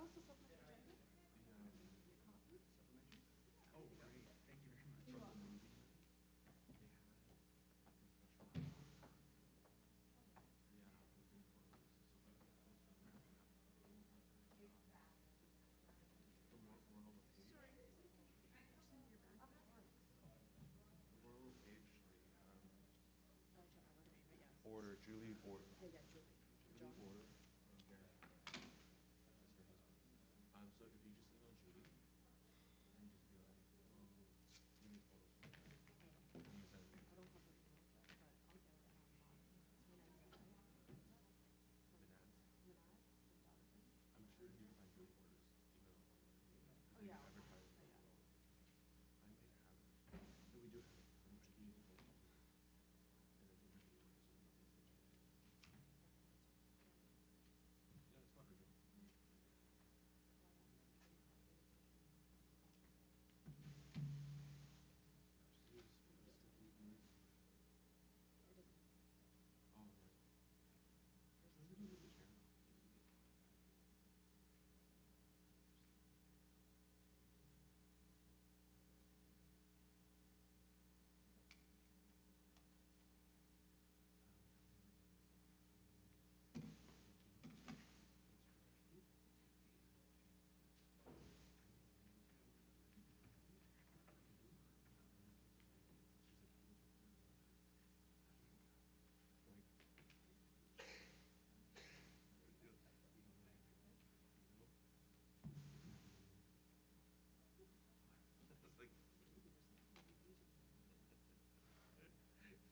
also supplement agenda? The Copy? supplementary? Yeah. Oh, great. Thank you very much. You're From the welcome. movie, they had professional actors. Oh, really? Yeah, was doing photos. So they get photographs after they the Royal LePage. Sorry, is it okay if you send your Of backpack? course. The Royal LePage, I'll check out her name, but yes. Porter, Julie Porter. Yeah, Julie. And Julie John? Porter and that's her husband. So if you just email Julie and just be like, oh, we need photos for my dad. Oh, And you send it I to don't have her email address, but I'll get it from, it's Mananza, right? Mananza? From Minaz. Manaz from Darlington. I'm sure you can find Julie Porter's email online because Oh, they yeah, I'll find advertise it. the Yeah. Royal LePage. I might have it actually. No, we do have it. I can use the photos too. And I can give you just email message and Okay, that's fine. Yeah. yeah, it's not urgent. Well, I asked them if they had any social media posts about your dad. Stephanie Louise. It doesn't have any social media. Oh, right. There's What this do we do one. with the chair? It's like There's something Asian in there.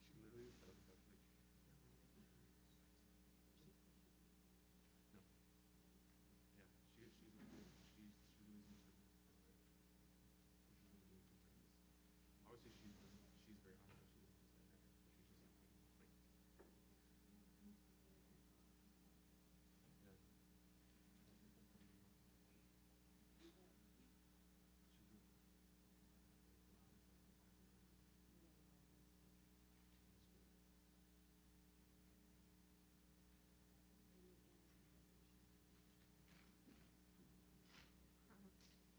she literally set up a couch like Does she read? no. Yeah, she really is an interpreter as well. So she's gonna do it for practice. Obviously she's very humble, she doesn't just enter, but she's just like making like yeah. She'll do like classes like vocabulary.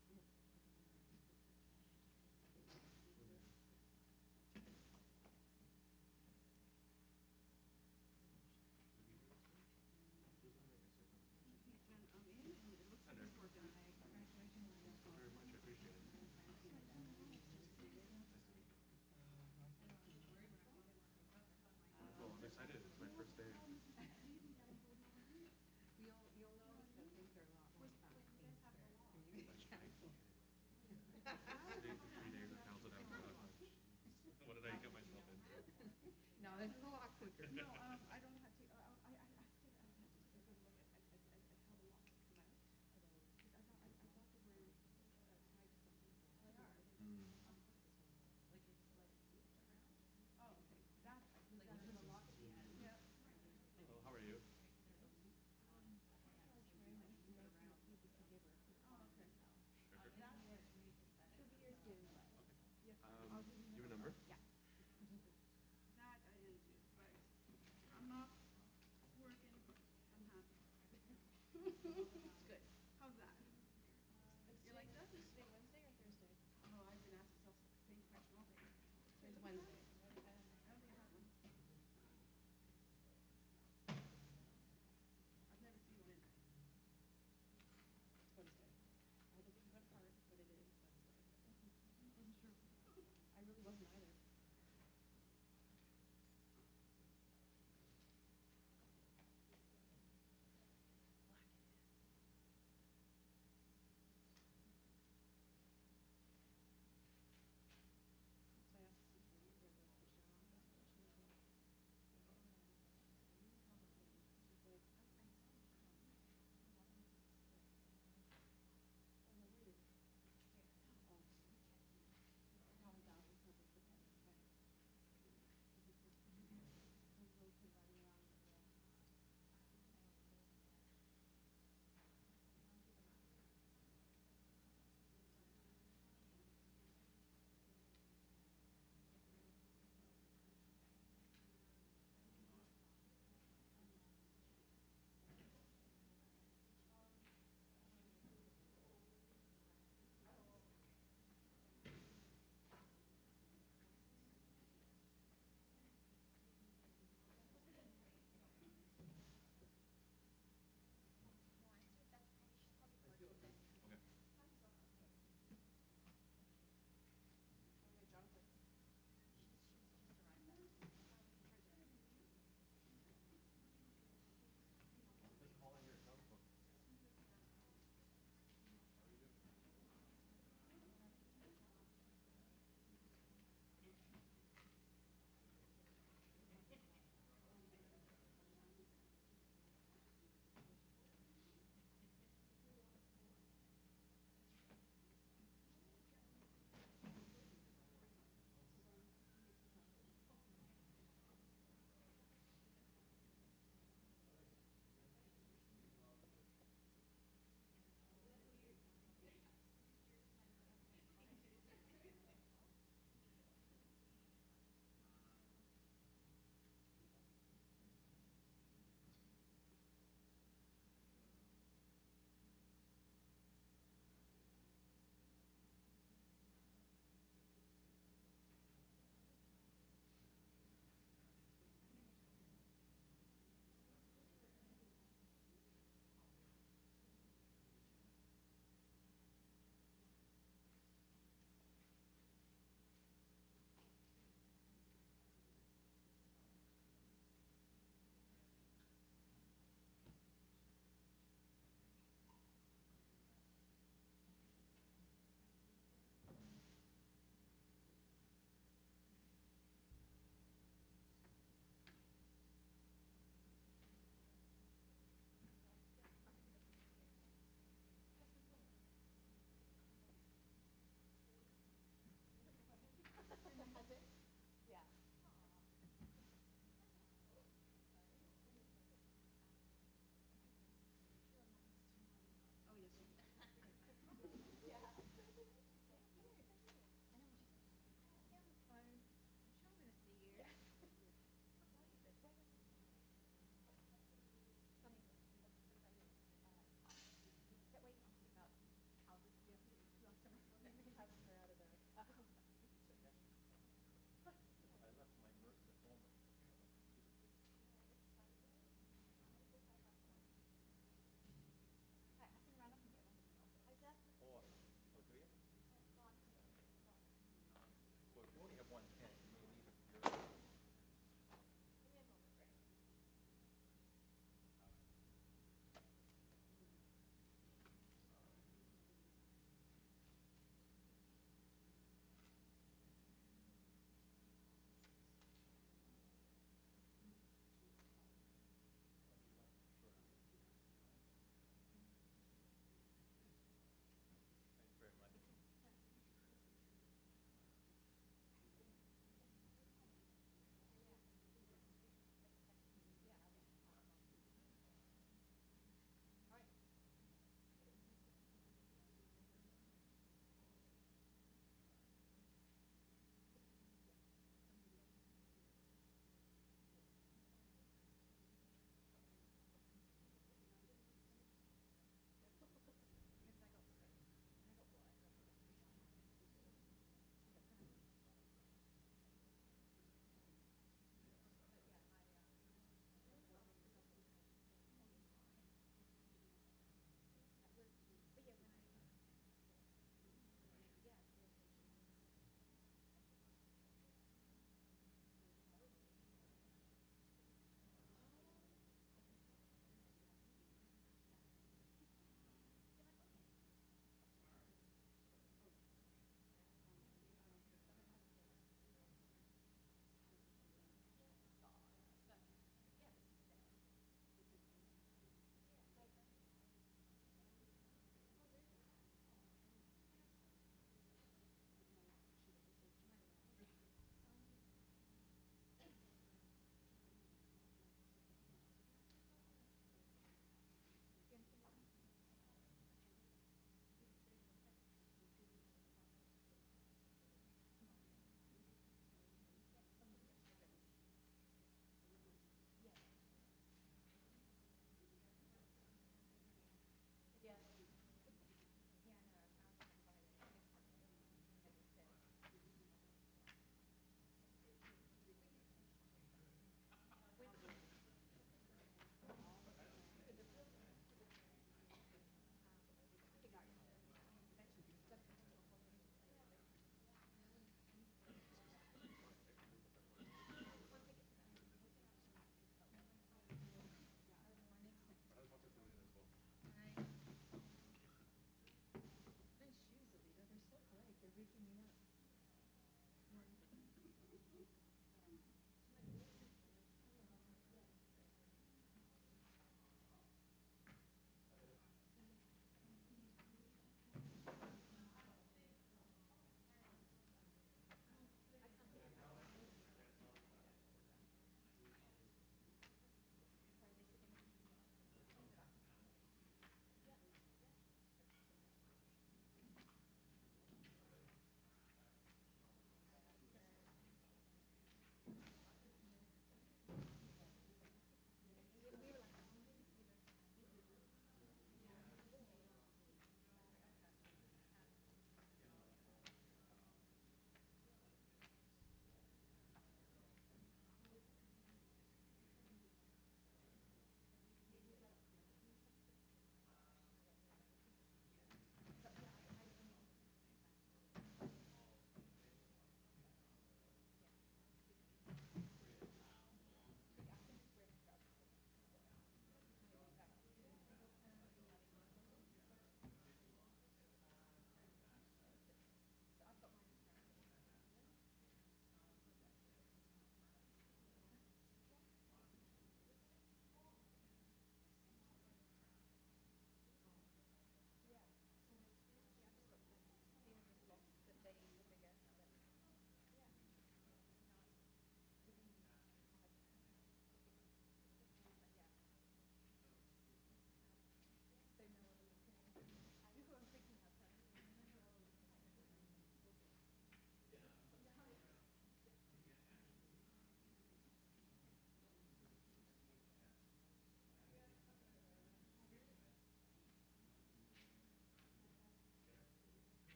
Yeah, yeah, that's In school. me and some graduation. We have to put them in the group chat. Oh yeah. Gotcha. Graduation. Did I meet her yesterday? She was on my Instagram. Okay, Jen, I'm in and it looks Hi like there. it's working. Congratulations. Thank you very much, I appreciate it. Yeah, no, no, it's nice to see you. Nice to meet you. I was worried when I saw you. Wonderful, I'm excited, it's my first day. Mrs. McLean down holding all her hand. You'll notice that things are a lot more fast-paced or That's communicative. right. Staying for 3 days at Council Down for jeez. What did I get myself into? No, this is a lot quicker. No, I don't have to, I have to take a good look at how the locks come out. Because I thought they were tied to something. They are. This one will. Like it's like looped around. Oh, okay, that, Like that. there's a lock at the end. Yep. Hello, how are you? They're looped on the end, so you like loop it around. Oh, okay. Sure, sure. If you like need to set it. She'll be here soon. Okay. Yep, I'll give you Give the me a number? Yeah. That I didn't do, but I'm up, it's working, I'm happy. It's good. How's that? You like that? Is today Wednesday or Thursday? Oh, I've been asking myself the same question all day. Today's Look at that. Wednesday. I don't think I have one. I've never seen one in there. It's Wednesday. I had to think about it hard, but it is Wednesday. Wasn't sure. I really wasn't either. Black it is. So I asked Steve, are you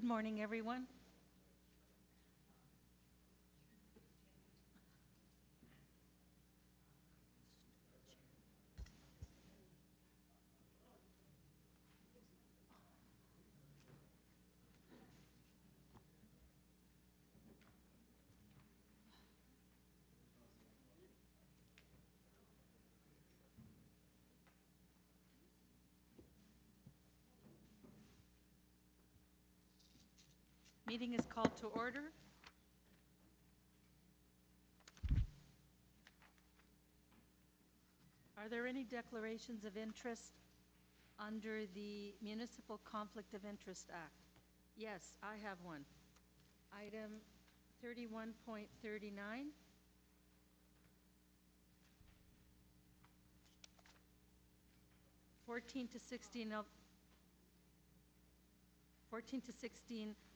Good morning, everyone. Meeting is called to order. Are there any declarations of interest under the Municipal Conflict of Interest Act? Yes, I have one. Item 31.39. 14 to 16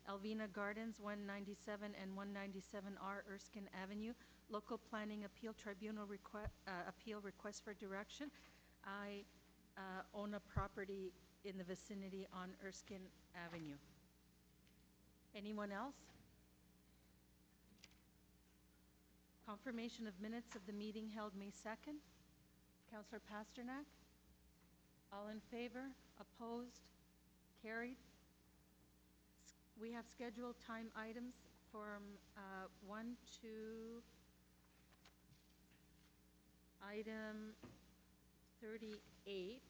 Alvina Gardens, 197 and 197R Erskine Avenue, Local Planning Appeal Tribunal appeal request for direction. I own a property in the vicinity on Erskine Avenue. Anyone else? Confirmation of minutes of the meeting held May 2nd. Councillor Pasternak? All in favor? Opposed? Carried. We have scheduled time items from 1 to item 38.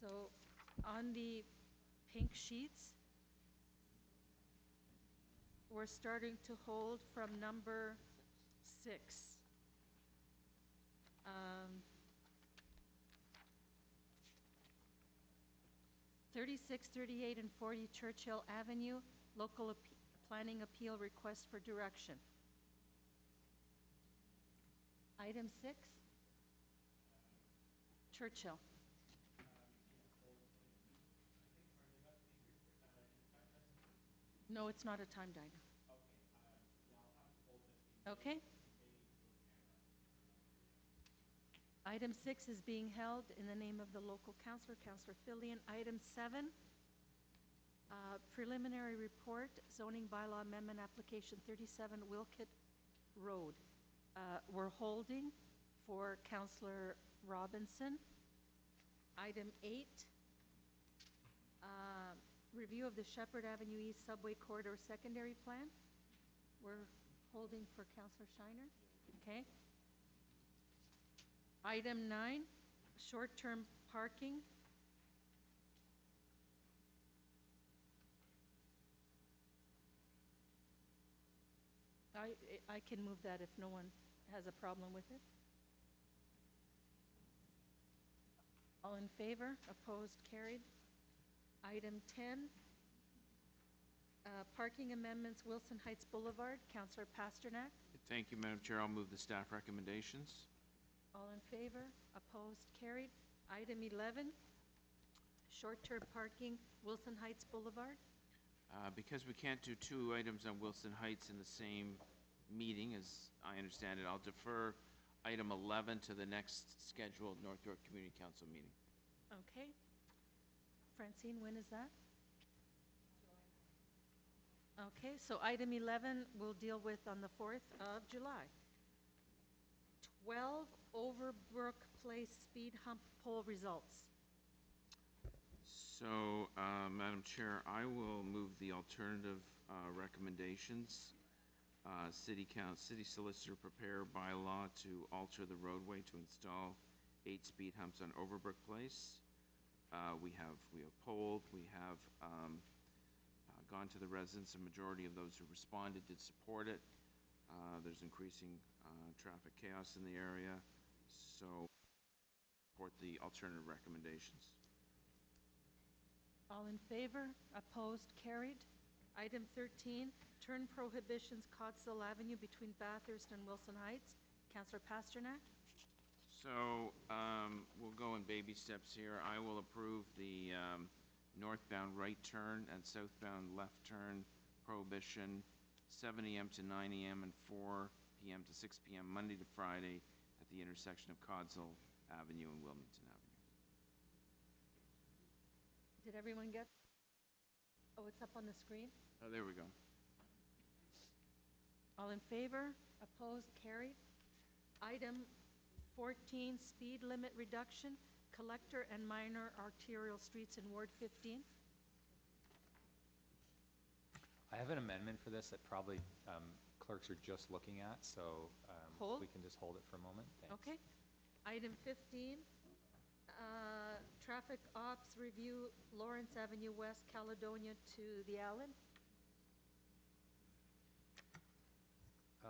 So on the pink sheets, we're starting to hold from number 6. 36, 38, and 40 Churchill Avenue, Local Planning Appeal Request for Direction. Item 6, Churchill. No, it's not a timed item. Okay. Item 6 is being held in the name of the local councillor, Councillor Fillion. Item 7, preliminary report, zoning bylaw amendment application 37 Wilkett Road. We're holding for Councillor Robinson. Item 8, review of the Shepherd Avenue East Subway Corridor Secondary Plan. We're holding for Councillor Shiner. Okay. Item 9, short-term parking. I can move that if no one has a problem with it. All in favor? Opposed? Carried. Item 10, parking amendments, Wilson Heights Boulevard. Councillor Pasternak. Thank you, Madam Chair. I'll move the staff recommendations. All in favor? Opposed? Carried. Item 11, short-term parking, Wilson Heights Boulevard. Because we can't do two items on Wilson Heights in the same meeting, as I understand it, I'll defer item 11 to the next scheduled North York Community Council meeting. Okay. Francine, when is that? Okay, so item 11 we'll deal with on the 4th of July. 12 Overbrook Place speed hump poll results. So, Madam Chair, I will move the alternative recommendations. City Solicitor prepare bylaw to alter the roadway to install 8 speed humps on Overbrook Place. We have polled, we have gone to the residents. A majority of those who responded did support it. There's increasing traffic chaos in the area, so support the alternative recommendations. All in favor? Opposed? Carried. Item 13, turn prohibitions Codsall Avenue between Bathurst and Wilson Heights. Councillor Pasternak. So we'll go in baby steps here. I will approve the northbound right turn and southbound left turn prohibition 7 a.m. to 9 a.m. and 4 p.m. to 6 p.m. Monday to Friday at the intersection of Codsall Avenue and Wilmington Avenue. Did everyone get? Oh, it's up on the screen? Oh, there we go. All in favor? Opposed? Carried. Item 14, speed limit reduction, collector and minor arterial streets in Ward 15. I have an amendment for this that probably clerks are just looking at, so Hold. we can just hold it for a moment. Thanks. Okay. Item 15, traffic ops review, Lawrence Avenue West, Caledonia to the Allen.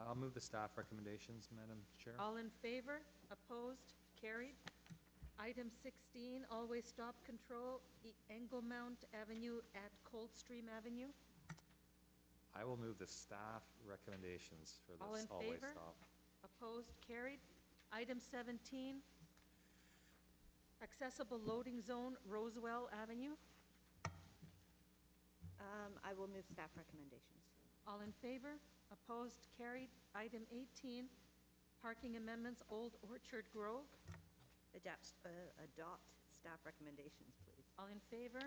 I'll move the staff recommendations, Madam Chair. All in favor? Opposed? Carried. Item 16, always stop control, Engelmount Avenue at Coldstream Avenue. I will move the staff recommendations for All in this always favor? stop. Opposed? Carried. Item 17, accessible loading zone, Rosewell Avenue. I will move staff recommendations. All in favor? Opposed? Carried. Item 18, parking amendments, Old Orchard Grove. Adopt staff recommendations, please. All in favor?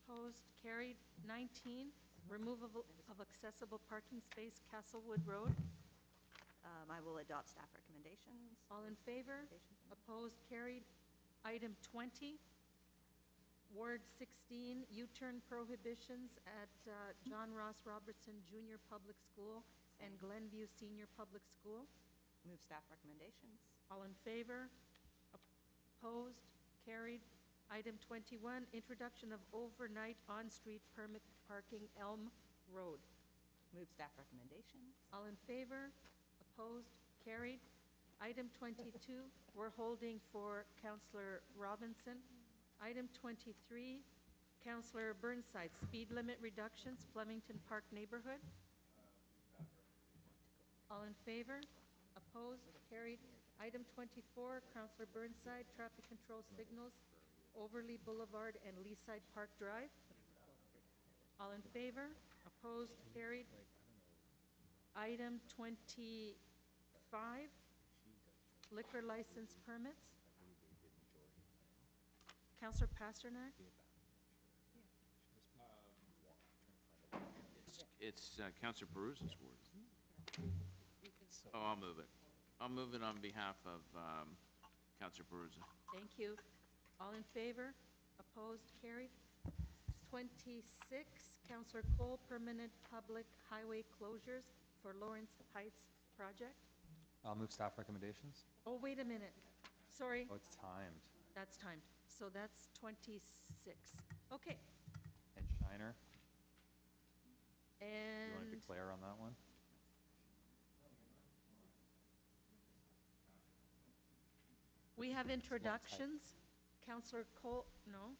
Opposed? Carried. 19, removal of accessible parking space, Castlewood Road. I will adopt staff recommendations. All in favor? Opposed? Carried. Item 20, Ward 16, U-turn prohibitions at John Ross Robertson Junior Public School and Glenview Senior Public School. Move staff recommendations. All in favor? Opposed? Carried. Item 21, introduction of overnight on-street permit parking, Elm Road. Move staff recommendations. All in favor? Opposed? Carried. Item 22, we're holding for Councillor Robinson. Item 23, Councillor Burnside, speed limit reductions, Flemington Park neighborhood. All in favor? Opposed? Carried. Item 24, Councillor Burnside, traffic control signals, Overley Boulevard and Leaside Park Drive. All in favor? Opposed? Carried. Item 25, liquor license permits. Councillor Pasternak? It's Councillor Perusa's ward. Oh, I'll move it. I'll move it on behalf of Councillor Perusa. Thank you. All in favor? Opposed? Carried. 26, Councillor Cole, permanent public highway closures for Lawrence Heights project. I'll move staff recommendations. Oh, wait a minute. Sorry. Oh, it's timed. That's timed. So that's 26. Okay. And Shiner, you want to And declare on that one? we have introductions. Councillor Cole, no.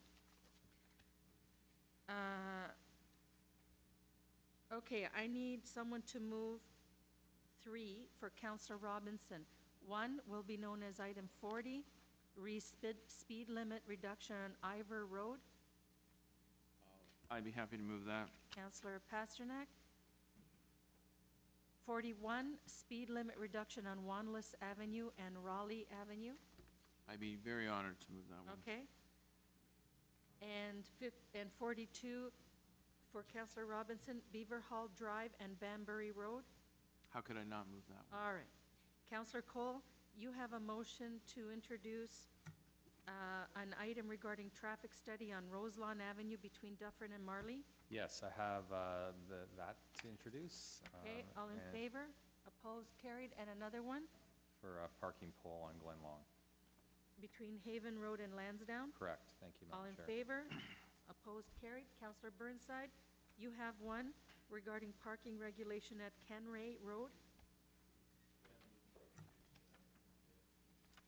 Okay, I need someone to move 3 for Councillor Robinson. 1 will be known as item 40, speed limit reduction on Ivor Road. I'd be happy to move that. Councillor Pasternak. 41, speed limit reduction on Wanless Avenue and Raleigh Avenue. I'd be very honored to move that one. Okay. And 42 for Councillor Robinson, Beaver Hall Drive and Banbury Road. How could I not move that one? All right. Councillor Cole, you have a motion to introduce an item regarding traffic study on Roselawn Avenue between Dufferin and Marley. Yes, I have that to introduce. Okay, all in and favor? Opposed? Carried. And another one For a parking pole on Glen Long. between Haven Road and Lansdowne. Correct. Thank you, All Madam in Chair. favor? Opposed? Carried. Councillor Burnside, you have one regarding parking regulation at Kenray Road.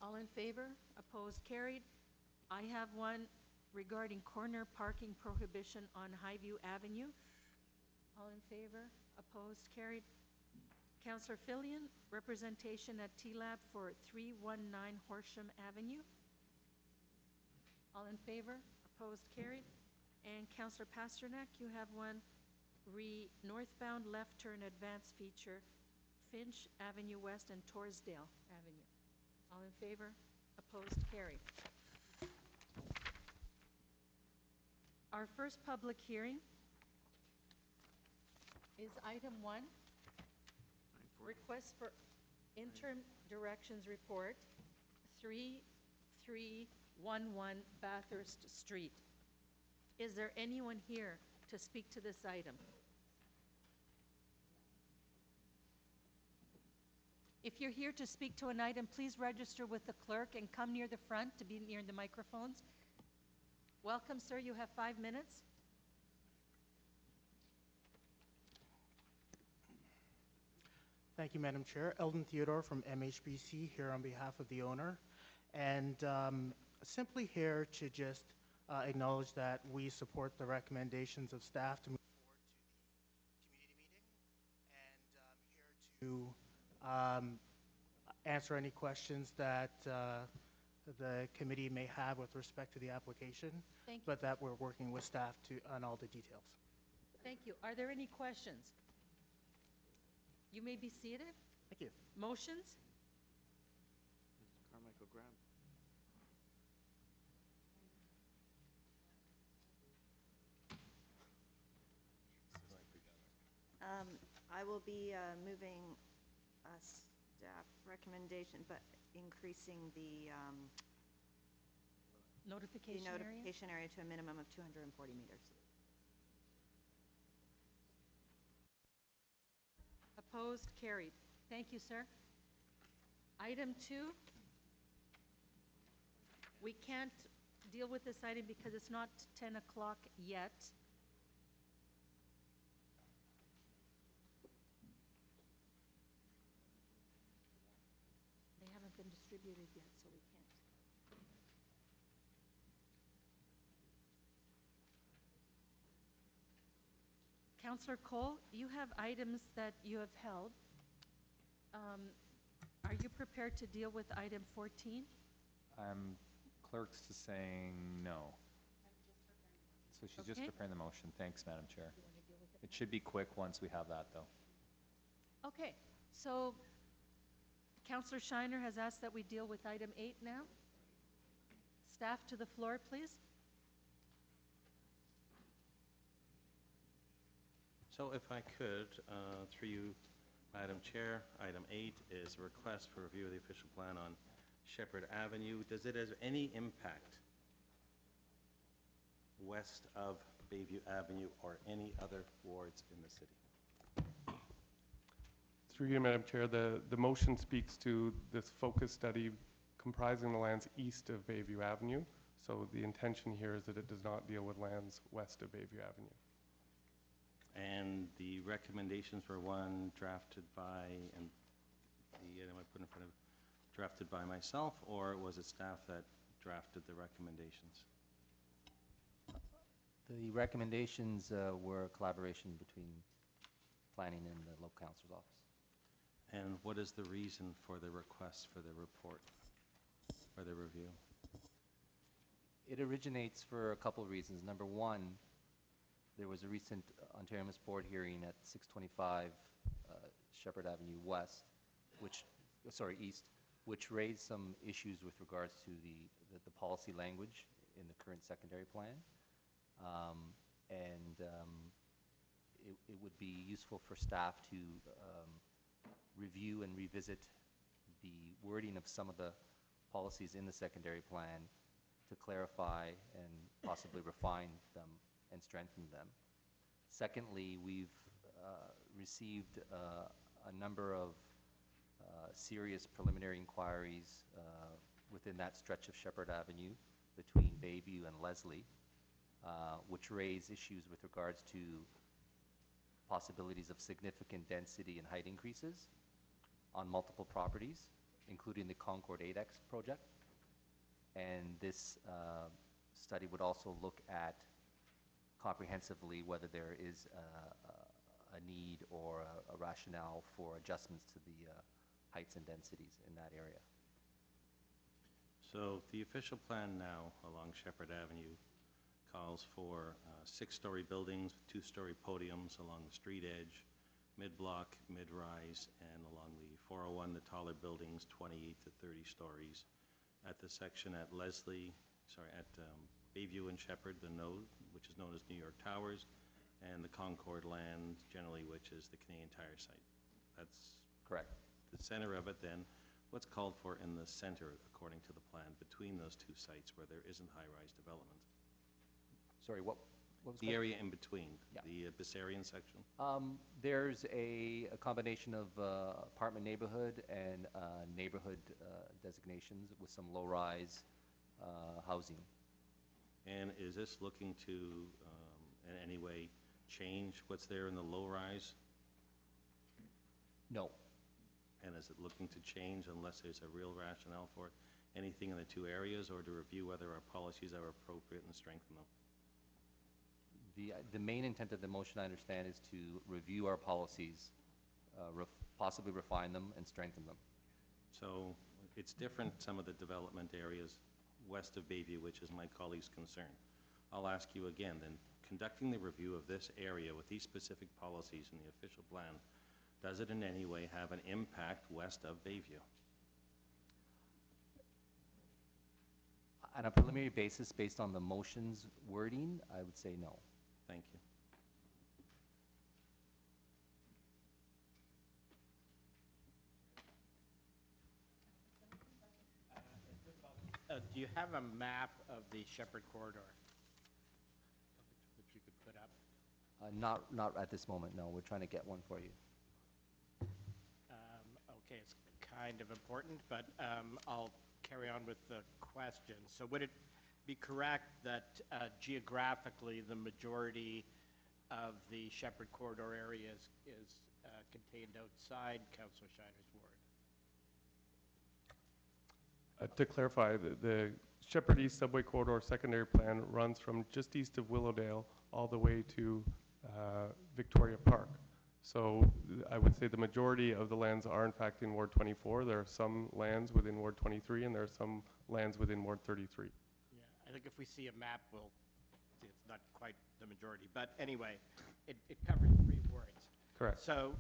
All in favor? Opposed? Carried. I have one regarding corner parking prohibition on Highview Avenue. All in favor? Opposed? Carried. Councillor Fillion, representation at TLAB for 319 Horsham Avenue. All in favor? Opposed? Carried. And Councillor Pasternak, you have one northbound left turn advance feature, Finch Avenue West and Torresdale Avenue. All in favor? Opposed? Carried. Our first public hearing is item 1, 9:40. request for interim directions report, 3311 Bathurst Street. Is there anyone here to speak to this item? If you're here to speak to an item, please register with the clerk and come near the front to be near the microphones. Welcome, sir. You have 5 minutes. Thank you, Madam Chair. Eldon Theodore from MHBC here on behalf of the owner. And simply here to just acknowledge that we support the recommendations of staff to move forward to the community meeting. And here to answer any questions that the committee may have with respect to the application. Thank you. But that we're working with staff on all the details. Thank you. Are there any questions? You may be seated. Thank you. Motions? Mr. Carmichael, grab. I will be moving staff recommendation, but increasing the Notification area? notification area to a minimum of 240 meters. Opposed? Carried. Thank you, sir. Item 2. We can't deal with this item because it's not 10 o'clock yet. They haven't been distributed yet, so we can't. Councillor Cole, you have items that you have held. Are you prepared to deal with item 14? Clerk's to saying no. So she's just Okay. preparing the motion. Thanks, Madam Chair. It should be quick once we have that, though. Okay, so Councillor Shiner has asked that we deal with item 8 now. Staff to the floor, please. So if I could, through you, Madam Chair, item 8 is a request for review of the official plan on Shepherd Avenue. Does it have any impact west of Bayview Avenue or any other wards in the city? Through you, Madam Chair, the motion speaks to this focus study comprising the lands east of Bayview Avenue. So the intention here is that it does not deal with lands west of Bayview Avenue. And the recommendations were one drafted by, and the item I put in front of, drafted by myself, or was it staff that drafted the recommendations? The recommendations were a collaboration between planning and the local council's office. And what is the reason for the request for the report, for the review? It originates for a couple of reasons. Number one, there was a recent Ontario Municipal Board hearing at 625 Shepherd Avenue West, East, which raised some issues with regards to the policy language in the current secondary plan. It would be useful for staff to review and revisit the wording of some of the policies in the secondary plan to clarify and possibly refine them and strengthen them. Secondly, we've received a number of serious preliminary inquiries within that stretch of Shepherd Avenue between Bayview and Leslie, which raise issues with regards to possibilities of significant density and height increases on multiple properties, including the Concord 8X project. And this study would also look at comprehensively whether there is a need or a rationale for adjustments to the heights and densities in that area. So the official plan now along Shepherd Avenue calls for 6-story buildings, 2-story podiums along the street edge, mid-block, mid-rise, and along the 401, the taller buildings, 28 to 30 stories. At the section at Bayview and Shepherd, the node, which is known as New York Towers, and the Concord land generally, which is the Canadian Tire site. That's Correct. the center of it then. What's called for in the center, according to the plan, between those two sites where there isn't high-rise development? Sorry, what was The area in between, Yeah. the Bissarian section? There's a combination of apartment neighborhood and neighborhood designations with some low-rise housing. And is this looking to, in any way, change what's there in the low-rise? No. And is it looking to change unless there's a real rationale for it? Anything in the two areas, or to review whether our policies are appropriate and strengthen them? The main intent of the motion, I understand, is to review our policies, possibly refine them and strengthen them. So it's different, some of the development areas west of Bayview, which is my colleague's concern. I'll ask you again, then, conducting the review of this area with these specific policies in the official plan, does it in any way have an impact west of Bayview? On a preliminary basis, based on the motion's wording, I would say no. Thank you. Do you have a map of the Shepherd Corridor that you could put up? Not at this moment, no. We're trying to get one for you. Okay, it's kind of important, but I'll carry on with the question. So would it be correct that geographically the majority of the Shepherd Corridor area is contained outside Councillor Shiner's ward? To clarify, the Shepherd East Subway Corridor secondary plan runs from just east of Willowdale all the way to Victoria Park. So I would say the majority of the lands are in fact in Ward 24. There are some lands within Ward 23, and there are some lands within Ward 33. Yeah, I think if we see a map, we'll see it's not quite the majority. But anyway, it covers 3 wards. Correct. So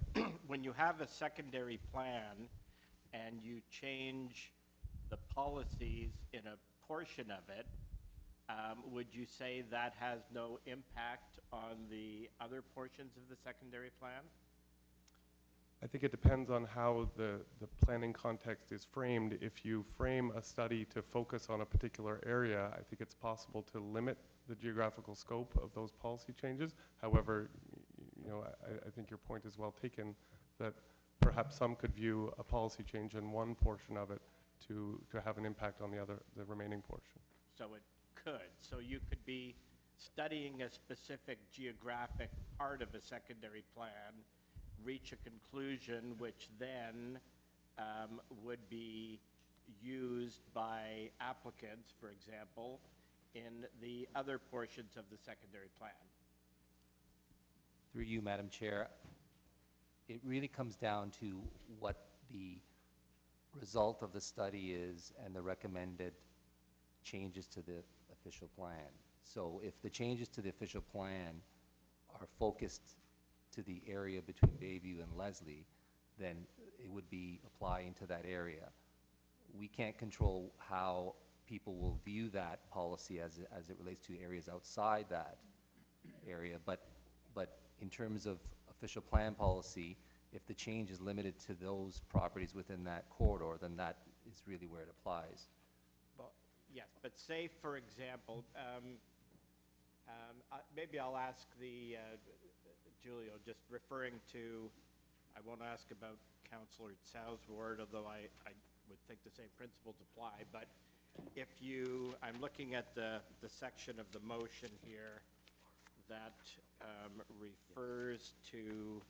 when you have a secondary plan and you change the policies in a portion of it, would you say that has no impact on the other portions of the secondary plan? I think it depends on how the planning context is framed. If you frame a study to focus on a particular area, I think it's possible to limit the geographical scope of those policy changes. However, I think your point is well taken, that perhaps some could view a policy change in one portion of it to have an impact on the remaining portion. So it could. So you could be studying a specific geographic part of a secondary plan, reach a conclusion which then would be used by applicants, for example, in the other portions of the secondary plan. Through you, Madam Chair, it really comes down to what the result of the study is and the recommended changes to the official plan. So if the changes to the official plan are focused to the area between Bayview and Leslie, then it would be applying to that area. We can't control how people will view that policy as it relates to areas outside that area, but in terms of official plan policy, if the change is limited to those properties within that corridor, then that is really where it applies. Well, yes, but say, for example, maybe I'll ask the, Julio, just referring to, I won't ask about Councillor Tsow's ward, although I would think the same principles apply, but if you, I'm looking at the section of the motion here that refers to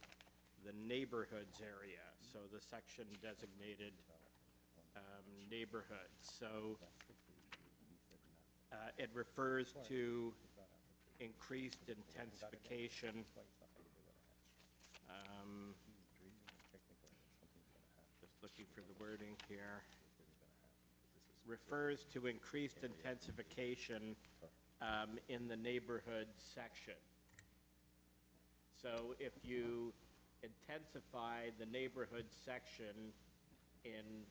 the neighborhoods area, so the section designated neighborhoods. So it refers to increased intensification. Just looking for the wording here. Refers to increased intensification in the neighborhood section. So if you intensify the neighborhood section in,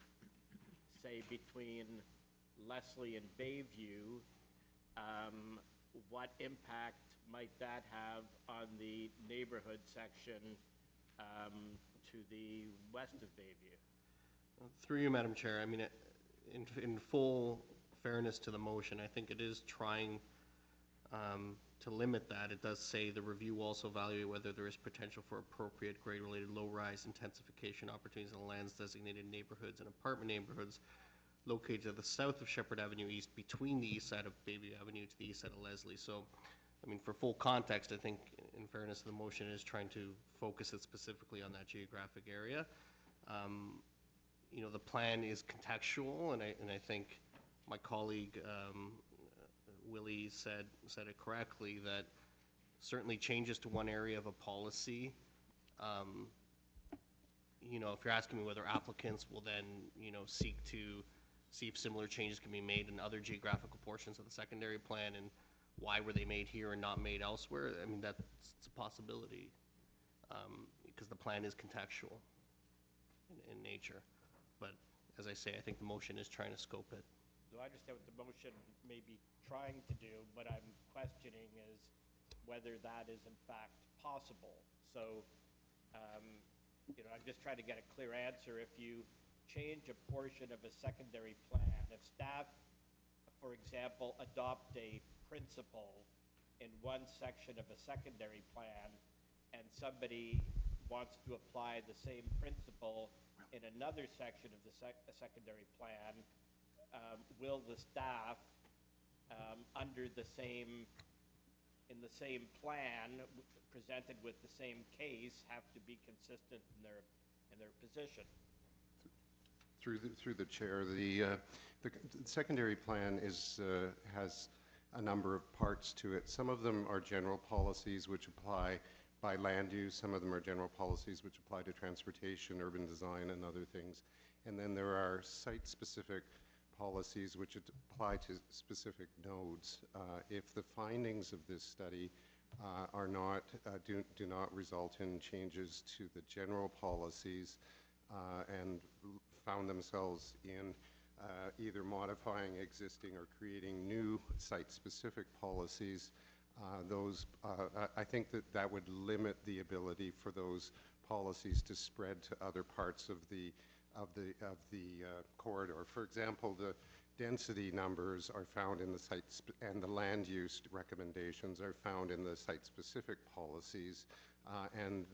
say, between Leslie and Bayview, what impact might that have on the neighborhood section to the west of Bayview? Through you, Madam Chair, I mean, in full fairness to the motion, I think it is trying to limit that. It does say the review will also evaluate whether there is potential for appropriate grade-related low-rise intensification opportunities in the lands designated neighborhoods and apartment neighborhoods located to the south of Shepherd Avenue East, between the east side of Bayview Avenue to the east side of Leslie. So, I mean, for full context, I think, in fairness to the motion, is trying to focus it specifically on that geographic area. You know, the plan is contextual, and I think my colleague Willie said it correctly, that certainly changes to one area of a policy, you know, if you're asking me whether applicants will then, you know, seek to see if similar changes can be made in other geographical portions of the secondary plan, and why were they made here and not made elsewhere, I mean, that's a possibility, because the plan is contextual in nature. But as I say, I think the motion is trying to scope it. So I understand what the motion may be trying to do, but I'm questioning is whether that is in fact possible. So, you know, I'm just trying to get a clear answer. If you change a portion of a secondary plan, if staff, for example, adopt a principle in one section of a secondary plan, and somebody wants to apply the same principle in another section of the secondary plan, will the staff, under the same, in the same plan, presented with the same case, have to be consistent in their position? Through the chair, the secondary plan is has a number of parts to it. Some of them are general policies which apply by land use. Some of them are general policies which apply to transportation, urban design, and other things. And then there are site-specific policies which apply to specific nodes. If the findings of this study are not do not result in changes to the general policies and found themselves in either modifying existing or creating new site-specific policies, I think that would limit the ability for those policies to spread to other parts of the corridor. For example, the density numbers are found in the sites, and the land use recommendations are found in the site-specific policies. And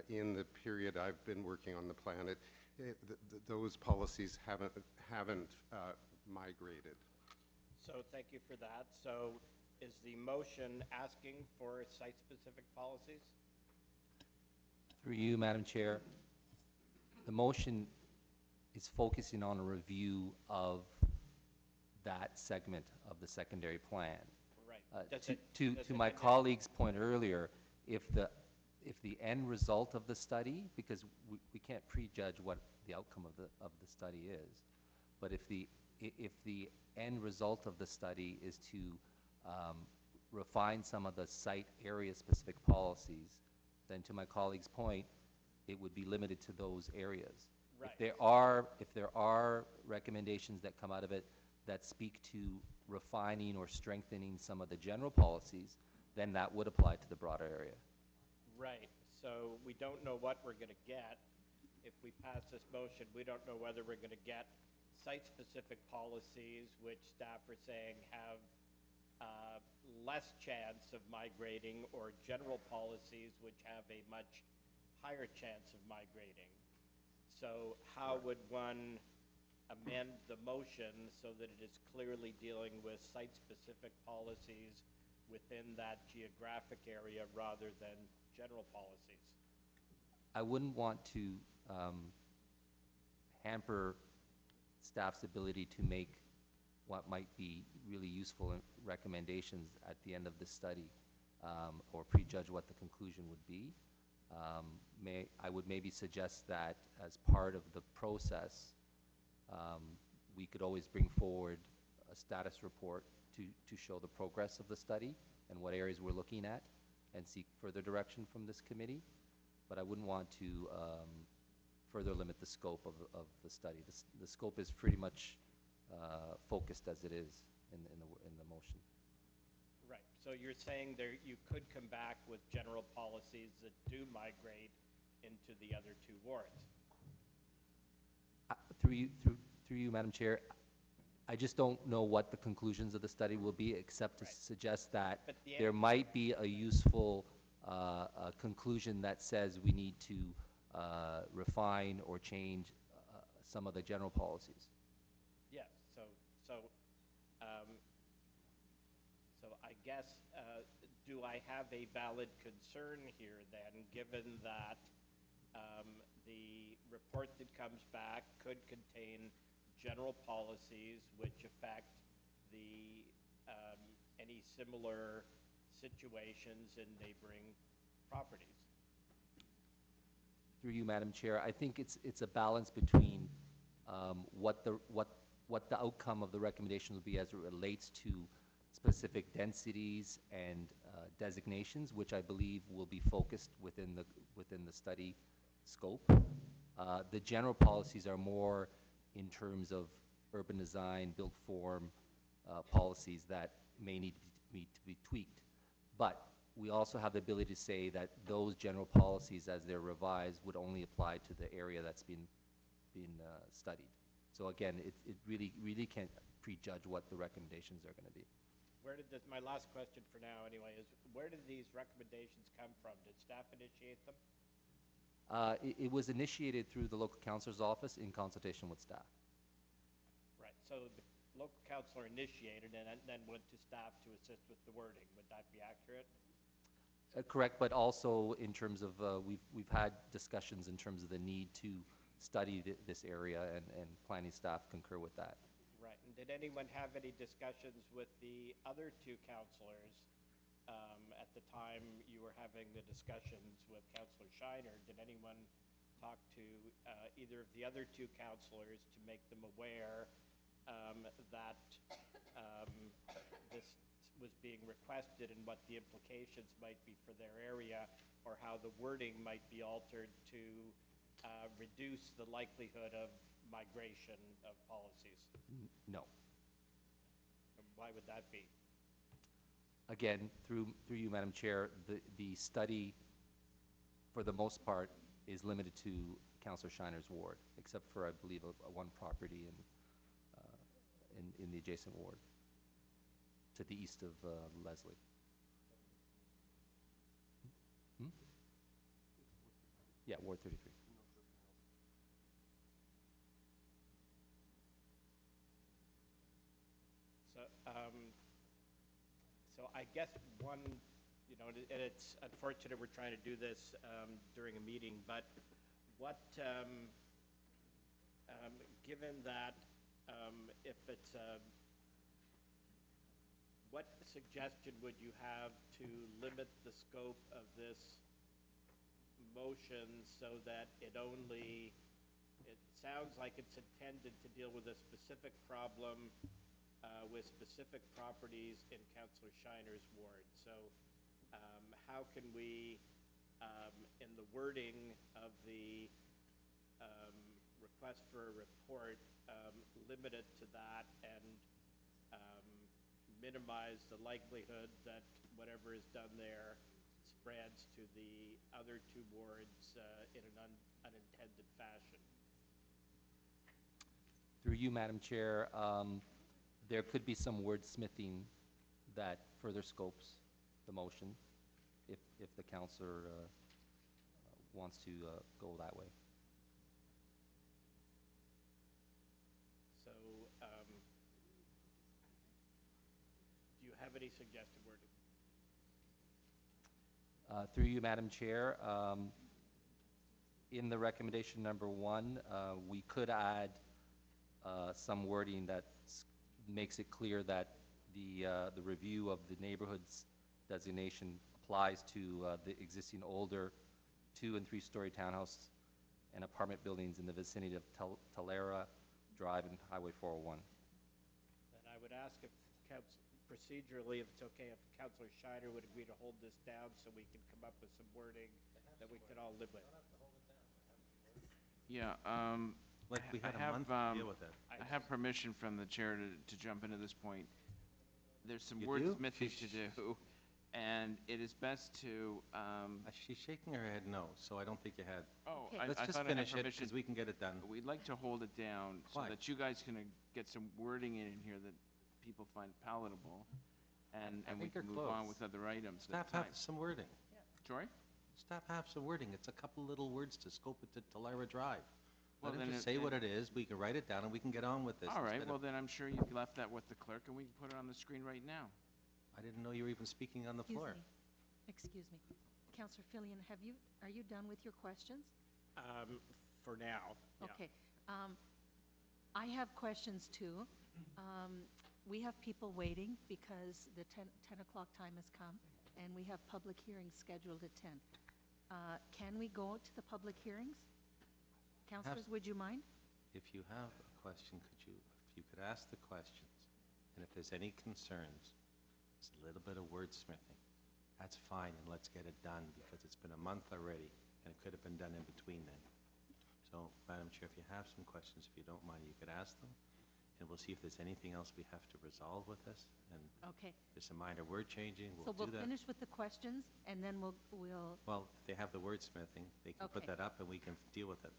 in the period I've been working on the plan, those policies haven't migrated. So thank you for that. So is the motion asking for site-specific policies? Through you, Madam Chair, the motion is focusing on a review of that segment of the secondary plan. Right. To my colleague's point earlier, if the end result of the study, because we can't prejudge what the outcome of the study is, but if the end result of the study is to refine some of the site area-specific policies, then to my colleague's point, it would be limited to those areas. Right. If there are recommendations that come out of it that speak to refining or strengthening some of the general policies, then that would apply to the broader area. Right. So we don't know what we're going to get. If we pass this motion, we don't know whether we're going to get site-specific policies, which staff are saying have less chance of migrating, or general policies which have a much higher chance of migrating. So how would one amend the motion so that it is clearly dealing with site-specific policies within that geographic area rather than general policies? I wouldn't want to hamper staff's ability to make what might be really useful recommendations at the end of the study, or prejudge what the conclusion would be. I would maybe suggest that as part of the process, we could always bring forward a status report to show the progress of the study and what areas we're looking at, and seek further direction from this committee. But I wouldn't want to further limit the scope of the study. The scope is pretty much focused as it is in the motion. Right, so you're saying there, you could come back with general policies that do migrate into the other two wards? Through you, Madam Chair, I just don't know what the conclusions of the study will be, except to Right. suggest that But the there might be a useful conclusion that says we need to refine or change some of the general policies. Yes, so, um, so I guess, do I have a valid concern here then, given that the report that comes back could contain general policies which affect the, any similar situations in neighboring properties? Through you, Madam Chair, I think it's a balance between what the outcome of the recommendation will be as it relates to specific densities and designations, which I believe will be focused within the study scope. The general policies are more in terms of urban design, built form policies that may need to be tweaked. But we also have the ability to say that those general policies, as they're revised, would only apply to the area that's been studied. So again, it really can't prejudge what the recommendations are going to be. Where did my last question for now anyway is, where did these recommendations come from? Did staff initiate them? It was initiated through the local counselor's office in consultation with staff. Right, so the local counselor initiated and then went to staff to assist with the wording. Would that be accurate? Correct, but also in terms of, we've had discussions in terms of the need to study this area, and planning staff concur with that. Right, and did anyone have any discussions with the other two counselors at the time you were having the discussions with Councillor Shiner? Did anyone talk to either of the other two counselors to make them aware that this was being requested and what the implications might be for their area, or how the wording might be altered to reduce the likelihood of migration of policies? No. And why would that be? Again, through you, Madam Chair, the study, for the most part, is limited to Councillor Shiner's ward, except for, I believe, one property in the adjacent ward, to the east of Leslie. Hmm? Yeah, Ward 33. So I guess one, and it's unfortunate we're trying to do this during a meeting, but what, given that if it's, what suggestion would you have to limit the scope of this motion so that it sounds like it's intended to deal with a specific problem with specific properties in Councillor Shiner's ward. So how can we, in the wording of the request for a report, limit it to that and minimize the likelihood that whatever is done there spreads to the other two wards in an unintended fashion? Through you, Madam Chair, there could be some wordsmithing that further scopes the motion if the councillor wants to go that way. So do you have any suggested wording? Through you, Madam Chair, in the recommendation number 1, we could add some wording that makes it clear that the review of the neighborhood's designation applies to the existing older 2- and 3-story townhouse and apartment buildings in the vicinity of Talera Drive and Highway 401. Then I would ask if procedurally, if it's okay, if Councillor Shiner would agree to hold this down so we can come up with some wording that we can all live with. Yeah, Like we had I a have, month to deal with it. I have permission from the chair to jump into this point. there's some You do? wordsmithing to do, and it is best to, She's shaking her head no, so I don't think you had. oh, Okay. I Let's I just thought I had finish it, permission. because we can get it done. We'd like to hold it down so Why? that you guys can get some wording in here that people find palatable, and we think they're can move on close. with other items at Staff the time. have some wording. Sorry? Staff have some wording. It's a couple little words to scope it to Lyra Drive. Well, Let him then just it- say what then- it is, we can write it down, and we can get on with this. All right, instead well, of- then I'm sure you've left that with the clerk, and we can put it on the screen right now. I didn't know you were even speaking on the Excuse floor. me. Excuse me. Counselor Fillion, are you done with your questions? For now, yeah. Okay. I have questions too. We have people waiting because the 10 o'clock time has come, and we have public hearings scheduled at 10. Can we go to the public hearings? Counselors, would you mind? If you have a question, if you could ask the questions, and if there's any concerns, it's a little bit of wordsmithing. That's fine, and let's get it done, because it's been a month already, and it could have been done in between then. So, Madam Chair, if you have some questions, if you don't mind, you could ask them, and we'll see if there's anything else we have to resolve with this, and Okay. if there's a minor word changing, So we'll we'll do that. finish with the questions, and then we'll, Well, if they have the wordsmithing, they can put Okay. that up, and we can deal with it.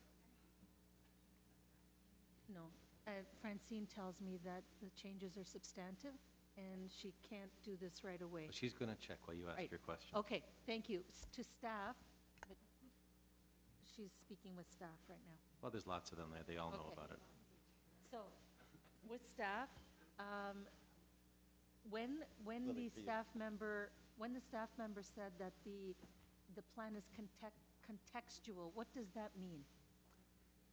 no. Francine tells me that the changes are substantive, and she can't do this right away. But she's going to check while you ask Right. your question. Okay, thank you. To staff, but she's speaking with staff right now. Well, there's lots of them there, they all know Okay. about it. So, with staff, when the staff member said that the plan is contextual, what does that mean?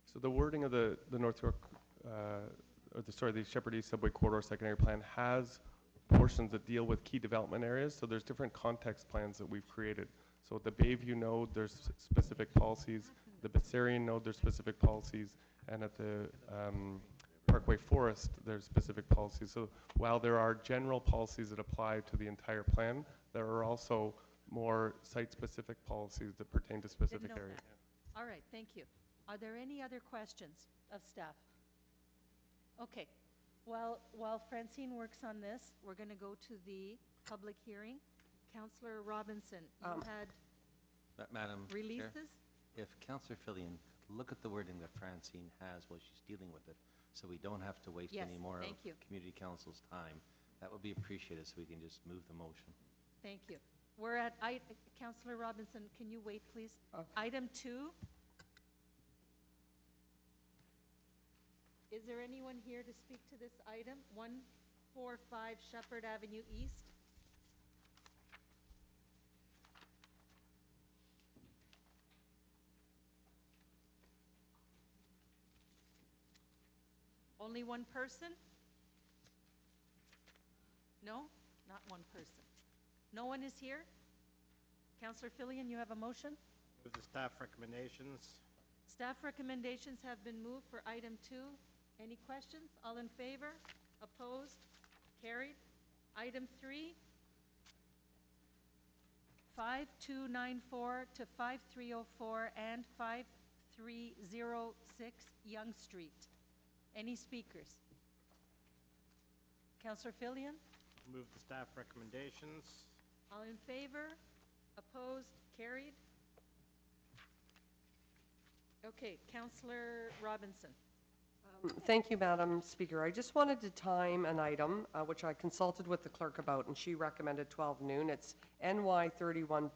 So the wording of the North York, the Shepherd East Subway Corridor Secondary Plan has portions that deal with key development areas. So there's different context plans that we've created. So at the Bayview node, there's specific policies. The Bessarion node, there's specific policies. And at the Parkway Forest, there's specific policies. So while there are general policies that apply to the entire plan, there are also more site-specific policies that pertain to specific Didn't know areas. that. All right, thank you. Are there any other questions of staff? Okay, while Francine works on this, we're going to go to the public hearing. Councillor Robinson, you had Madam Chair, releases? if Councillor Fillion could look at the wording that Francine has while she's dealing with it, so we don't have to waste Yes, any more of thank you. Community Council's time, that would be appreciated, so we can just move the motion. Thank you. We're at, Councillor Robinson, can you wait, please? Okay. Item 2. Is there anyone here to speak to this item? 145 Shepherd Avenue East. Only one person? No? Not one person. No one is here? Councillor Fillion, you have a motion? Move the staff recommendations. Staff recommendations have been moved for item 2. Any questions? All in favor? Opposed? Carried. Item 3, 5294 to 5304 and 5306 Young Street. Any speakers? Councillor Fillion? Move the staff recommendations. All in favor? Opposed? Carried. Okay, Councillor Robinson. Thank you, Madam Speaker. I just wanted to time an item, which I consulted with the clerk about, and she recommended 12 noon. It's NY 31.39,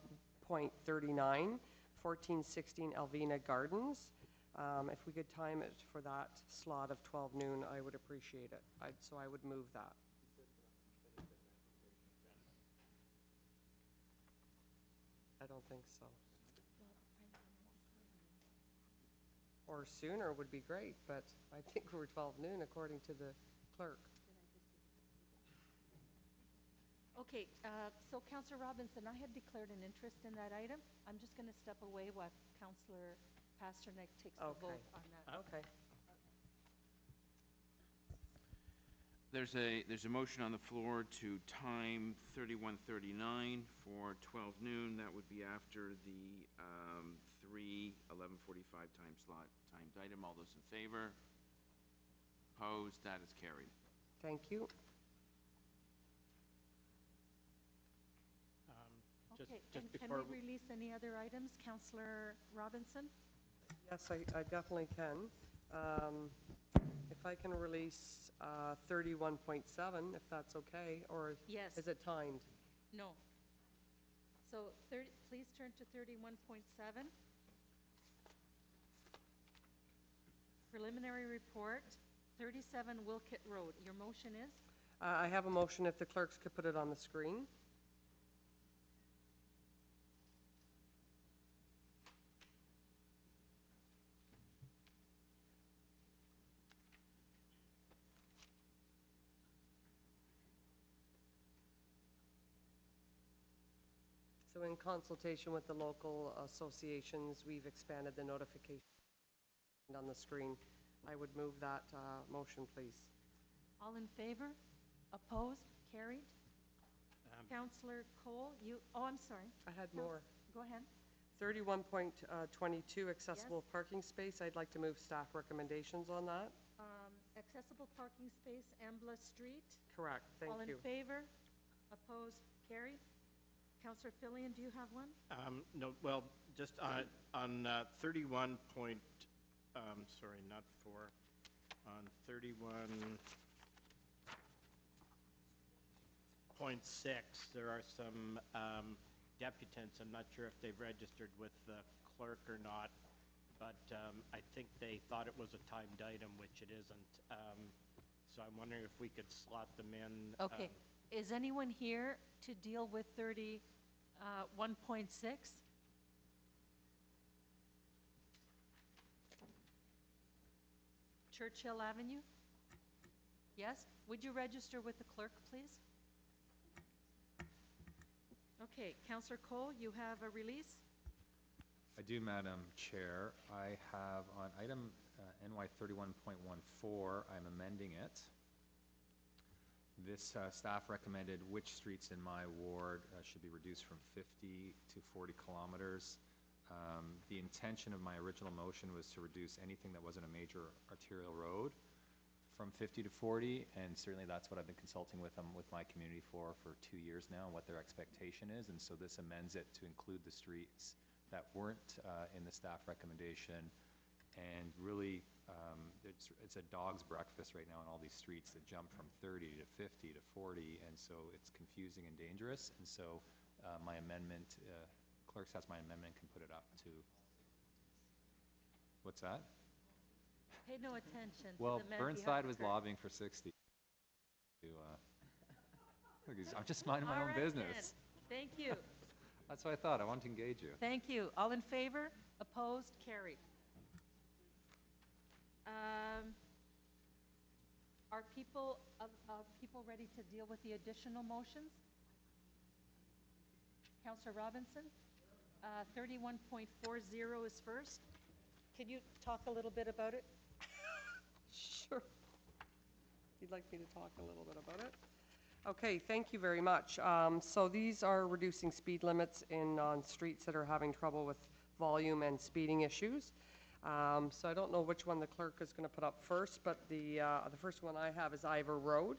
1416 Alvina Gardens. If we could time it for that slot of 12 noon, I would appreciate it. So I would move that. I don't think so. Or sooner would be great, but I think we're 12 noon according to the clerk. Okay, so Councillor Robinson, I had declared an interest in that item. I'm just going to step away while Councillor Pasternak takes the vote on that. Okay. There's a motion on the floor to time 3139 for 12 noon. That would be after the 3:11:45 time slot timed item. All those in favor? Opposed? That is carried. Thank you. Okay, just and can before we release any other items? Councillor Robinson? Yes, I definitely can. If I can release 31.7, if that's okay, or Yes. is it timed? No. So please turn to 31.7. Preliminary report, 37 Wilkett Road. Your motion is? I have a motion if the clerks could put it on the screen. So in consultation with the local associations, we've expanded the notification on the screen. I would move that motion, please. All in favor? Opposed? Carried? Councillor Cole, I'm sorry. I had more. Go ahead. 31.22, accessible parking space. I'd like to move staff recommendations on that. Accessible parking space, Ambla Street. Correct, thank you. All in favor? Opposed? Carried? Councillor Fillion, do you have one? No, well, just on 31 point, sorry, not 4, on 31.6, there are some deputants. I'm not sure if they've registered with the clerk or not, but I think they thought it was a timed item, which it isn't. So I'm wondering if we could slot them in. Okay. Is anyone here to deal with 31.6? Churchill Avenue? Yes? Would you register with the clerk, please? Okay, Councillor Cole, you have a release? I do, Madam Chair. I have on item NY 31.14, I'm amending it. This staff recommended which streets in my ward should be reduced from 50 to 40 kilometers. The intention of my original motion was to reduce anything that wasn't a major arterial road from 50 to 40, and certainly that's what I've been consulting with my community for 2 years now, and what their expectation is, and so this amends it to include the streets that weren't in the staff recommendation, and really it's a dog's breakfast right now in all these streets that jump from 30 to 50 to 40, and so it's confusing and dangerous, and so my amendment, clerks has my amendment, can put it up to, what's that? Pay no attention to Well, the man Burnside behind was the curtain. lobbying for 60. I'm just minding my All own right, business. then. Thank you. That's what I thought. I wanted to engage you. Thank you. All in favor? Opposed? Carried. Are people ready to deal with the additional motions? Councillor Robinson? 31.40 is first. Could you talk a little bit about it? Sure. You'd like me to talk a little bit about it? Okay, thank you very much. So these are reducing speed limits on streets that are having trouble with volume and speeding issues. So I don't know which one the clerk is going to put up first, but the first one I have is Ivor Road.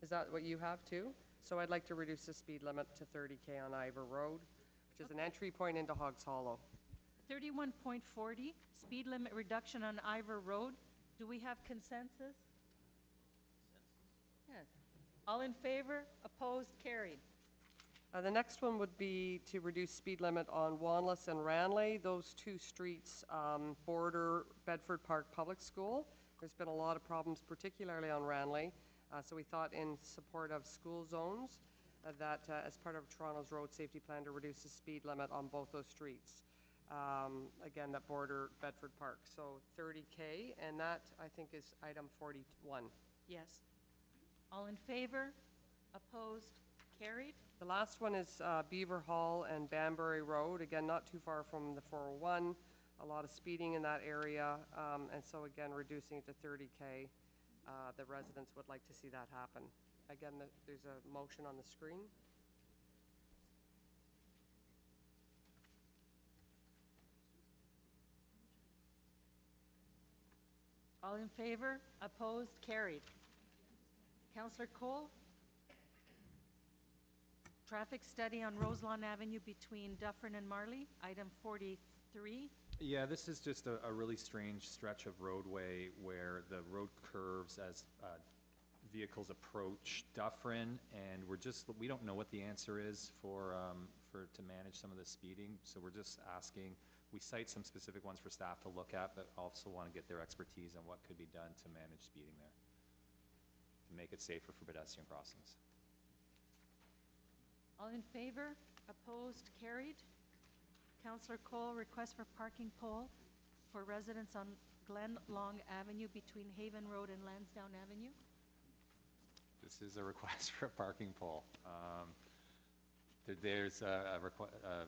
Is that what you have too? So I'd like to reduce the speed limit to 30K on Ivor Road, which is an entry point into Hogs Hollow. 31.40, speed limit reduction on Ivor Road. Do we have consensus? Yes. All in favor? Opposed? Carried. The next one would be to reduce speed limit on Wanless and Ranley. Those two streets border Bedford Park Public School. There's been a lot of problems, particularly on Ranley. So we thought, in support of school zones, that as part of Toronto's road safety plan, to reduce the speed limit on both those streets. Again, that border Bedford Park. So 30K, and that, I think, is item 41. Yes. All in favor? Opposed? Carried. The last one is Beaver Hall and Banbury Road. Again, not too far from the 401. A lot of speeding in that area, and so again, reducing it to 30K. The residents would like to see that happen. Again, there's a motion on the screen. All in favor? Opposed? Carried. Councillor Cole? Traffic study on Roselawn Avenue between Dufferin and Marley, item 43. Yeah, this is just a really strange stretch of roadway where the road curves as vehicles approach Dufferin, and we don't know what the answer is to manage some of the speeding, so we're just asking. We cite some specific ones for staff to look at, but also want to get their expertise on what could be done to manage speeding there, to make it safer for pedestrian crossings. All in favor? Opposed? Carried. Councillor Cole, request for parking pole for residents on Glen Long Avenue between Haven Road and Lansdowne Avenue. This is a request for a parking pole. There's a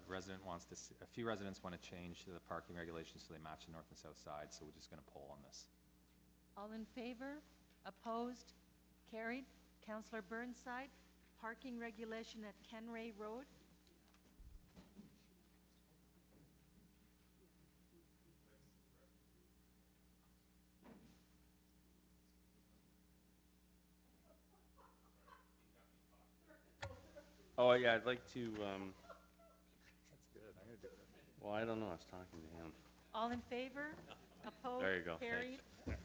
resident a few residents want to change the parking regulations so they match the north and south side, so we're just going to poll on this. All in favor? Opposed? Carried. Councillor Burnside, parking regulation at Kenray Road. Oh, yeah, I'd like to, That's good. I'm going to do it. well, I don't know, I was talking to him. All in favor? Opposed? There you go, Carried. thanks.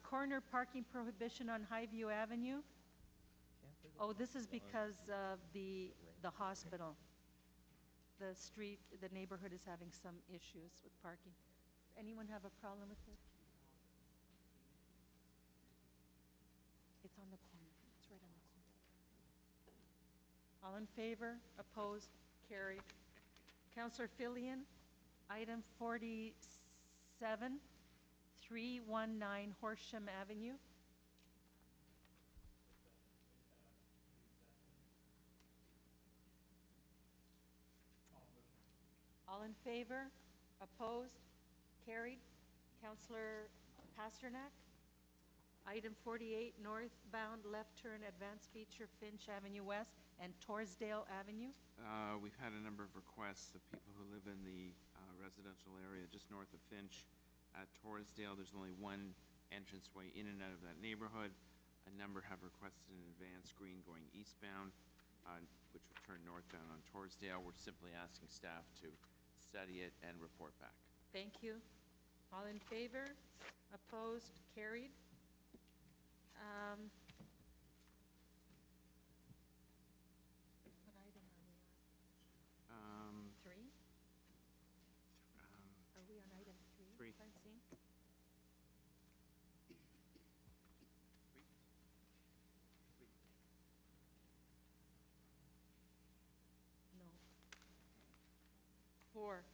Corner parking prohibition on Highview Avenue. Oh, this is because of the hospital. The street, the neighborhood is having some issues with parking. Does anyone have a problem with it? It's on the corner. It's right on the corner. All in favor? Opposed? Carried. Councillor Fillion, item 47, 319 Horsham Avenue. All in favor? Opposed? Carried. Councillor Pasternak. Item 48, northbound left turn advanced feature Finch Avenue West and Torresdale Avenue. We've had a number of requests of people who live in the residential area just north of Finch. At Torresdale, there's only one entranceway in and out of that neighborhood. A number have requested an advanced green going eastbound, which will turn northbound on Torresdale. We're simply asking staff to study it and report back. Thank you. All in favor? Opposed? Carried. What item are we on? 3? Are we on item 3, Francine? No. 4,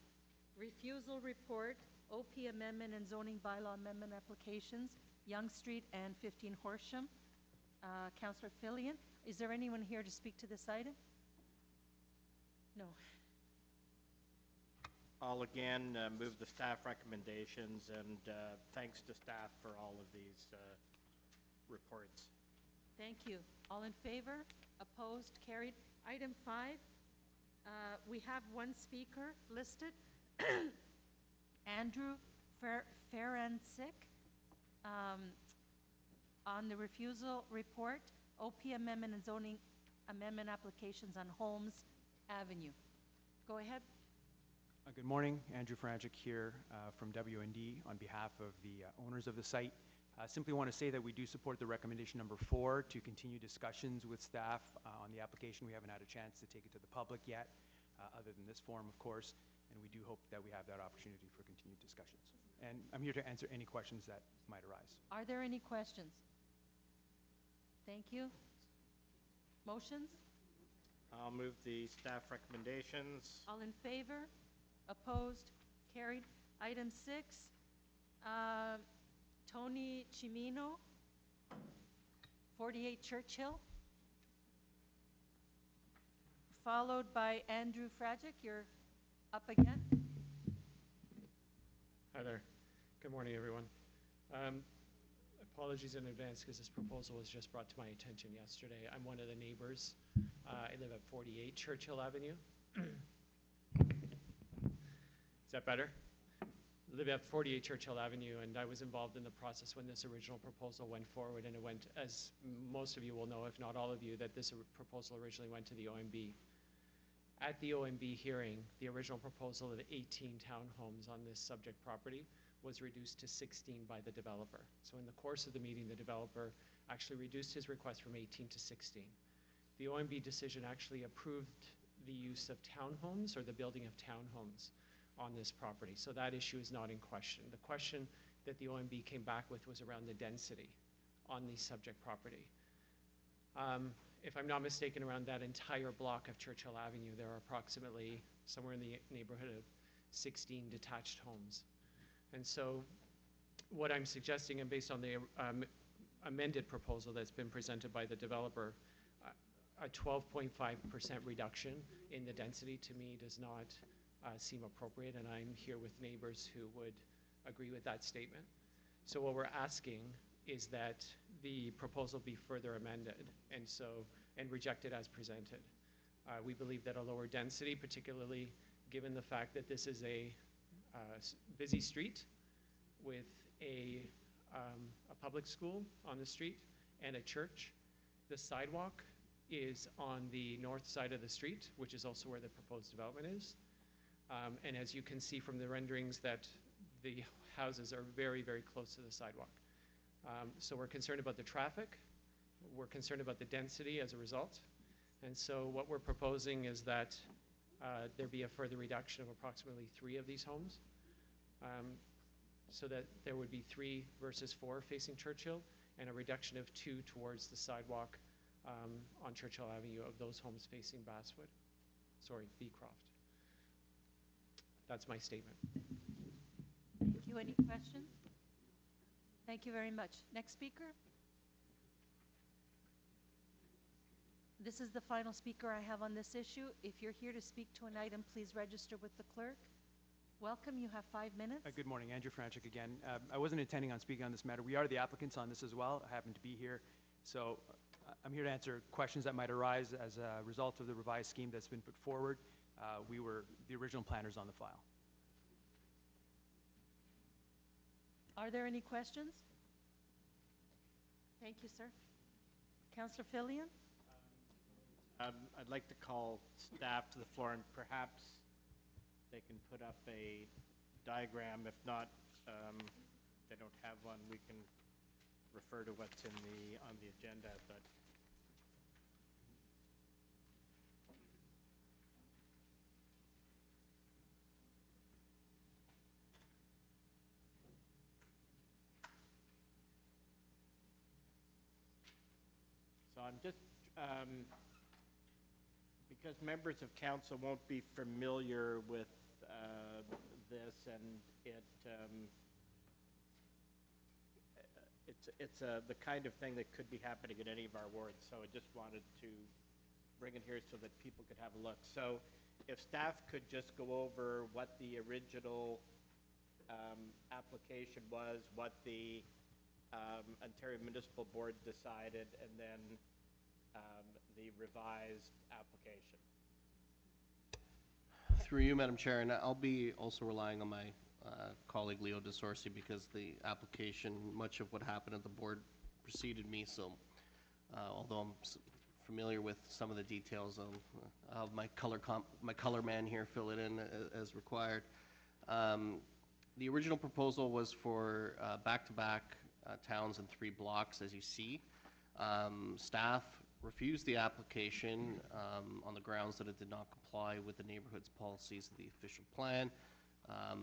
refusal report, OP amendment and zoning bylaw amendment applications, Young Street and 15 Horsham. Councillor Fillion, is there anyone here to speak to this item? No. I'll again move the staff recommendations, and thanks to staff for all of these reports. Thank you. All in favor? Opposed? Carried. Item 5, we have one speaker listed, Andrew Ferencik, on the refusal report, OP amendment and zoning amendment applications on Holmes Avenue. Go ahead. Good morning, Andrew Ferencik here from WND on behalf of the owners of the site. Simply want to say that we do support the recommendation number 4 to continue discussions with staff on the application. We haven't had a chance to take it to the public yet, other than this forum, of course, and we do hope that we have that opportunity for continued discussions. And I'm here to answer any questions that might arise. Are there any questions? Thank you. Motions? I'll move the staff recommendations. All in favor? Opposed? Carried. Item 6, Tony Chimino, 48 Churchill, followed by Andrew Fragic. You're up again. Hi there. Good morning, everyone. Apologies in advance because this proposal was just brought to my attention yesterday. I'm one of the neighbors. I live at 48 Churchill Avenue. Is that better? live at 48 Churchill Avenue, and I was involved in the process when this original proposal went forward, and it went, as most of you will know, if not all of you, that this proposal originally went to the OMB. At the OMB hearing, the original proposal of 18 townhomes on this subject property was reduced to 16 by the developer. So in the course of the meeting, the developer actually reduced his request from 18 to 16. The OMB decision actually approved the use of townhomes or the building of townhomes on this property. So that issue is not in question. The question that the OMB came back with was around the density on the subject property. If I'm not mistaken, around that entire block of Churchill Avenue, there are approximately somewhere in the neighborhood of 16 detached homes. And so what I'm suggesting, and based on the amended proposal that's been presented by the developer, a 12.5% reduction in the density to me does not seem appropriate, and I'm here with neighbors who would agree with that statement. So what we're asking is that the proposal be further amended and rejected as presented. We believe that a lower density, particularly given the fact that this is a busy street with a public school on the street and a church, the sidewalk is on the north side of the street, which is also where the proposed development is. And as you can see from the renderings, that the houses are very, very close to the sidewalk. So we're concerned about the traffic. We're concerned about the density as a result. And so what we're proposing is that there be a further reduction of approximately 3 of these homes, so that there would be 3 versus 4 facing Churchill, and a reduction of 2 towards the sidewalk on Churchill Avenue of those homes facing Beecroft. That's my statement. Thank you. Any questions? Thank you very much. Next speaker. This is the final speaker I have on this issue. If you're here to speak to an item, please register with the clerk. Welcome. You have 5 minutes. Good morning. Andrew Franchik again. I wasn't intending on speaking on this matter. We are the applicants on this as well. I happen to be here. So I'm here to answer questions that might arise as a result of the revised scheme that's been put forward. We were the original planners on the file. Are there any questions? Thank you, sir. Councillor Fillion? I'd like to call staff to the floor, and perhaps they can put up a diagram. If not, they don't have one, we can refer to what's on the agenda. But so I'm just because members of council won't be familiar with this, and it's the kind of thing that could be happening in any of our wards. So I just wanted to bring it here so that people could have a look. So if staff could just go over what the original application was, what the Ontario Municipal Board decided, and then the revised application. Through you, Madam Chair, and I'll be also relying on my colleague Leo DeSorsi, because the application, much of what happened at the board preceded me, so although I'm familiar with some of the details, I'll have my color man here fill it in as required. The original proposal was for back-to-back towns in 3 blocks, as you see. Staff refused the application on the grounds that it did not comply with the neighborhood's policies of the official plan,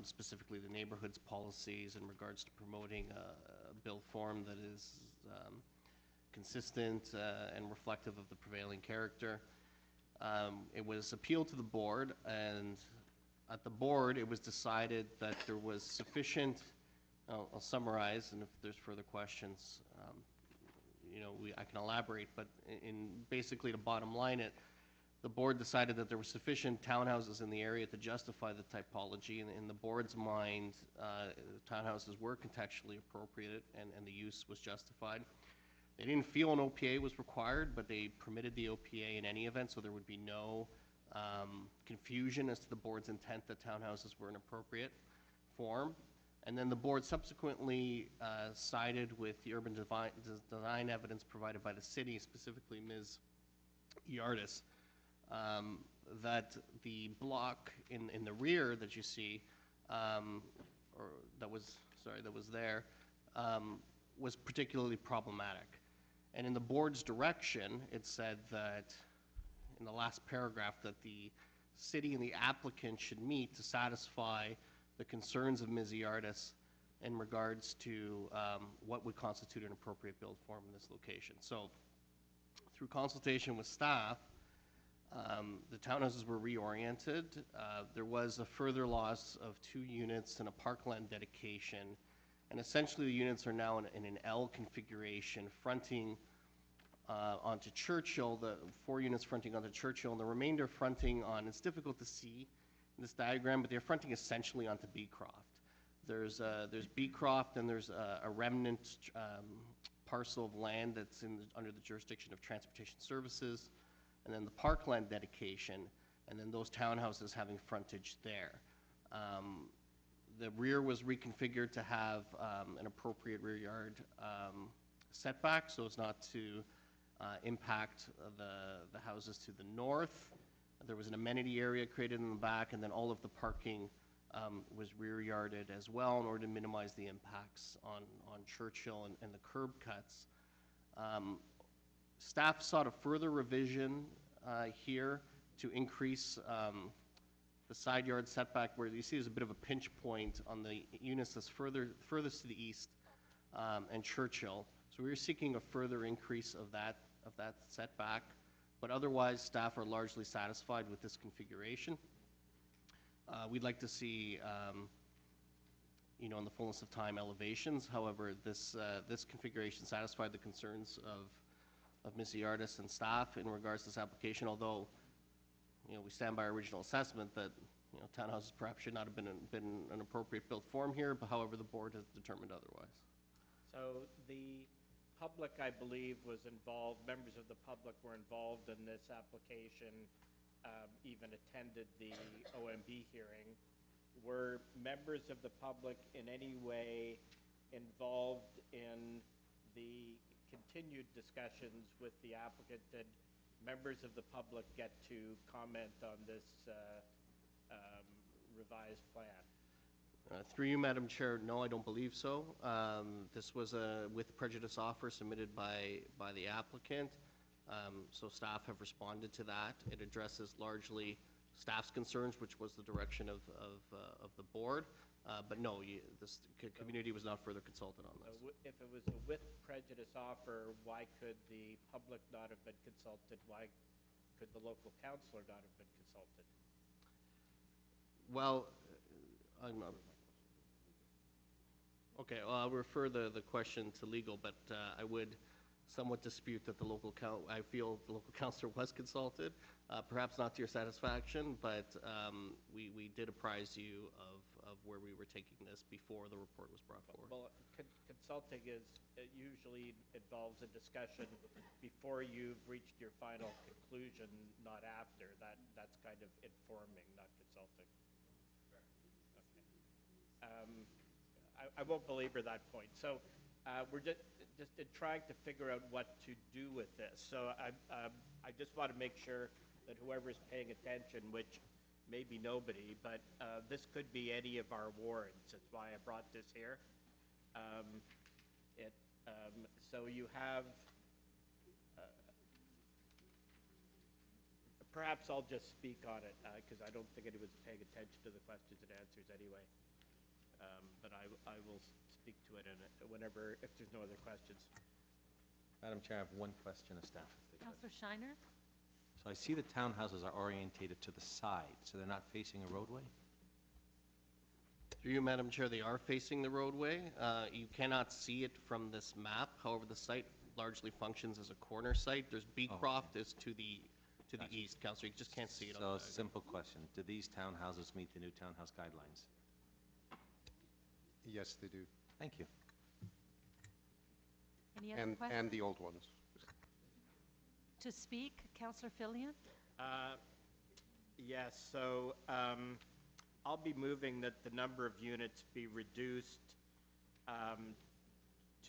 specifically the neighborhood's policies in regards to promoting a built form that is consistent and reflective of the prevailing character. It was appealed to the board, and at the board it was decided that there was sufficient, I'll summarize, and if there's further questions, I can elaborate, but in basically to bottom line it, the board decided that there were sufficient townhouses in the area to justify the typology. And in the board's mind, townhouses were contextually appropriate, and the use was justified. They didn't feel an OPA was required, but they permitted the OPA in any event, so there would be no confusion as to the board's intent that townhouses were an appropriate form. And then the board subsequently sided with the urban design evidence provided by the city, specifically Ms. Yardis, that the block in the rear that you see, or that was there, was particularly problematic. And in the board's direction, it said that, in the last paragraph, that the city and the applicant should meet to satisfy the concerns of Ms. Yardis in regards to what would constitute an appropriate build form in this location. So, through consultation with staff, the townhouses were reoriented. There was a further loss of 2 units and a parkland dedication, and essentially the units are now in an L configuration, fronting onto Churchill, the 4 units fronting onto Churchill, and the remainder fronting on, it's difficult to see in this diagram, but they're fronting essentially onto Beecroft. There's Beecroft, and there's a remnant parcel of land that's under the jurisdiction of Transportation Services, and then the parkland dedication, and then those townhouses having frontage there. The rear was reconfigured to have an appropriate rear yard setback, so as not to impact the houses to the north. There was an amenity area created in the back, and then all of the parking was rear yarded as well in order to minimize the impacts on Churchill and the curb cuts. Staff sought a further revision here to increase the side yard setback, where you see there's a bit of a pinch point on the units that's furthest to the east and Churchill. So we were seeking a further increase of that setback, but otherwise staff are largely satisfied with this configuration. We'd like to see, in the fullness of time, elevations. However, this configuration satisfied the concerns of Ms. Yardis and staff in regards to this application, although we stand by our original assessment that townhouses perhaps should not have been an appropriate built form here, but however the board has determined otherwise. So the public, I believe, was involved, members of the public were involved in this application, even attended the OMB hearing. Were members of the public in any way involved in the continued discussions with the applicant? Did members of the public get to comment on this revised plan? Through you, Madam Chair, no, I don't believe so. This was a with prejudice offer submitted by the applicant, so staff have responded to that. It addresses largely staff's concerns, which was the direction of the board, but no, this community was not further consulted on this. If it was a with prejudice offer, why could the public not have been consulted? Why could the local councillor not have been consulted? Well, okay, well, I'll refer the question to legal, but I would somewhat dispute that I feel the local councillor was consulted, perhaps not to your satisfaction, but we did apprise you of where we were taking this before the report was brought forward. Well, consulting usually involves a discussion before you've reached your final conclusion, not after. That's kind of informing, not consulting. Okay. I won't belabor that point. So we're just trying to figure out what to do with this. So I just want to make sure that whoever's paying attention, which may be nobody, but this could be any of our wards. That's why I brought this here. So you have, perhaps I'll just speak on it, because I don't think anyone's paying attention to the questions and answers anyway. But I will speak to it whenever, if there's no other questions. Madam Chair, I have one question of staff. Councillor Shiner? So I see the townhouses are orientated to the side, so they're not facing a roadway? Through you, Madam Chair, they are facing the roadway. You cannot see it from this map. However, the site largely functions as a corner site. There's Beecroft is to the east, Councillor. You just can't see it. So a simple question. Do these townhouses meet the new townhouse guidelines? Yes, they do. Thank you. Any other questions? And the old ones. To speak, Councillor Fillion? Yes, so I'll be moving that the number of units be reduced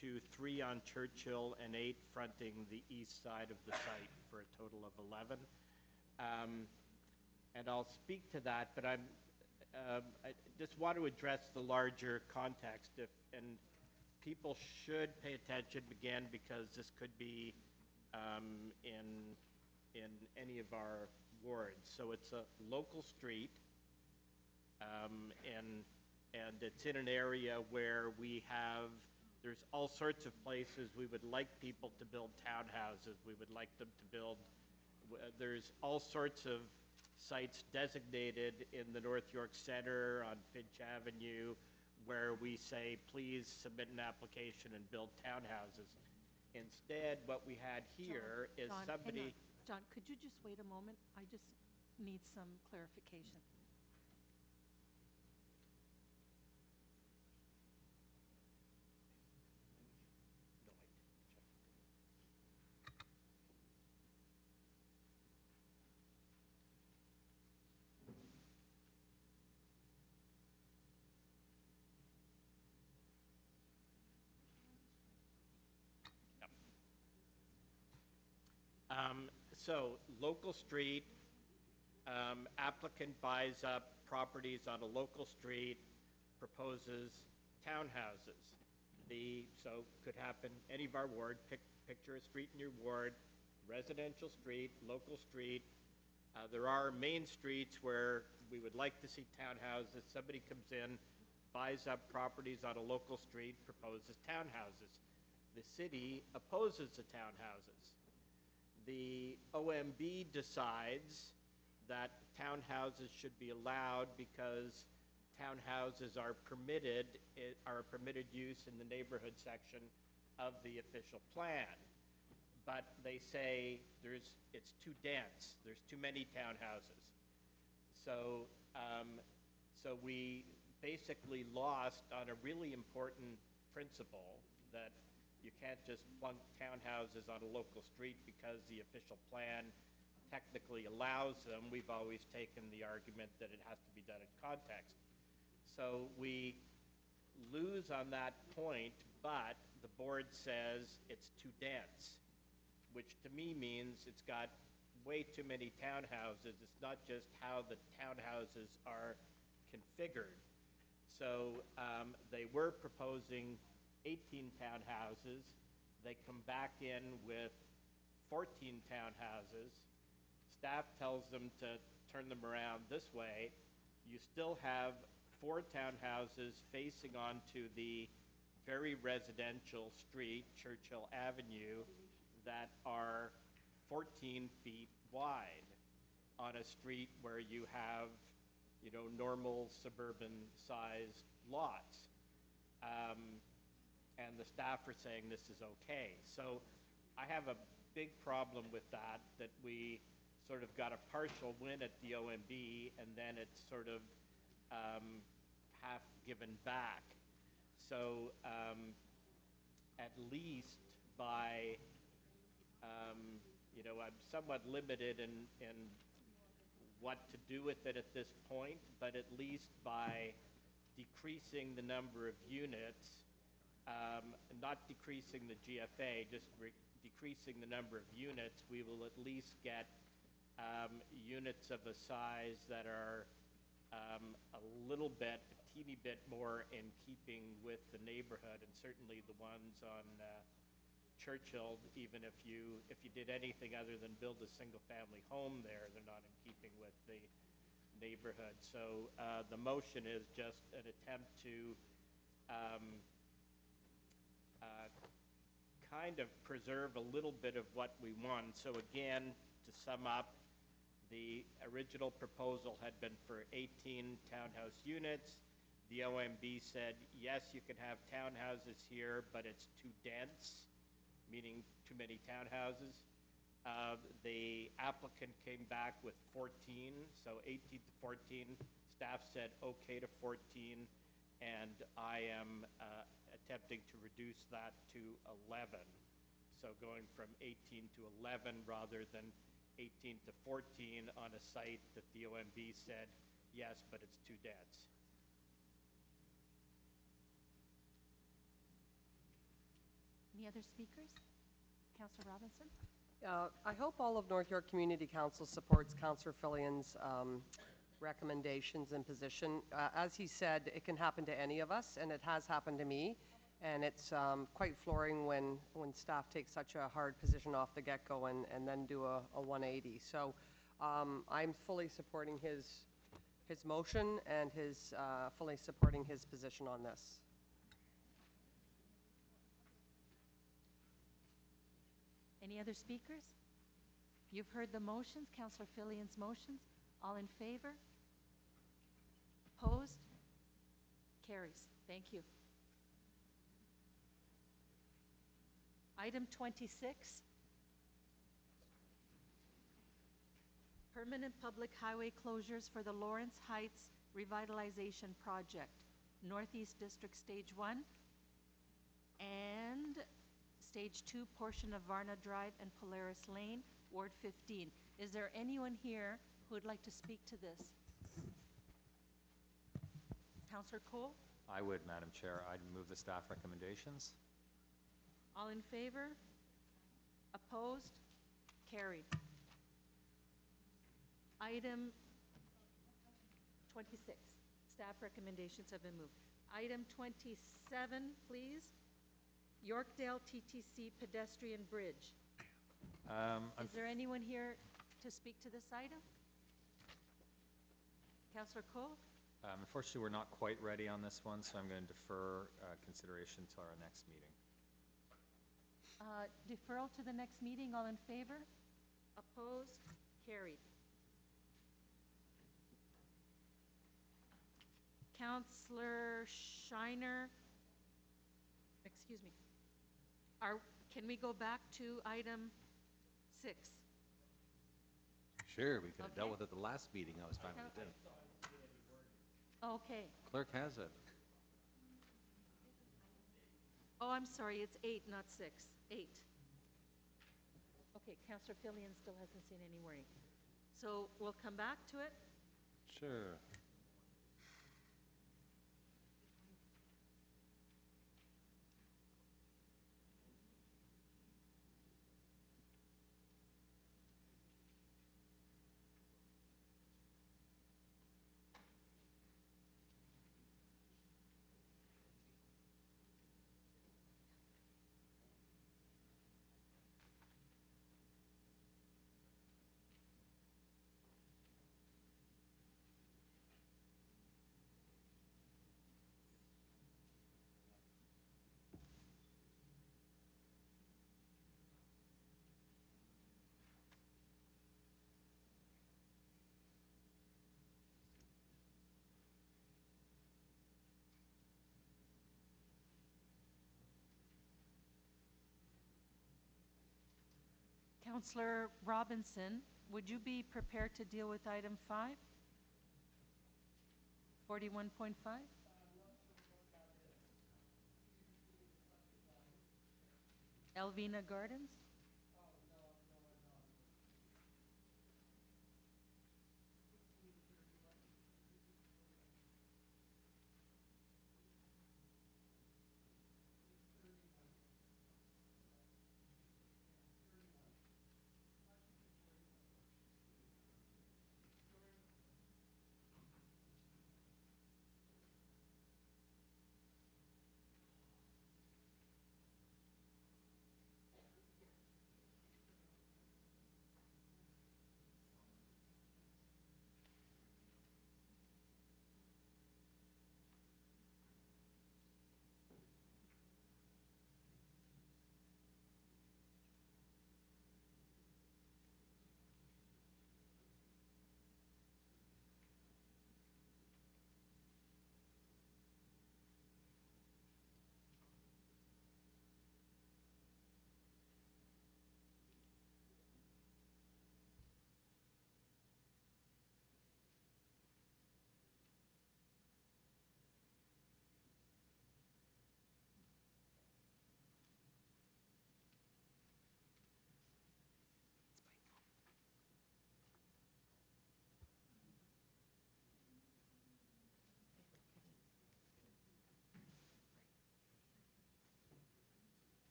to 3 on Churchill and 8 fronting the east side of the site for a total of 11. And I'll speak to that, but I just want to address the larger context. And people should pay attention, again, because this could be in any of our wards. So it's a local street, and it's in an area where there's all sorts of places we would like people to build townhouses. We would like them to build, there's all sorts of sites designated in the North York Center on Finch Avenue where we say, please submit an application and build townhouses. Instead, what we had here is John, somebody... hang on. John, could you just wait a moment? I just need some clarification. So, local street, applicant buys up properties on a local street, proposes townhouses. So, could happen any of our ward, picture a street in your ward, residential street, local street. There are main streets where we would like to see townhouses. Somebody comes in, buys up properties on a local street, proposes townhouses. The city opposes the townhouses. The OMB decides that townhouses should be allowed because townhouses are permitted use in the neighborhood section of the official plan. But they say it's too dense. There's too many townhouses. So, so we basically lost on a really important principle that you can't just plunk townhouses on a local street because the official plan technically allows them. We've always taken the argument that it has to be done in context. So we lose on that point, but the board says it's too dense, which to me means it's got way too many townhouses. It's not just how the townhouses are configured. So they were proposing 18 townhouses. They come back in with 14 townhouses. Staff tells them to turn them around this way. You still have 4 townhouses facing onto the very residential street, Churchill Avenue, that are 14 feet wide on a street where you have, normal suburban-sized lots. And the staff are saying this is okay. So I have a big problem with that we sort of got a partial win at the OMB, and then it's sort of half given back. So at least by, I'm somewhat limited in what to do with it at this point, but at least by decreasing the number of units, not decreasing the GFA, just decreasing the number of units, we will at least get units of a size that are a teeny bit more in keeping with the neighborhood, and certainly the ones on Churchill, even if you did anything other than build a single-family home there, they're not in keeping with the neighborhood. So the motion is just an attempt to kind of preserve a little bit of what we won. So again, to sum up, the original proposal had been for 18 townhouse units. The OMB said, yes, you can have townhouses here, but it's too dense, meaning too many townhouses. The applicant came back with 14, so 18 to 14. Staff said okay to 14, and I am attempting to reduce that to 11. So going from 18 to 11 rather than 18 to 14 on a site that the OMB said, yes, but it's too dense. Any other speakers? Councillor Robinson? I hope all of North York Community Council supports Councillor Fillion's recommendations and position. As he said, it can happen to any of us, and it has happened to me. And it's quite flooring when staff take such a hard position off the get-go and then do a 180. So I'm fully supporting his motion and fully supporting his position on this. Any other speakers? You've heard the motions, Councillor Fillion's motions. All in favor? Opposed? Carries. Thank you. Item 26. Permanent public highway closures for the Lawrence Heights Revitalization Project, Northeast District Stage 1 and Stage 2 portion of Varna Drive and Polaris Lane, Ward 15. Is there anyone here who would like to speak to this? Councillor Cole? I would, Madam Chair. I'd move the staff recommendations. All in favor? Opposed? Carried. Item 26. Staff recommendations have been moved. Item 27, please. Yorkdale TTC pedestrian bridge. Is there anyone here to speak to this item? Councillor Cole? Unfortunately, we're not quite ready on this one, so I'm going to defer consideration till our next meeting. Deferral to the next meeting. All in favor? Opposed? Carried. Councillor Shiner, excuse me. Can we go back to item 6? Sure, we could have dealt Okay. with it the last meeting. I was fine with it. Okay. Clerk has it. Oh, I'm sorry, it's 8, not 6. 8. Okay, Councillor Fillion still hasn't seen any wording. So we'll come back to it. Sure. Councillor Robinson, would you be prepared to deal with item 5? 41.5? Elvina Gardens?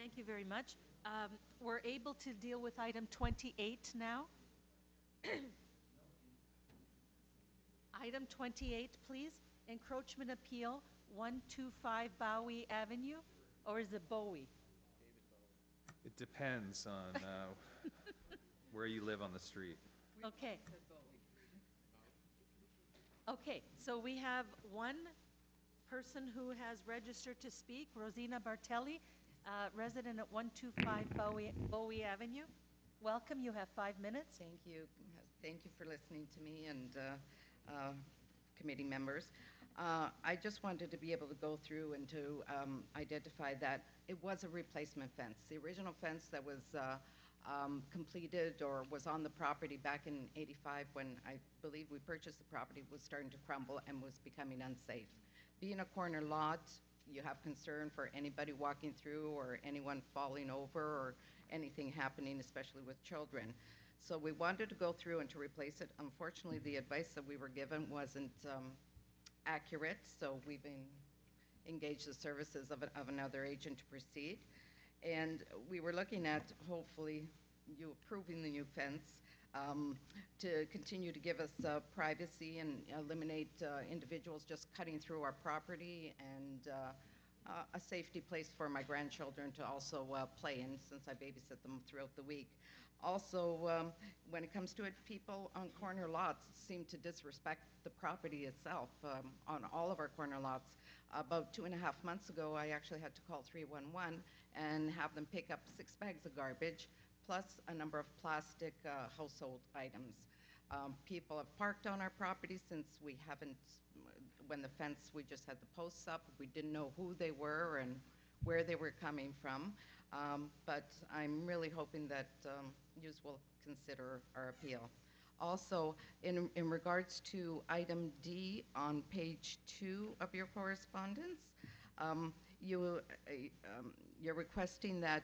Thank you very much. We're able to deal with item 28 now. Item 28, please. Encroachment appeal, 125 Bowie Avenue, or is it Bowie? It depends on where you live on the street. Okay. Okay, so we have one person who has registered to speak, Rosina Bartelli, resident at 125 Bowie Avenue. Welcome, you have 5 minutes. Thank you. Thank you for listening to me and committee members. I just wanted to be able to go through and to identify that it was a replacement fence. The original fence that was completed or was on the property back in '85 when I believe we purchased the property was starting to crumble and was becoming unsafe. Being a corner lot, you have concern for anybody walking through or anyone falling over or anything happening, especially with children. So we wanted to go through and to replace it. Unfortunately, the advice that we were given wasn't accurate, so we've engaged the services of another agent to proceed. And we were looking at hopefully you approving the new fence to continue to give us privacy and eliminate individuals just cutting through our property, and a safety place for my grandchildren to also play in, since I babysit them throughout the week. Also, when it comes to it, people on corner lots seem to disrespect the property itself on all of our corner lots. About 2.5 months ago, I actually had to call 311 and have them pick up 6 bags of garbage, plus a number of plastic household items. People have parked on our property since we haven't, when the fence, we just had the posts up. We didn't know who they were and where they were coming from. But I'm really hoping that you will consider our appeal. Also, in regards to item D on page 2 of your correspondence, you're requesting that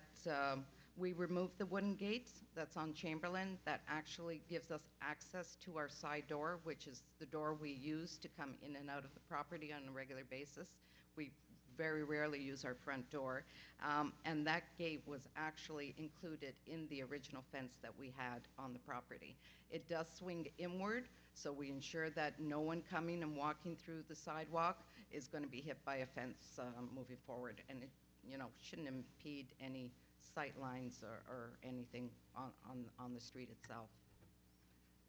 we remove the wooden gate that's on Chamberlain that actually gives us access to our side door, which is the door we use to come in and out of the property on a regular basis. We very rarely use our front door. And that gate was actually included in the original fence that we had on the property. It does swing inward, so we ensure that no one coming and walking through the sidewalk is going to be hit by a fence moving forward. And it, shouldn't impede any sight lines or anything on the street itself.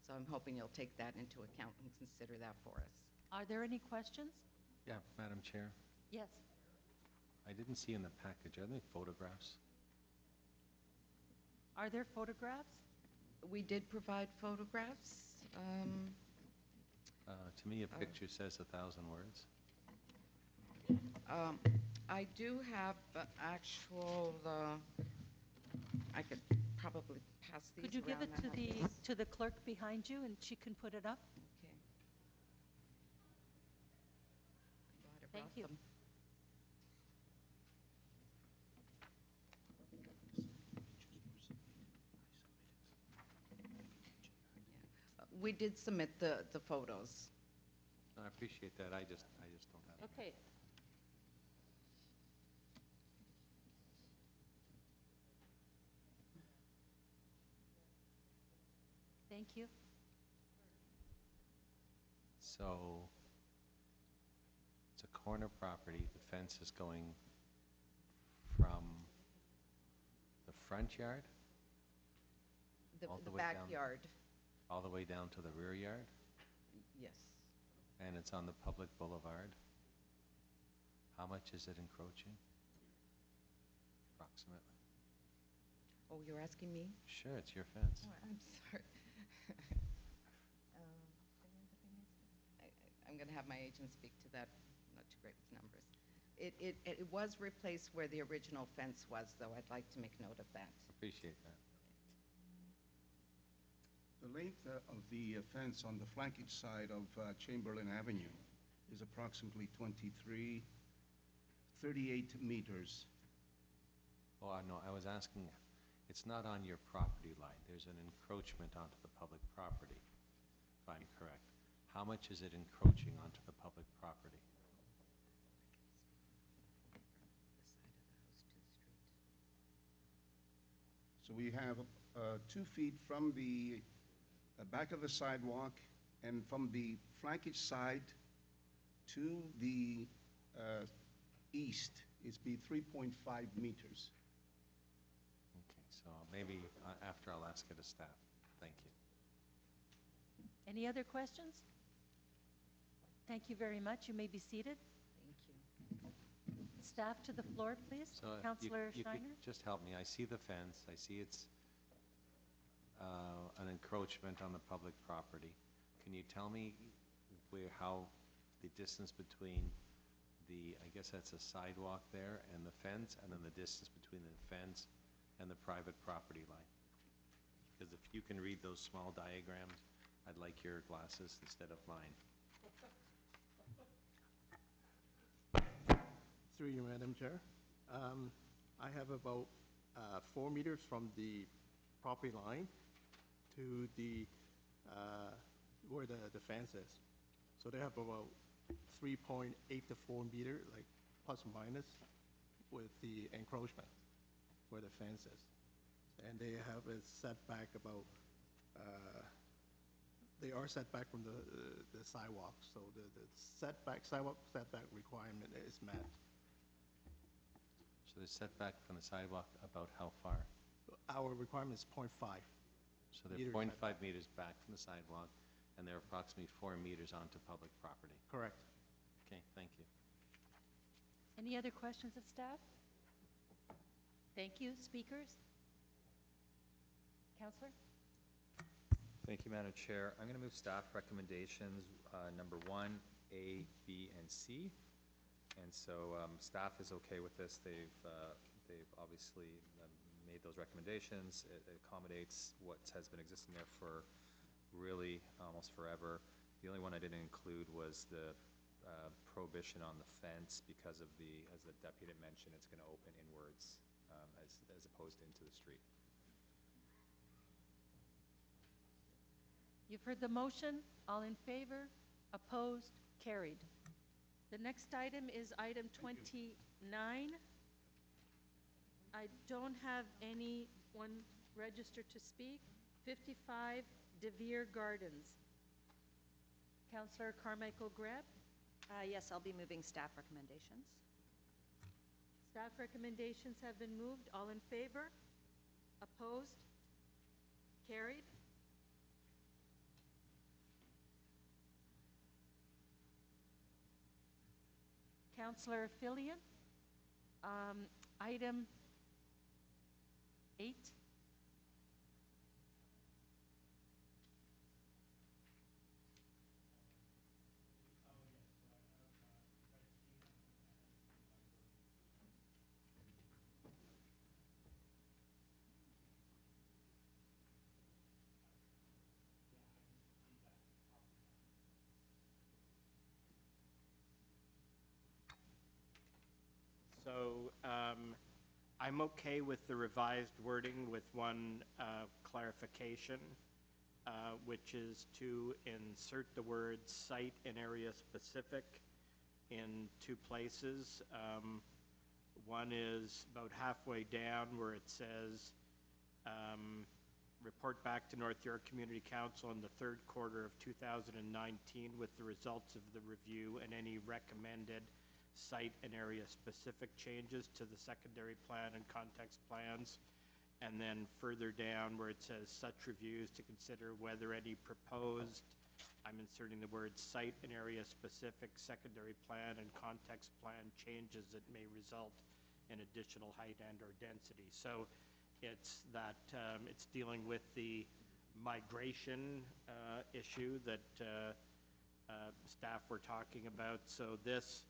So I'm hoping you'll take that into account and consider that for us. Are there any questions? Yeah, Madam Chair. Yes. I didn't see in the package, are there photographs? Are there photographs? We did provide photographs. To me, a picture says 1,000 words. I do have actual, I could probably pass these Could you give around. it to the clerk behind you and she can put it up? Okay. Glad I Thank brought you. them. We did submit the photos. I appreciate that. I just don't have it. Okay. Thank you. So it's a corner property. The fence is going from the front yard? The way down- backyard, All the way down to the rear yard? yes. And it's on the public boulevard? How much is it encroaching? Approximately? Oh, you're asking me? Sure, it's your fence. Oh, I'm sorry. I'm going to have my agent speak to that. I'm not too great with numbers. It was replaced where the original fence was, though. I'd like to make note of that. Appreciate that. The length of the fence on the flankage side of Chamberlain Avenue is approximately 38 meters. Oh, no, I was asking, it's not on your property line. There's an encroachment onto the public property, if I'm correct. How much is it encroaching onto the public property? So we have 2 feet from the back of the sidewalk and from the flankage side to the east, it's be 3.5 meters. Okay, so maybe after I'll ask it of staff. Thank you. Any other questions? Thank you very much. You may be seated. Thank you. Staff to the floor, please. So if Councillor you could Shiner? just help me. I see the fence. I see it's an encroachment on the public property. Can you tell me how the distance between I guess that's a sidewalk there, and the fence, and then the distance between the fence and the private property line? Because if you can read those small diagrams, I'd like your glasses instead of mine. Through you, Madam Chair. I have about 4 meters from the property line to the where the fence is. So they have about 3.8 to 4 meter, like plus or minus, with the encroachment where the fence is. And they have a setback about, they are set back from the sidewalk, so the sidewalk setback requirement is met. So the setback from the sidewalk about how far? Our requirement is 0.5. So they're 0.5 meters back from the sidewalk, and they're approximately 4 meters onto public property. Correct. Okay, thank you. Any other questions of staff? Thank you. Speakers? Councillor? Thank you, Madam Chair. I'm going to move staff recommendations number 1, A, B, and C. And so staff is okay with this. They've obviously made those recommendations. It accommodates what has been existing there for really almost forever. The only one I didn't include was the prohibition on the fence because of as the deputy mentioned, it's going to open inwards as opposed into the street. You've heard the motion. All in favor? Opposed? Carried. The next item is item 29. I don't have anyone registered to speak. 55 De Vere Gardens. Councillor Carmichael Greb. Yes, I'll be moving staff recommendations. Staff recommendations have been moved. All in favor? Opposed? Carried. Councillor Fillion. Item 8. So I'm okay with the revised wording with one clarification, which is to insert the words site and area specific in 2 places. One is about halfway down where it says, report back to North York Community Council in the 3rd quarter of 2019 with the results of the review and any recommended site and area specific changes to the secondary plan and context plans. And then further down where it says such reviews to consider whether any proposed, I'm inserting the words site and area specific secondary plan and context plan changes that may result in additional height and or density. So it's that it's dealing with the migration issue that staff were talking about. So this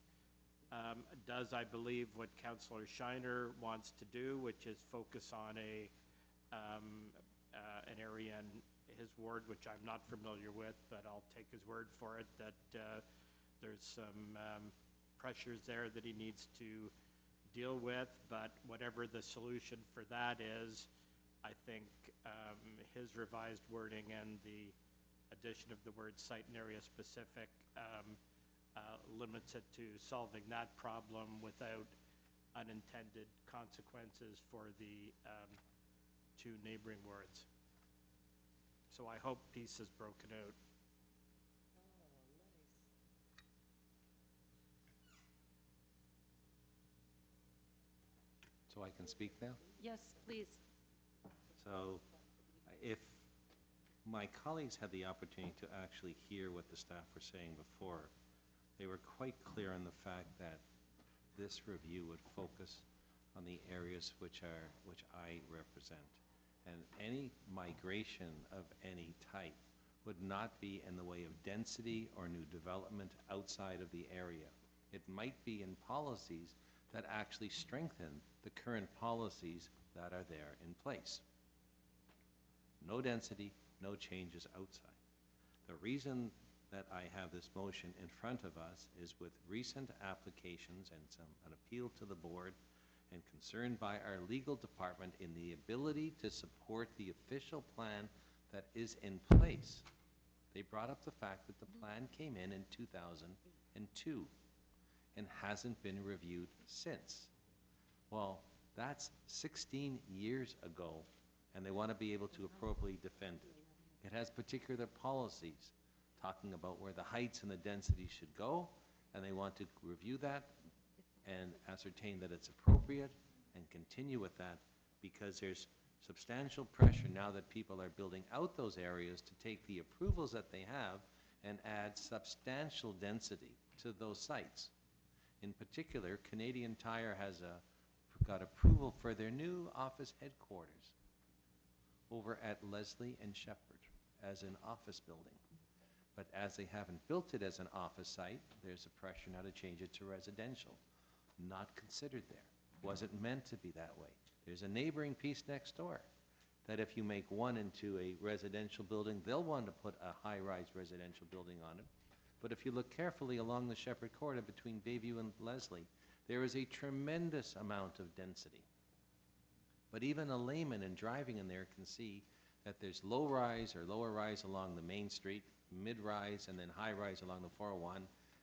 does, I believe, what Councillor Shiner wants to do, which is focus on an area in his ward, which I'm not familiar with, but I'll take his word for it, that there's some pressures there that he needs to deal with, but whatever the solution for that is, I think his revised wording and the addition of the word site and area specific limits it to solving that problem without unintended consequences for the two neighboring wards. So I hope peace is broken out. So I can speak now? Yes, please. So if my colleagues had the opportunity to actually hear what the staff were saying before, they were quite clear on the fact that this review would focus on the areas which I represent. And any migration of any type would not be in the way of density or new development outside of the area. It might be in policies that actually strengthen the current policies that are there in place. No density, no changes outside. The reason that I have this motion in front of us is with recent applications and an appeal to the board and concern by our legal department in the ability to support the official plan that is in place. They brought up the fact that the plan came in 2002 and hasn't been reviewed since. Well, that's 16 years ago, and they want to be able to appropriately defend it. It has particular policies talking about where the heights and the density should go, and they want to review that and ascertain that it's appropriate and continue with that, because there's substantial pressure now that people are building out those areas to take the approvals that they have and add substantial density to those sites. In particular, Canadian Tire has got approval for their new office headquarters over at Leslie and Shepherd as an office building. But as they haven't built it as an office site, there's a pressure now to change it to residential. Not considered there. Wasn't meant to be that way. There's a neighboring piece next door that if you make one into a residential building, they'll want to put a high-rise residential building on it. But if you look carefully along the Shepherd Corridor between Bayview and Leslie, there is a tremendous amount of density. But even a layman in driving in there can see that there's low-rise or lower-rise along the main street, mid-rise, and then high-rise along the 401,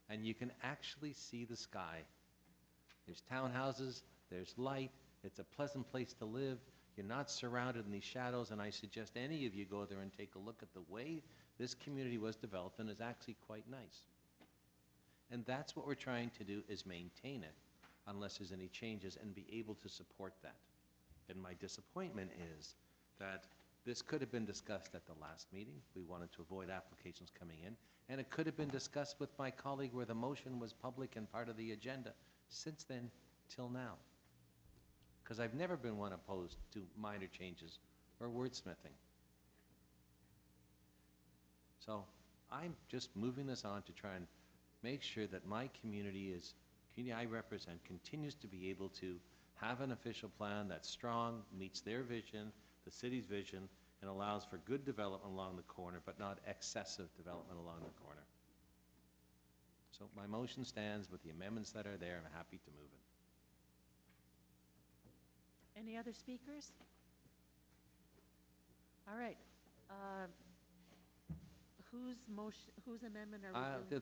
and you can actually see the sky. There's townhouses, there's light, it's a pleasant place to live, you're not surrounded in these shadows, and I suggest any of you go there and take a look at the way this community was developed, and is actually quite nice. And that's what we're trying to do, is maintain it, unless there's any changes, and be able to support that. And my disappointment is that this could have been discussed at the last meeting. We wanted to avoid applications coming in, and it could have been discussed with my colleague where the motion was public and part of the agenda. Since then, till now. Because I've never been one opposed to minor changes or wordsmithing. So I'm just moving this on to try and make sure that my community I represent, continues to be able to have an official plan that's strong, meets their vision, the city's vision, and allows for good development along the corner, but not excessive development along the corner. So my motion stands with the amendments that are there, and I'm happy to move it. Any other speakers? All right. Whose amendment are we doing?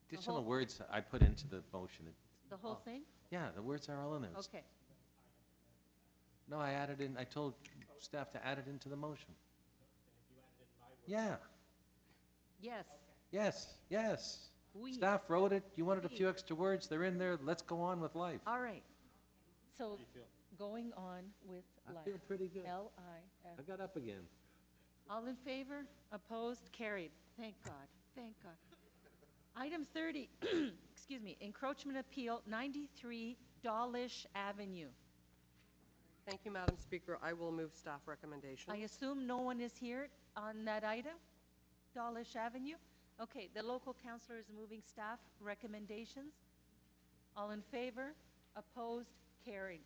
The additional words I put into the motion. The whole thing? Yeah, the words are all in there. Okay. No, I told staff to add it into the motion. Yeah. Yes. Yes, yes. We. Staff wrote it. You wanted a few extra words. They're in there. Let's go on with life. All right. So, going on with life. I feel pretty good. L-I-F. I got up again. All in favor? Opposed? Carried. Thank God. Thank God. Item 30, excuse me, encroachment appeal, 93 Dawlish Avenue. Thank you, Madam Speaker. I will move staff recommendations. I assume no one is here on that item, Dawlish Avenue? Okay, the local councillor is moving staff recommendations. All in favor? Opposed? Carried.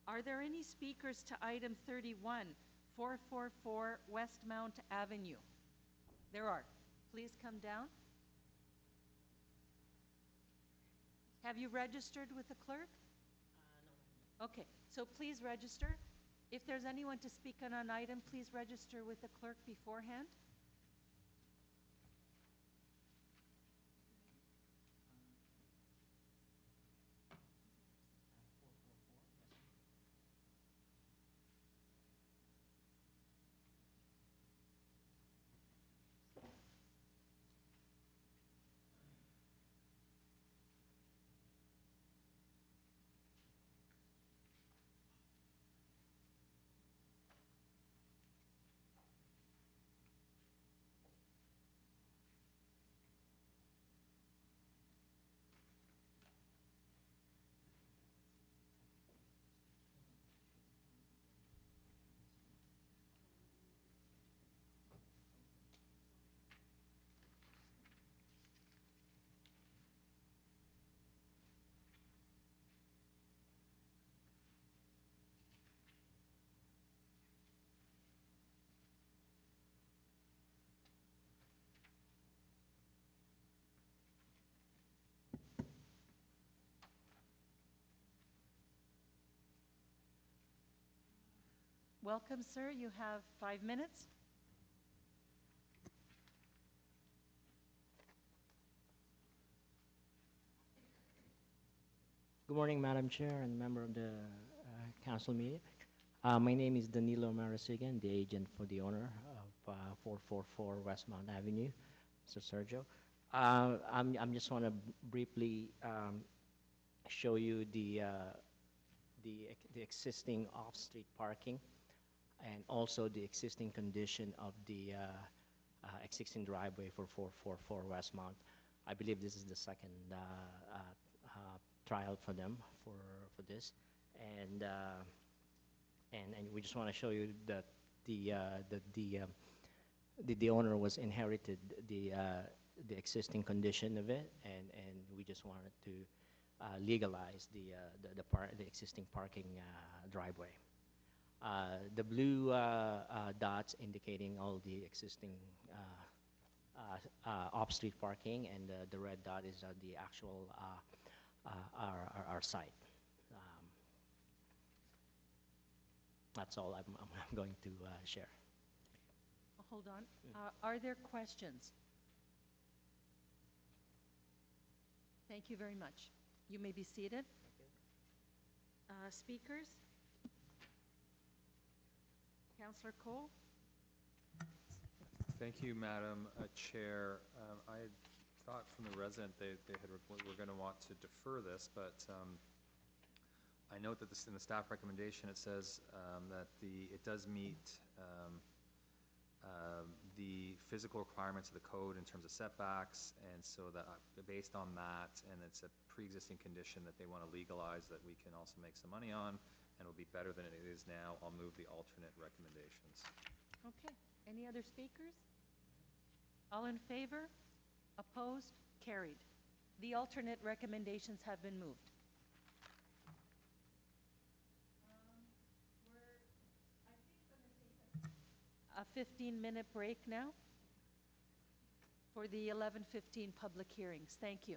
Are there any speakers to item 31, 444 Westmount Avenue? There are. Please come down. Have you registered with the clerk? No. Okay, so please register. If there's anyone to speak on an item, please register with the clerk beforehand. Welcome, sir. You have 5 minutes. Good morning, Madam Chair and member of the council meeting. My name is Danilo Marasigan, the agent for the owner of 444 Westmount Avenue, Mr. Sergio. I'm just want to briefly show you the existing off-street parking and also the existing condition of the existing driveway for 444 Westmount. I believe this is the second trial for them for this, and we just want to show you that the owner was inherited the existing condition of it, and we just wanted to legalize the existing parking driveway. The blue dots indicating all the existing off-street parking, and the red dot is the actual our site. That's all I'm going to share. Hold on. Are there questions? Thank you very much. You may be seated. Speakers? Councillor Cole? Thank you, Madam Chair. I had thought from the resident were going to want to defer this, but I note that in the staff recommendation it says that it does meet the physical requirements of the code in terms of setbacks, and so that based on that, and it's a pre-existing condition that they want to legalize, that we can also make some money on, and will be better than it is now. I'll move the alternate recommendations. Okay. Any other speakers? All in favor? Opposed? Carried. The alternate recommendations have been moved. A 15-minute break now for the 11:15 public hearings. Thank you.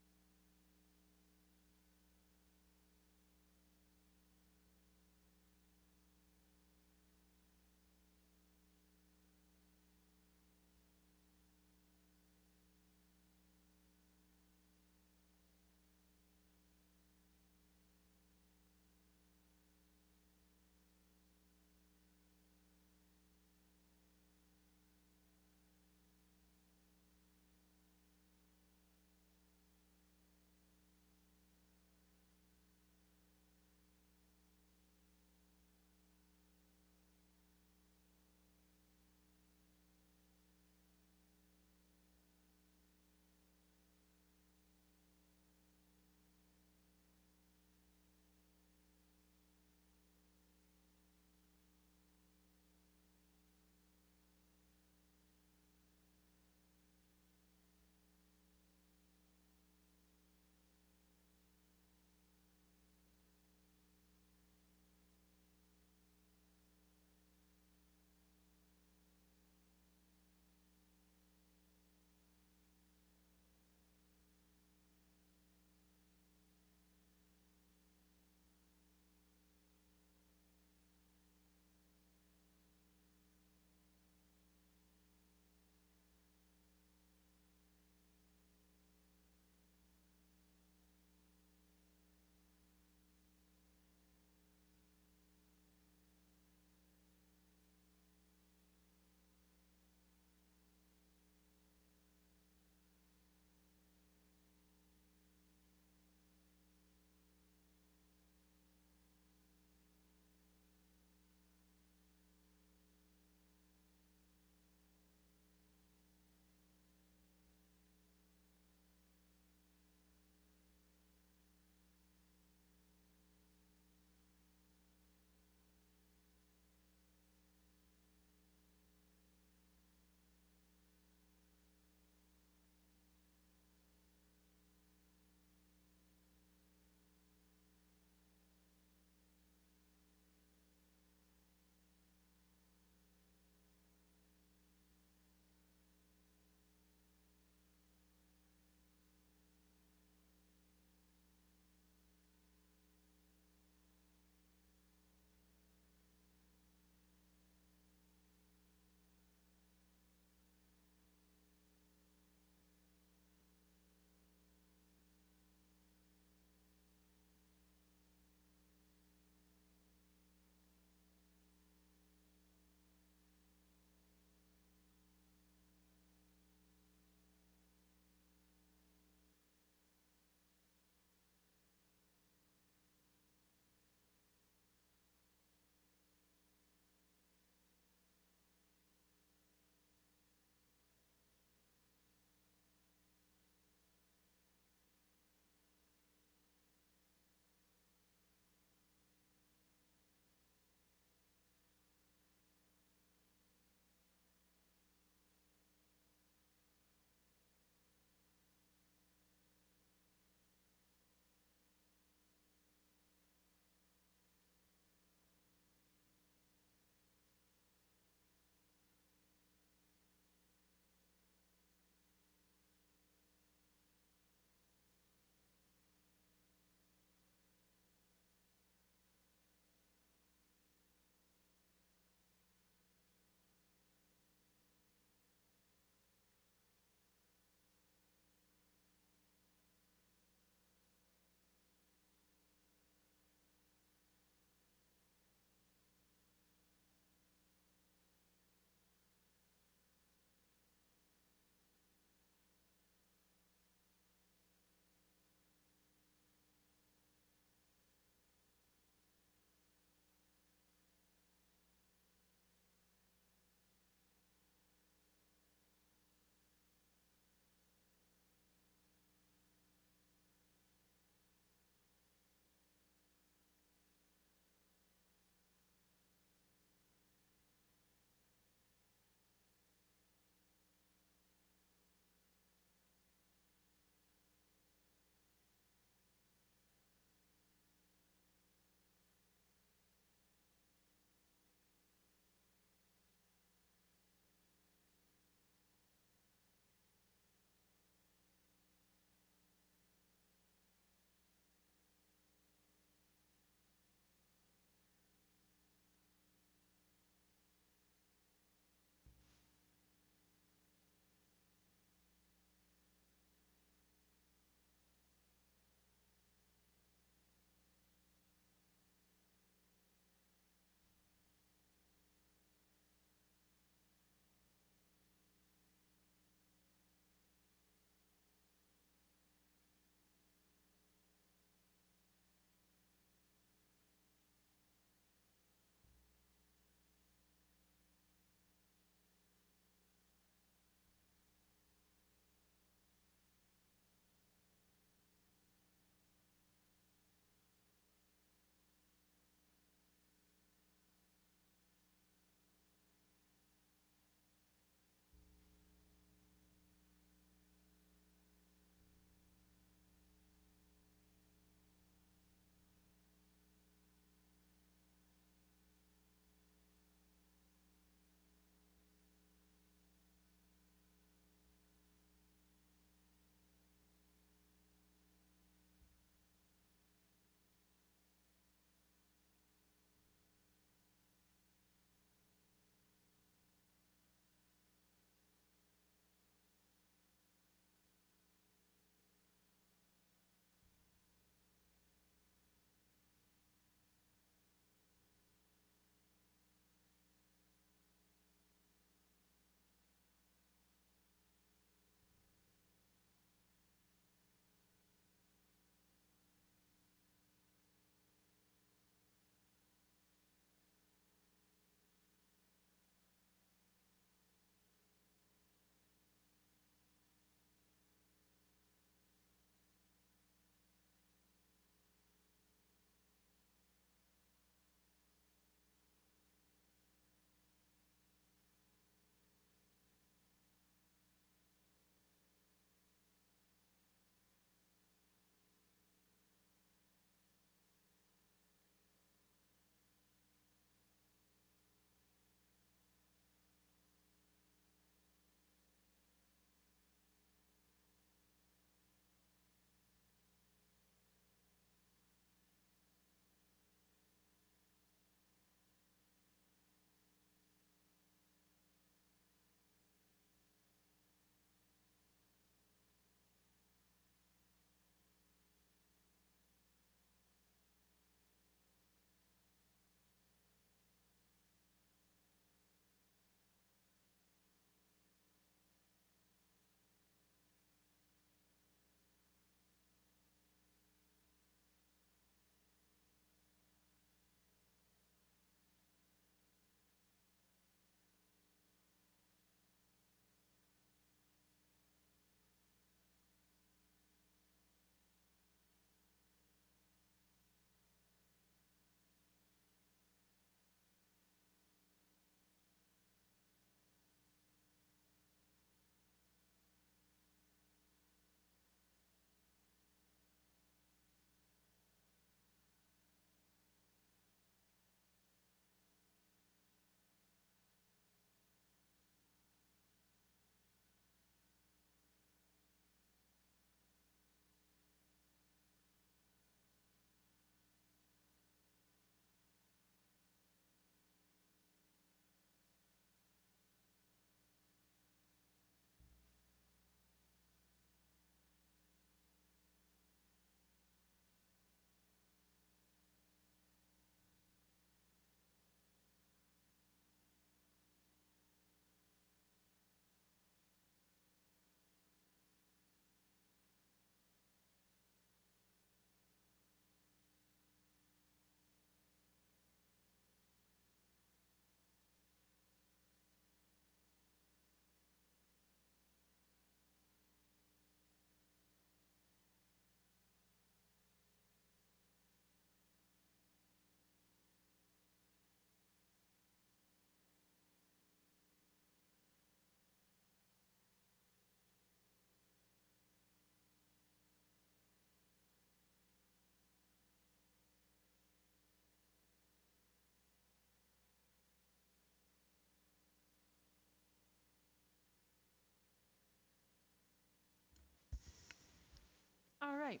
All right,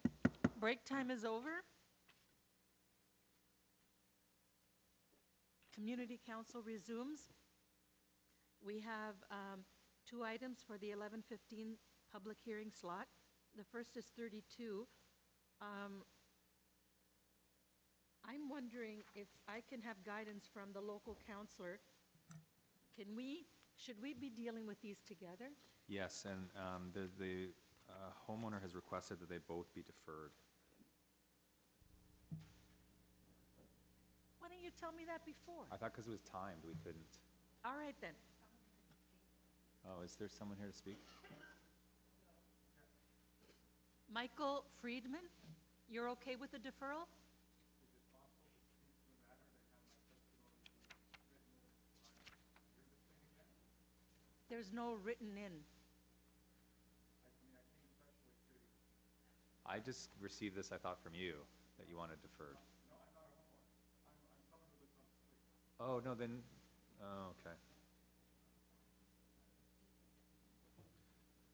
break time is over. Community Council resumes. We have two items for the 11:15 public hearing slot. The first is 32. I'm wondering if I can have guidance from the local councillor. Should we be dealing with these together? Yes, and the homeowner has requested that they both be deferred. Why didn't you tell me that before? I thought because it was timed, we couldn't. All right then. Oh, is there someone here to speak? Michael Friedman, you're okay with the deferral? There's no written in. I just received this, I thought, from you, that you wanted deferred. No, I'm not a homeowner. I'm someone who lives on the street. Oh, no, then, oh, okay.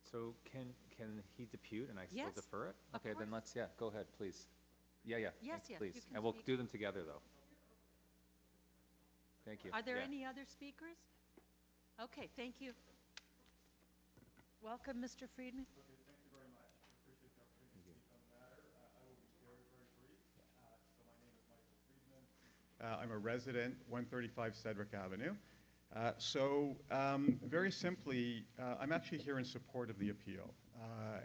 So can he depute and I still Yes, defer it? of Okay, then course. let's, go ahead, please. Yeah, Yes, yes, please. you can And we'll speak. do them together, though. Thank you. Are there Yeah. any other speakers? Okay, thank you. Welcome, Mr. Friedman. Okay, thank you very much. I appreciate the opportunity to speak on the matter. I will be very, very brief. So my name is Michael Friedman. I'm a resident, 135 Cedric Avenue. Very simply, I'm actually here in support of the appeal.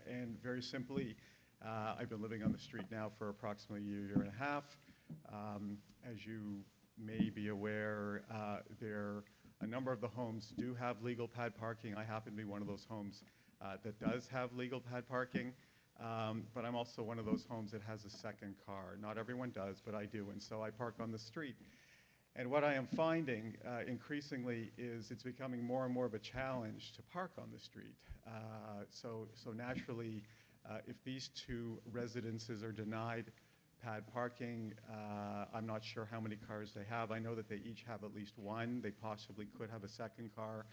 And very simply, I've been living on the street now for approximately a year and a half. As you may be aware, a number of the homes do have legal pad parking. I happen to be one of those homes that does have legal pad parking. But I'm also one of those homes that has a second car. Not everyone does, but I do. And so I park on the street. And what I am finding increasingly is it's becoming more and more of a challenge to park on the street. So naturally, if these two residences are denied pad parking, I'm not sure how many cars they have. I know that they each have at least one. They possibly could have a second car.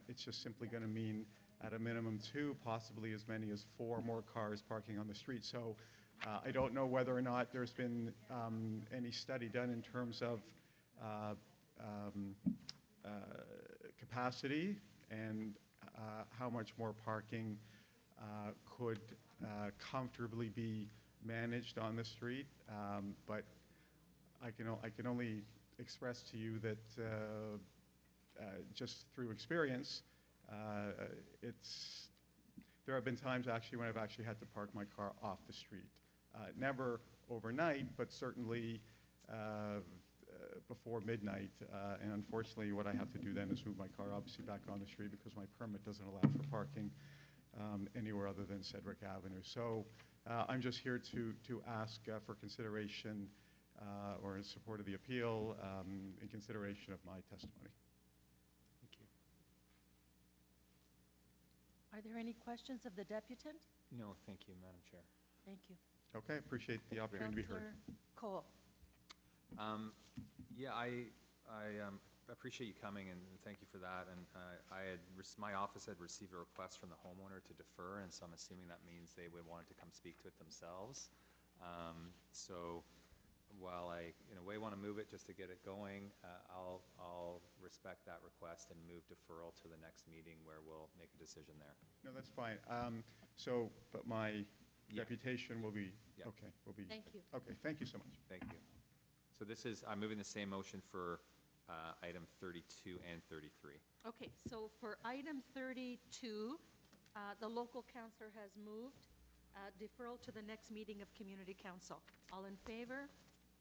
It's just simply going to mean at a minimum 2, possibly as many as 4 more cars parking on the street. So I don't know whether or not there's been any study done in terms of capacity and how much more parking could comfortably be managed on the street. But I can only express to you that just through experience, there have been times actually when I've actually had to park my car off the street. Never overnight, but certainly before midnight. And unfortunately, what I have to do then is move my car obviously back on the street because my permit doesn't allow for parking anywhere other than Cedric Avenue. So I'm just here to ask for consideration or in support of the appeal in consideration of my testimony. Thank you. Are there any questions of the deputant? No, thank you, Madam Chair. Thank you. Okay, appreciate the opportunity to be heard. Councillor Cole. Yeah, I appreciate you coming and thank you for that. And my office had received a request from the homeowner to defer, and so I'm assuming that means they would want to come speak to it themselves. So while I, in a way, want to move it just to get it going, I'll respect that request and move deferral to the next meeting where we'll make a decision there. No, that's fine. But my reputation will be, okay, will be. Thank you. Okay, thank you so much. Thank you. So I'm moving the same motion for item 32 and 33. Okay, so for item 32, the local councillor has moved deferral to the next meeting of Community Council. All in favor?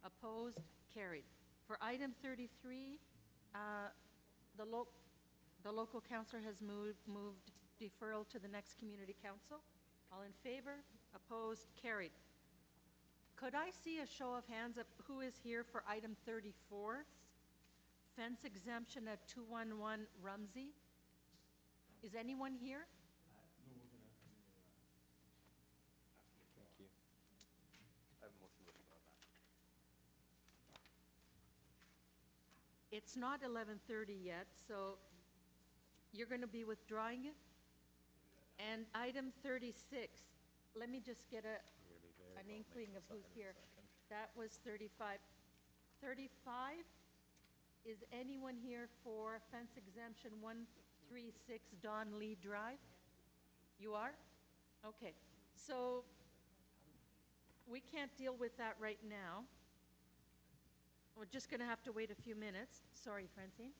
Opposed? Carried. For item 33, the local councillor has moved deferral to the next Community Council. All in favor? Opposed? Carried. Could I see a show of hands of who is here for item 34? Fence exemption at 211 Rumsey. Is anyone here? No, we're going to Thank you. I have a motion to withdraw that. It's not 11:30 yet, so you're going to be withdrawing it? And item 36, let me just get a an inkling of who's here. That was 35. 35, is anyone here for fence exemption 136 Don Lee Drive? You are? Okay, so we can't deal with that right now. We're just going to have to wait a few minutes. Sorry, Francine.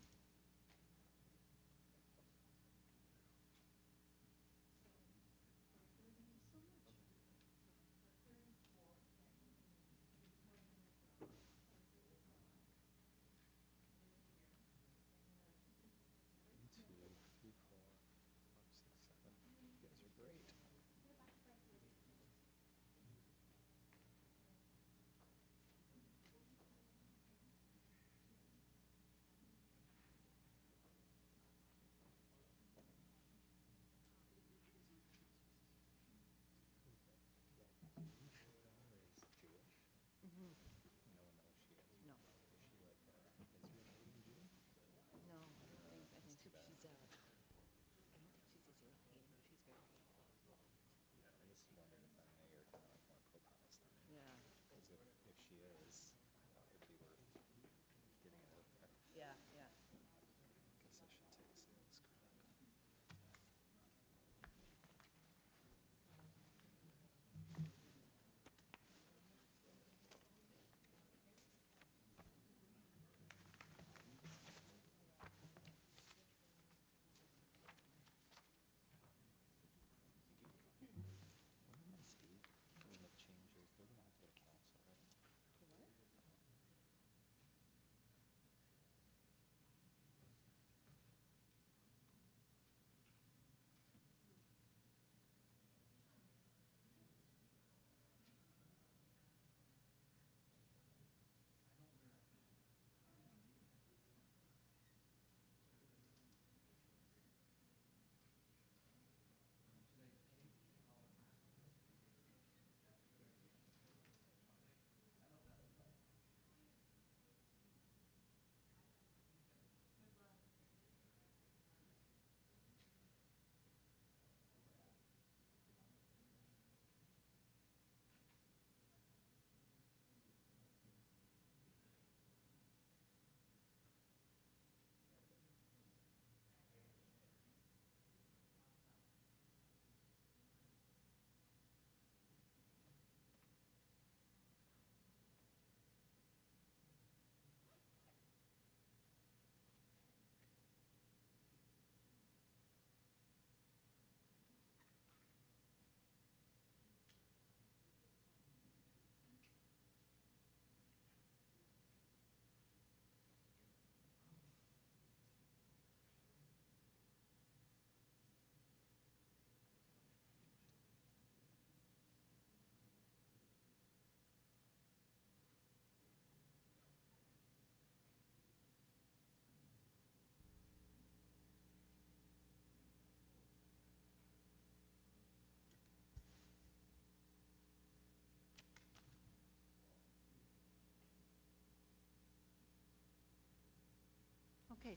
Okay,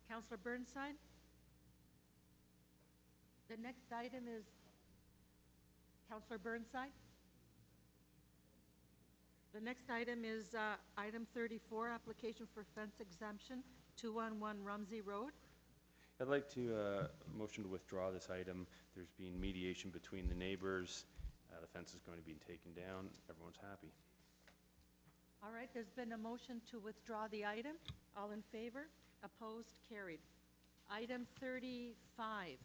Councillor Burnside. The next item is Councillor Burnside. The next item is item 34, application for fence exemption, 211 Rumsey Road. I'd like to motion to withdraw this item. There's been mediation between the neighbors. The fence is going to be taken down. Everyone's happy. All right, there's been a motion to withdraw the item. All in favor? Opposed? Carried. Item 35.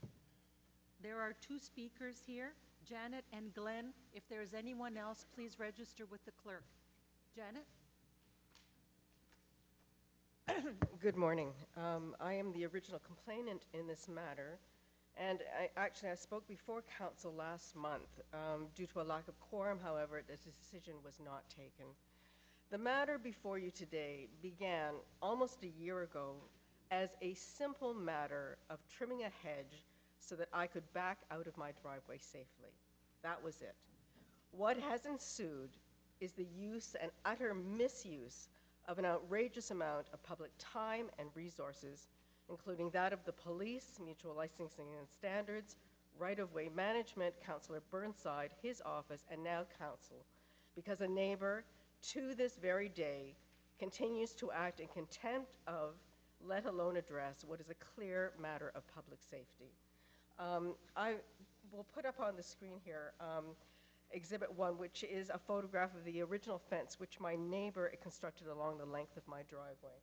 There are two speakers here, Janet and Glenn. If there's anyone else, please register with the clerk. Janet? Good morning. I am the original complainant in this matter, and I spoke before council last month. Due to a lack of quorum, however, this decision was not taken. The matter before you today began almost a year ago as a simple matter of trimming a hedge so that I could back out of my driveway safely. That was it. What has ensued is the use and utter misuse of an outrageous amount of public time and resources, including that of the police, mutual licensing and standards, right-of-way management, Councillor Burnside, his office, and now council, because a neighbor, to this very day, continues to act in contempt of, let alone address, what is a clear matter of public safety. I will put up on the screen here Exhibit 1, which is a photograph of the original fence, which my neighbor constructed along the length of my driveway.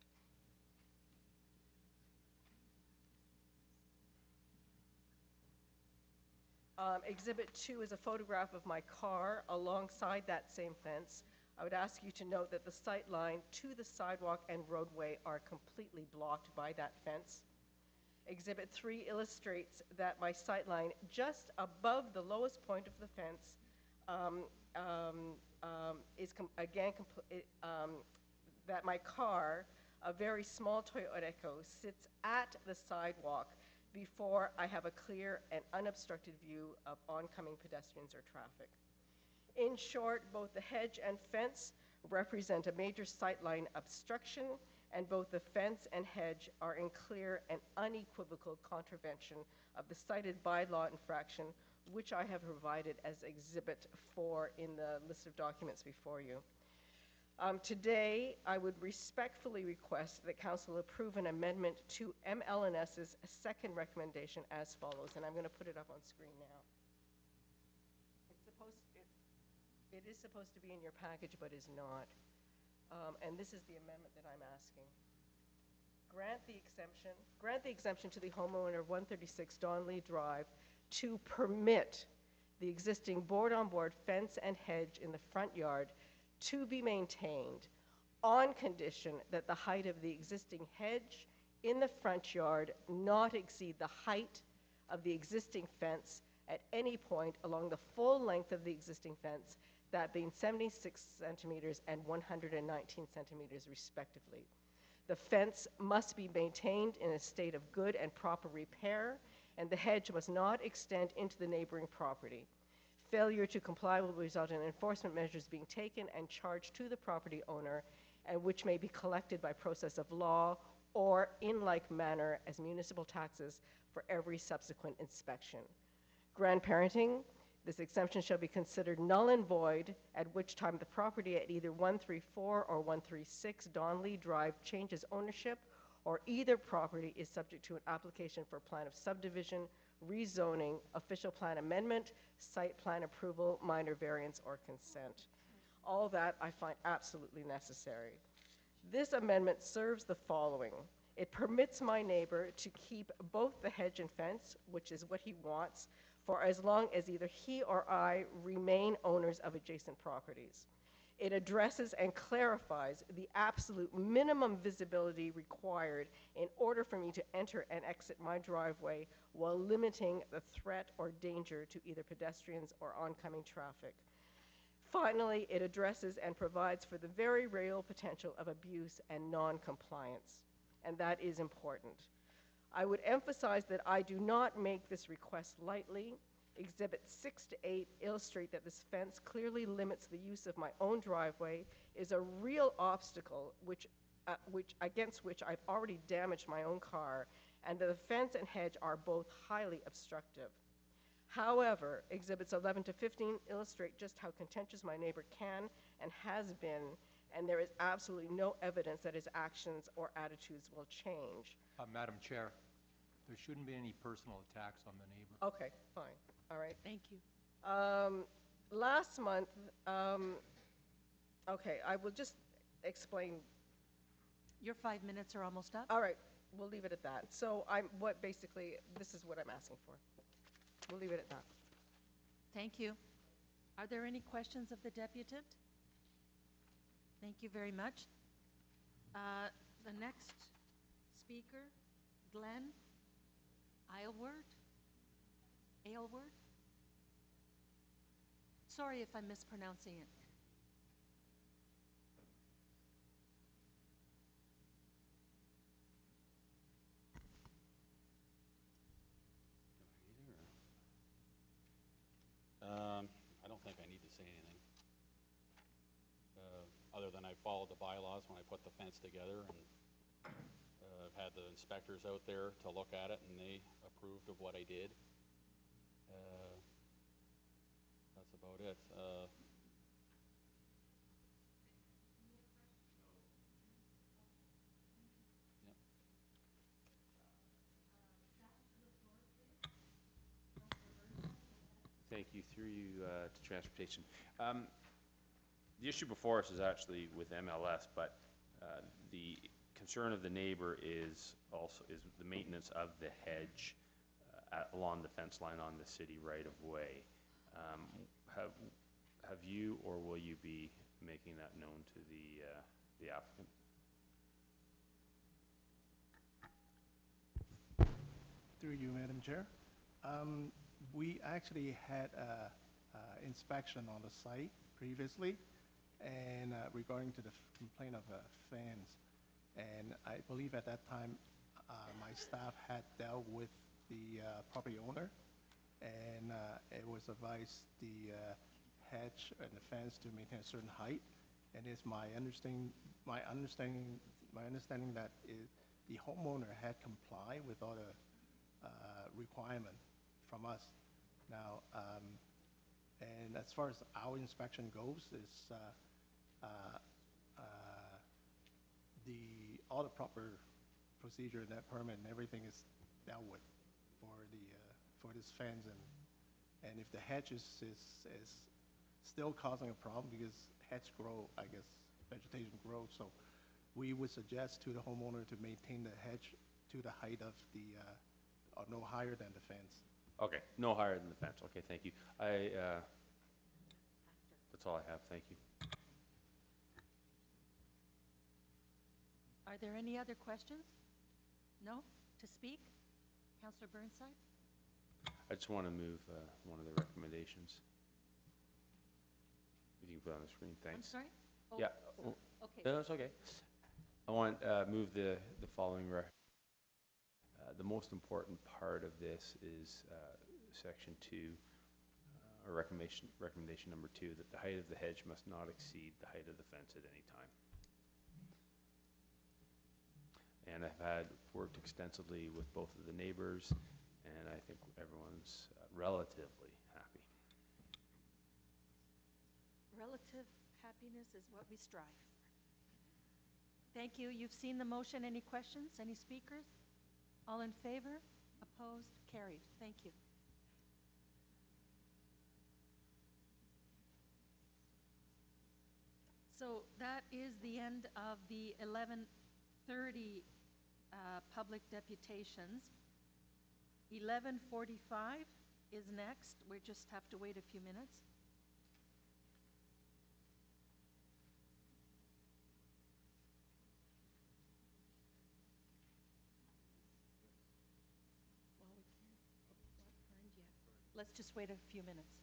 Exhibit 2 is a photograph of my car alongside that same fence. I would ask you to note that the sight line to the sidewalk and roadway are completely blocked by that fence. Exhibit 3 illustrates that my sight line just above the lowest point of the fence that my car, a very small Toyota Echo, sits at the sidewalk before I have a clear and unobstructed view of oncoming pedestrians or traffic. In short, both the hedge and fence represent a major sightline obstruction, and both the fence and hedge are in clear and unequivocal contravention of the cited bylaw infraction, which I have provided as Exhibit 4 in the list of documents before you. Today, I would respectfully request that Council approve an amendment to ML&S's second recommendation as follows, and I'm going to put it up on screen now. It is supposed to be in your package, but is not. And this is the amendment that I'm asking. Grant the exemption to the homeowner of 136 Don Lee Drive to permit the existing board-on-board fence and hedge in the front yard to be maintained on condition that the height of the existing hedge in the front yard not exceed the height of the existing fence at any point along the full length of the existing fence, that being 76 centimeters and 119 centimeters respectively. The fence must be maintained in a state of good and proper repair, and the hedge must not extend into the neighboring property. Failure to comply will result in enforcement measures being taken and charged to the property owner, and which may be collected by process of law or in like manner as municipal taxes for every subsequent inspection. Grandparenting, this exemption shall be considered null and void, at which time the property at either 134 or 136 Don Lee Drive changes ownership, or either property is subject to an application for plan of subdivision, rezoning, official plan amendment, site plan approval, minor variance, or consent. All that I find absolutely necessary. This amendment serves the following. It permits my neighbor to keep both the hedge and fence, which is what he wants, for as long as either he or I remain owners of adjacent properties. It addresses and clarifies the absolute minimum visibility required in order for me to enter and exit my driveway while limiting the threat or danger to either pedestrians or oncoming traffic. Finally, it addresses and provides for the very real potential of abuse and non-compliance, and that is important. I would emphasize that I do not make this request lightly. Exhibits 6 to 8 illustrate that this fence clearly limits the use of my own driveway, is a real obstacle against which I've already damaged my own car, and that the fence and hedge are both highly obstructive. However, exhibits 11 to 15 illustrate just how contentious my neighbor can and has been, and there is absolutely no evidence that his actions or attitudes will change. Madam Chair, there shouldn't be any personal attacks on the neighbor. Okay, fine. All right. Thank you. Last month, okay, I will just explain. Your 5 minutes are almost up. All right, we'll leave it at that. So basically, this is what I'm asking for. We'll leave it at that. Thank you. Are there any questions of the deputant? Thank you very much. The next speaker, Glenn Aylward. Sorry if I'm mispronouncing it. I don't think I need to say anything, other than I followed the bylaws when I put the fence together, and I've had the inspectors out there to look at it, and they approved of what I did. That's about it. Thank you. Through you to transportation. The issue before us is actually with MLS, but the concern of the neighbor is the maintenance of the hedge along the fence line on the city right of way. Have you or will you be making that known to the applicant? Through you, Madam Chair. We actually had a inspection on the site previously, and regarding to the complaint of fans. And I believe at that time, my staff had dealt with the property owner, and it was advised the hedge and the fence to maintain a certain height. And it's my understanding that the homeowner had complied with all the requirement from us. Now, and as far as our inspection goes, is all the proper procedure and that permit and everything is dealt with for this fence, and if the hedge is still causing a problem because hedge grow, I guess vegetation grows, so we would suggest to the homeowner to maintain the hedge to the height of the or no higher than the fence. Okay, no higher than the fence. Okay, thank you. That's all I have. Thank you. Are there any other questions? No? To speak? Councillor Burnside? I just want to move one of the recommendations. If you can put it on the screen, thanks. I'm sorry? Oh, Yeah. sorry. Okay. No, that's okay. I want move the following. The most important part of this is section 2, or recommendation number 2, that the height of the hedge must not exceed the height of the fence at any time. And I've worked extensively with both of the neighbors, and I think everyone's relatively happy. Relative happiness is what we strive for. Thank you. You've seen the motion. Any questions? Any speakers? All in favor? Opposed? Carried. Thank you. So that is the end of the 11:30 public deputations. 11:45 is next. We just have to wait a few minutes. Well, we can't find yet. Let's just wait a few minutes.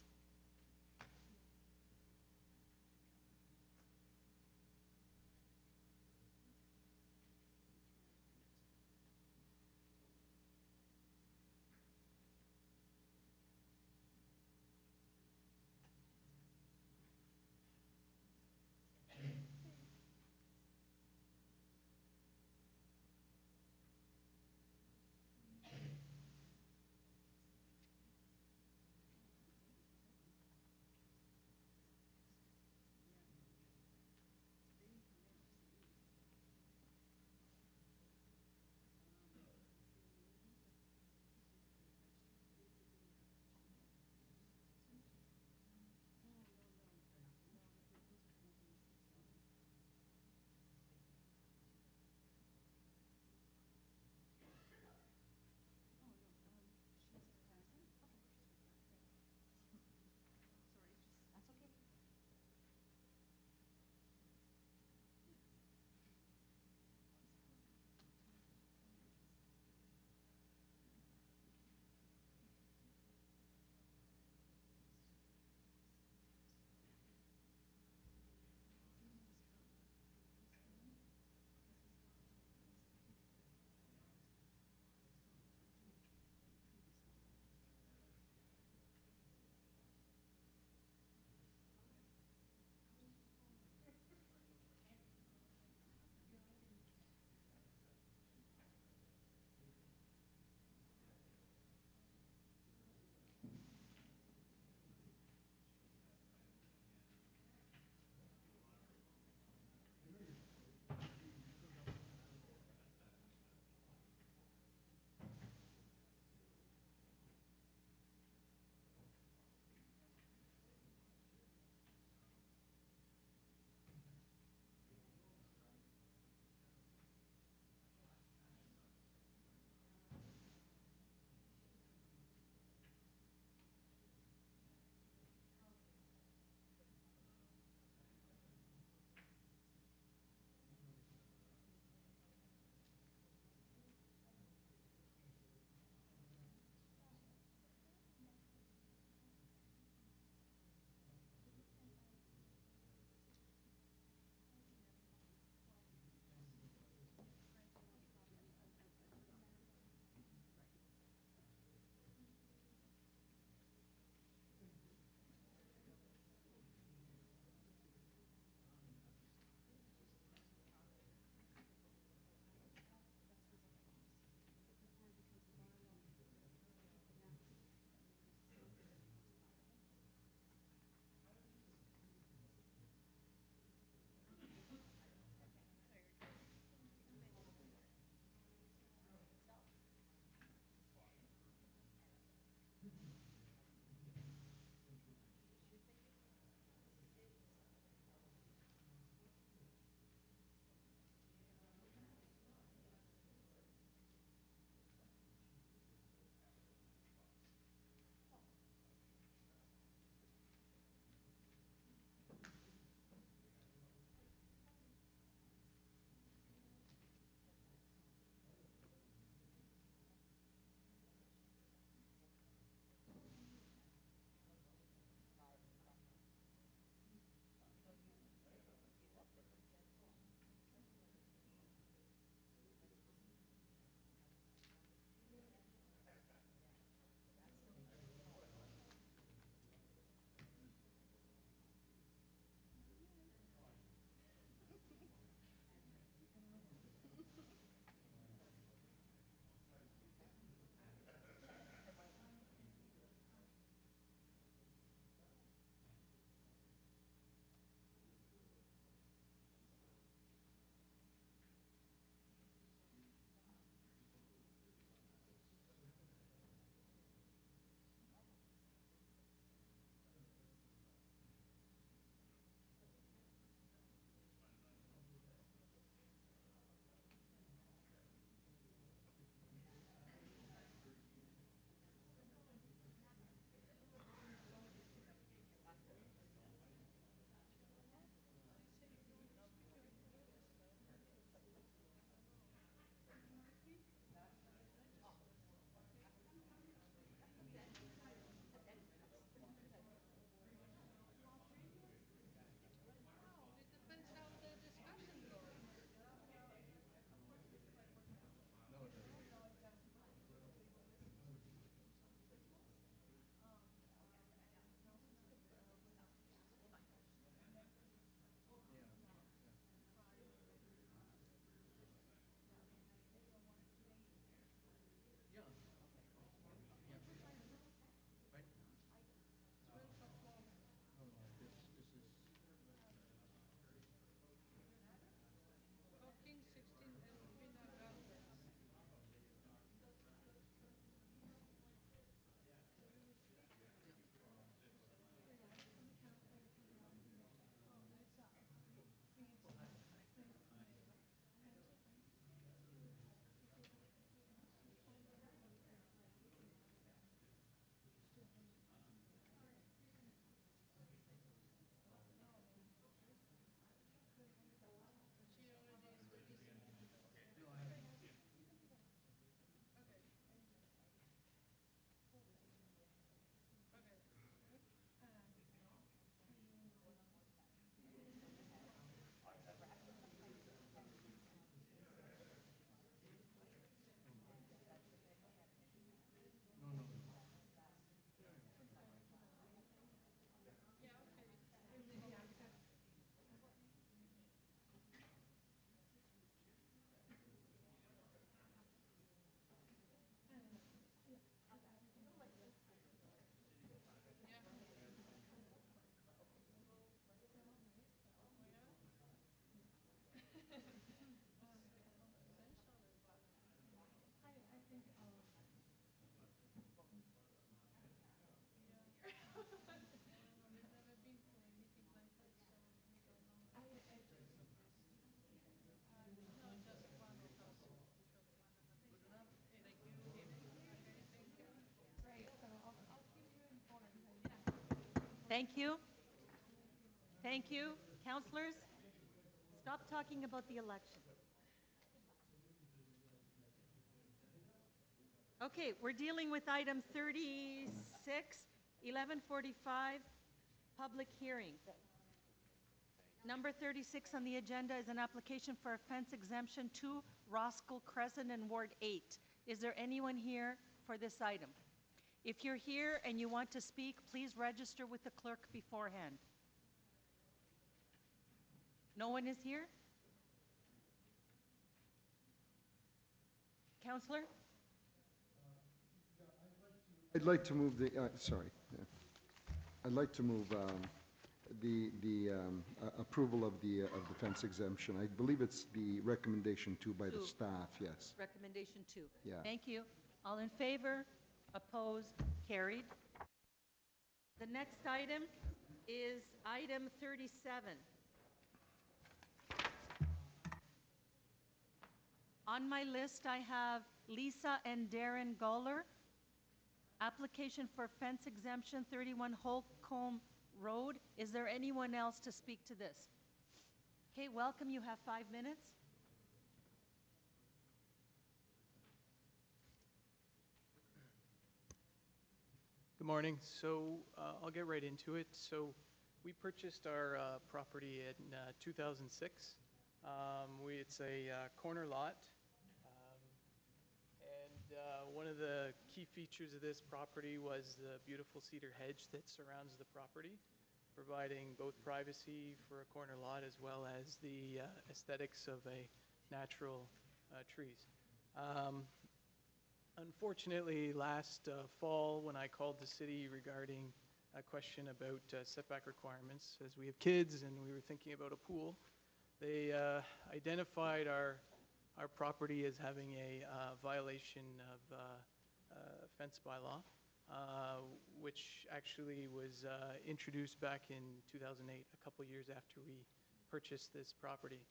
Thank you. Thank you. Councillors, stop talking about the election. Okay, we're dealing with item 36, 1145, public hearing. Number 36 on the agenda is an application for a fence exemption to Roskill Crescent in Ward 8. Is there anyone here for this item? If you're here and you want to speak, please register with the clerk beforehand. No one is here? Councillor? I'd like to move the, sorry. I'd like to move the approval of the fence exemption. I believe it's the recommendation 2 by the staff, yes. Recommendation 2. Yeah. Thank you. All in favor? Opposed? Carried. The next item is item 37. On my list, I have Lisa and Darren Goller. Application for fence exemption, 31 Holcomb Road. Is there anyone else to speak to this? Okay, welcome. You have 5 minutes. Good morning. So I'll get right into it. So we purchased our property in 2006. It's a corner lot. One of the key features of this property was the beautiful cedar hedge that surrounds the property, providing both privacy for a corner lot as well as the aesthetics of a natural trees. Unfortunately, last fall, when I called the city regarding a question about setback requirements, as we have kids and we were thinking about a pool, they identified our property as having a violation of fence bylaw, which actually was introduced back in 2008, a couple years after we purchased this property.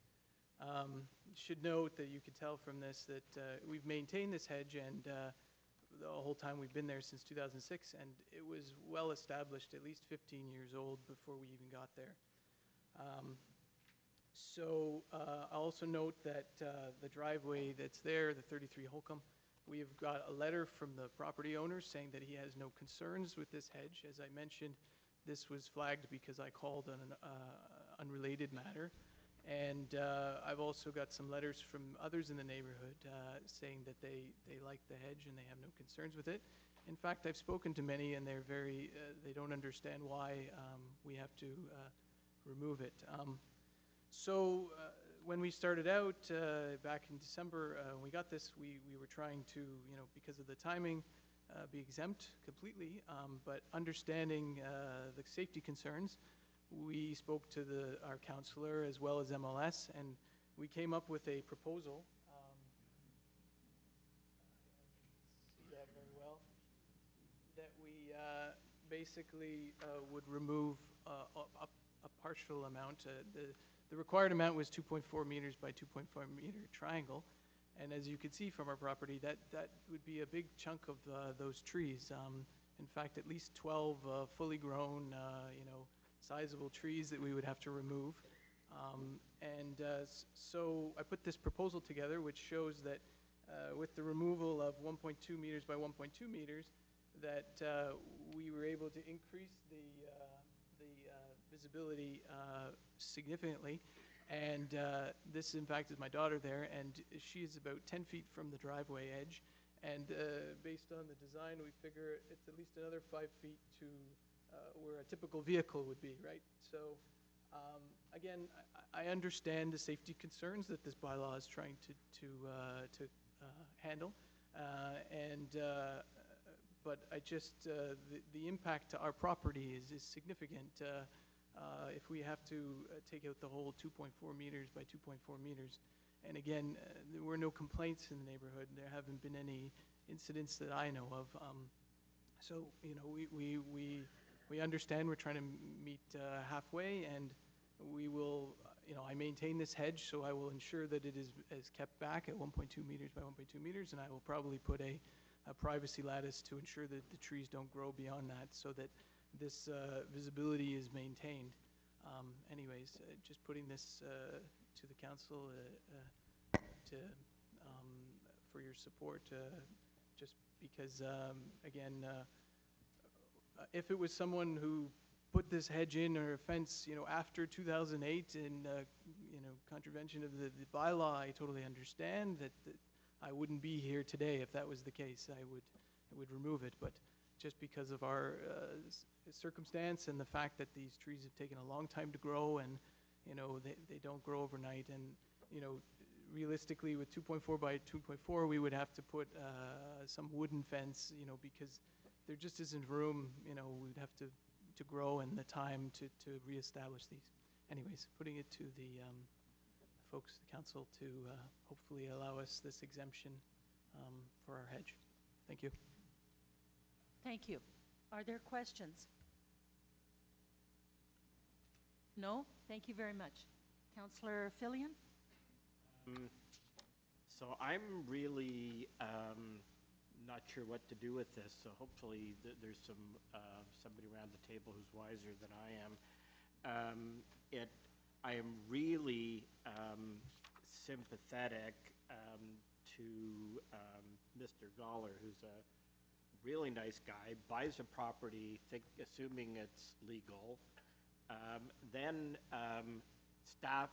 Should note that you could tell from this that we've maintained this hedge and the whole time we've been there since 2006, and it was well established, at least 15 years old before we even got there. I'll also note that the driveway that's there, the 33 Holcomb, we have got a letter from the property owner saying that he has no concerns with this hedge. As I mentioned, this was flagged because I called on an unrelated matter. And I've also got some letters from others in the neighborhood saying that they like the hedge and they have no concerns with it. In fact, I've spoken to many and they're they don't understand why we have to remove it. When we started out back in December, when we got this, we were trying to, because of the timing, be exempt completely, but understanding the safety concerns, we spoke to our counselor as well as MLS, and we came up with a proposal. See that very well. That we basically would remove a partial amount. The required amount was 2.4 meters by 2.4 meter triangle, and as you can see from our property, that would be a big chunk of those trees. In fact, at least 12 fully grown, sizable trees that we would have to remove. So I put this proposal together, which shows that with the removal of 1.2 meters by 1.2 meters, that we were able to increase the visibility significantly. And this, in fact, is my daughter there, and she is about 10 feet from the driveway edge. And based on the design, we figure it's at least another 5 feet to where a typical vehicle would be, right? So, again, I understand the safety concerns that this bylaw is trying to handle, but I just the impact to our property is significant. If we have to take out the whole 2.4 meters by 2.4 meters, and again, there were no complaints in the neighborhood. There haven't been any incidents that I know of. So, we understand we're trying to meet halfway, and we will, I maintain this hedge, so I will ensure that it is kept back at 1.2 meters by 1.2 meters, and I will probably put a privacy lattice to ensure that the trees don't grow beyond that, so that this visibility is maintained. Anyways, just putting this to the council to, for your support, just because, again, if it was someone who put this hedge in or a fence, after 2008 in, contravention of the bylaw, I totally understand that I wouldn't be here today if that was the case. I would remove it, but just because of our circumstance and the fact that these trees have taken a long time to grow and, they don't grow overnight, and, realistically with 2.4 by 2.4, we would have to put some wooden fence, because there just isn't room, we'd have to grow and the time to reestablish these. Anyways, putting it to the folks, the council, to hopefully allow us this exemption for our hedge. Thank you. Thank you. Are there questions? No? Thank you very much. Councillor Fillion? So I'm really not sure what to do with this, so hopefully there's somebody around the table who's wiser than I am. I am really sympathetic to Mr. Goller, who's a really nice guy, buys a property assuming it's legal, then staff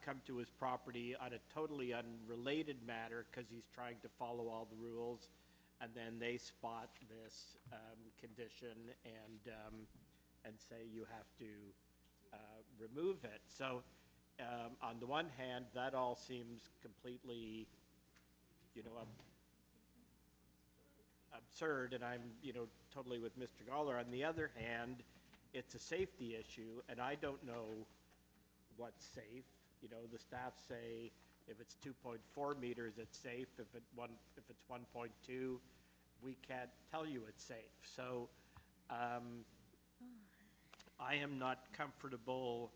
come to his property on a totally unrelated matter because he's trying to follow all the rules, and then they spot this condition and say you have to remove it. So on the one hand, that all seems completely, absurd, and I'm, totally with Mr. Goller. On the other hand, it's a safety issue, and I don't know what's safe. The staff say if it's 2.4 meters, it's safe. If it's 1.2, we can't tell you it's safe. So I am not comfortable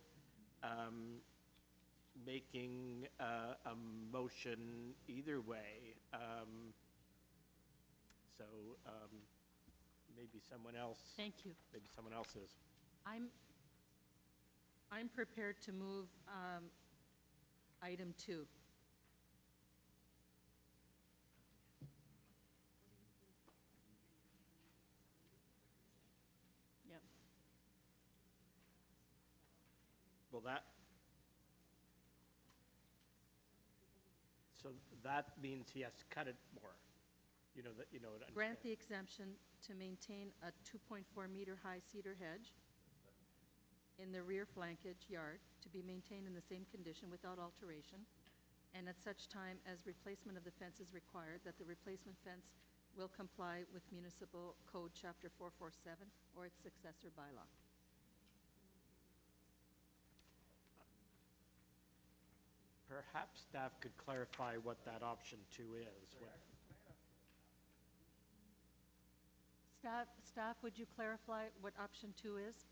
making a motion either way. So maybe someone else. Thank you. Maybe someone else is. I'm prepared to move item 2. Yep. Well, so that means he has to cut it more. Grant the exemption to maintain a 2.4 meter high cedar hedge in the rear flankage yard to be maintained in the same condition without alteration, and at such time as replacement of the fence is required, that the replacement fence will comply with Municipal Code Chapter 447 or its successor bylaw. Perhaps staff could clarify what that option 2 is. Staff, would you clarify what option 2 is?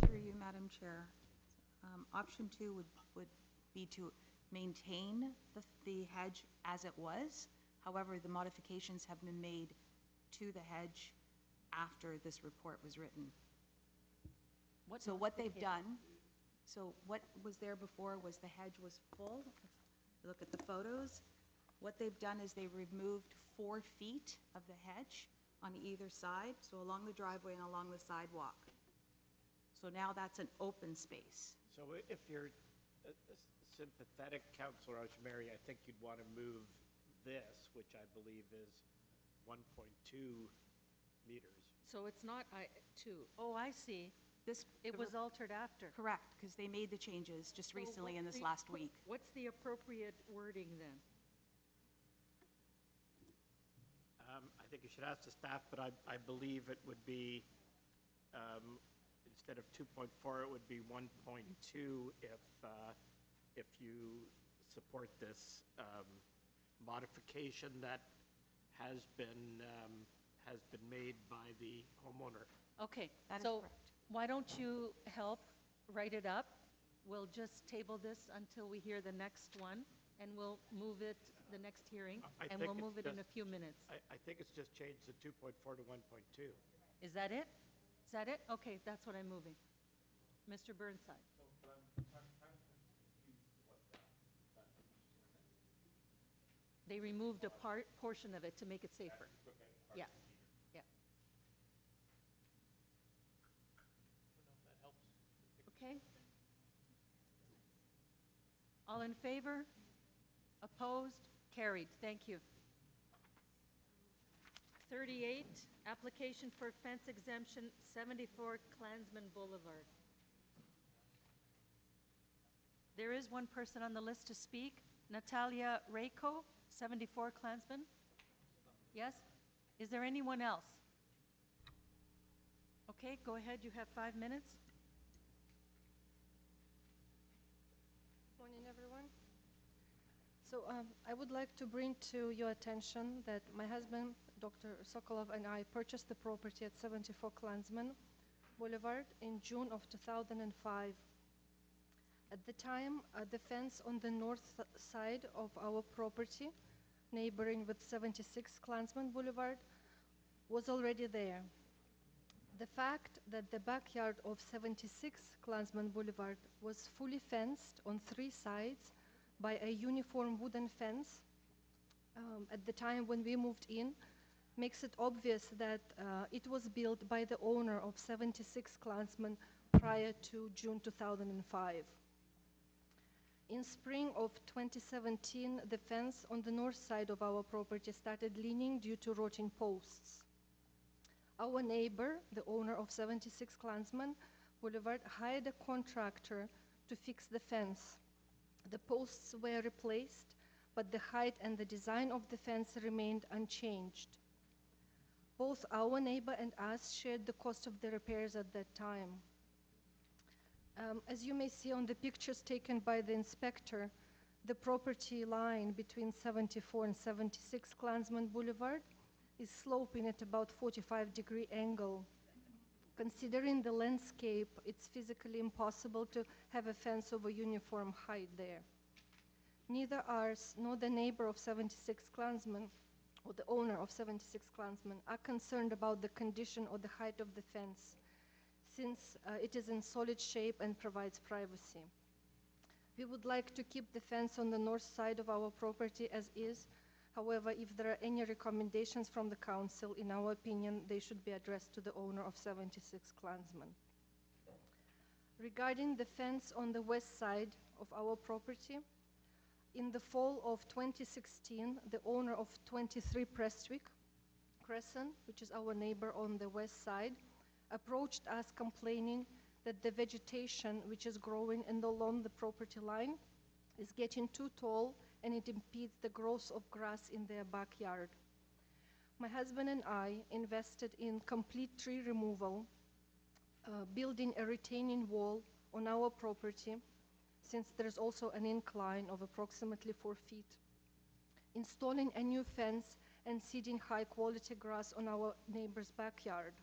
Through you, Madam Chair. Option 2 would be to maintain the hedge as it was. However, the modifications have been made to the hedge after this report was written. So what they've done, so what was there before was the hedge was full. Look at the photos. What they've done is they removed 4 feet of the hedge on either side, so along the driveway and along the sidewalk. So now that's an open space. So if you're a sympathetic, Councillor Ojemeri, I think you'd want to move this, which I believe is 1.2 meters. So it's not 2. Oh, I see. It was altered after. Correct, because they made the changes just recently in this last week. What's the appropriate wording then? I think you should ask the staff, but I believe it would be, instead of 2.4, it would be 1.2 if you support this modification that has been made by the homeowner. Okay, That is so correct. why don't you help write it up? We'll just table this until we hear the next one, and we'll move it, the next hearing, I and think we'll move it's it in a just- few minutes. I think it's just changed to 2.4 to 1.2. Is that it? Is that it? Okay, that's what I'm moving. Mr. Burnside. They removed a portion of it to make it safer. Yeah, yeah. Okay? All in favor? Opposed? Carried. Thank you. 38, application for fence exemption, 74 Klansman Boulevard. There is one person on the list to speak, Natalia Rayco, 74 Klansman. Yes? Is there anyone else? Okay, go ahead, you have 5 minutes. Morning, everyone. So I would like to bring to your attention that my husband, Dr. Sokolov, and I purchased the property at 74 Klansman Boulevard in June of 2005. At the time, the fence on the north side of our property, neighboring with 76 Klansman Boulevard, was already there. The fact that the backyard of 76 Klansman Boulevard was fully fenced on 3 sides by a uniform wooden fence at the time when we moved in makes it obvious that it was built by the owner of 76 Klansman prior to June 2005. In spring of 2017, the fence on the north side of our property started leaning due to rotting posts. Our neighbor, the owner of 76 Klansman Boulevard, hired a contractor to fix the fence. The posts were replaced, but the height and the design of the fence remained unchanged. Both our neighbor and us shared the cost of the repairs at that time. As you may see on the pictures taken by the inspector, the property line between 74 and 76 Klansman Boulevard is sloping at about 45-degree angle. Considering the landscape, it's physically impossible to have a fence of a uniform height there. Neither ours nor the neighbor of 76 Klansman or the owner of 76 Klansman are concerned about the condition or the height of the fence, since it is in solid shape and provides privacy. We would like to keep the fence on the north side of our property as is. However, if there are any recommendations from the council, in our opinion, they should be addressed to the owner of 76 Klansman. Regarding the fence on the west side of our property, in the fall of 2016, the owner of 23 Prestwick Crescent, which is our neighbor on the west side, approached us complaining that the vegetation which is growing along the property line is getting too tall and it impedes the growth of grass in their backyard. My husband and I invested in complete tree removal, building a retaining wall on our property, since there's also an incline of approximately 4 feet, installing a new fence and seeding high-quality grass on our neighbor's backyard.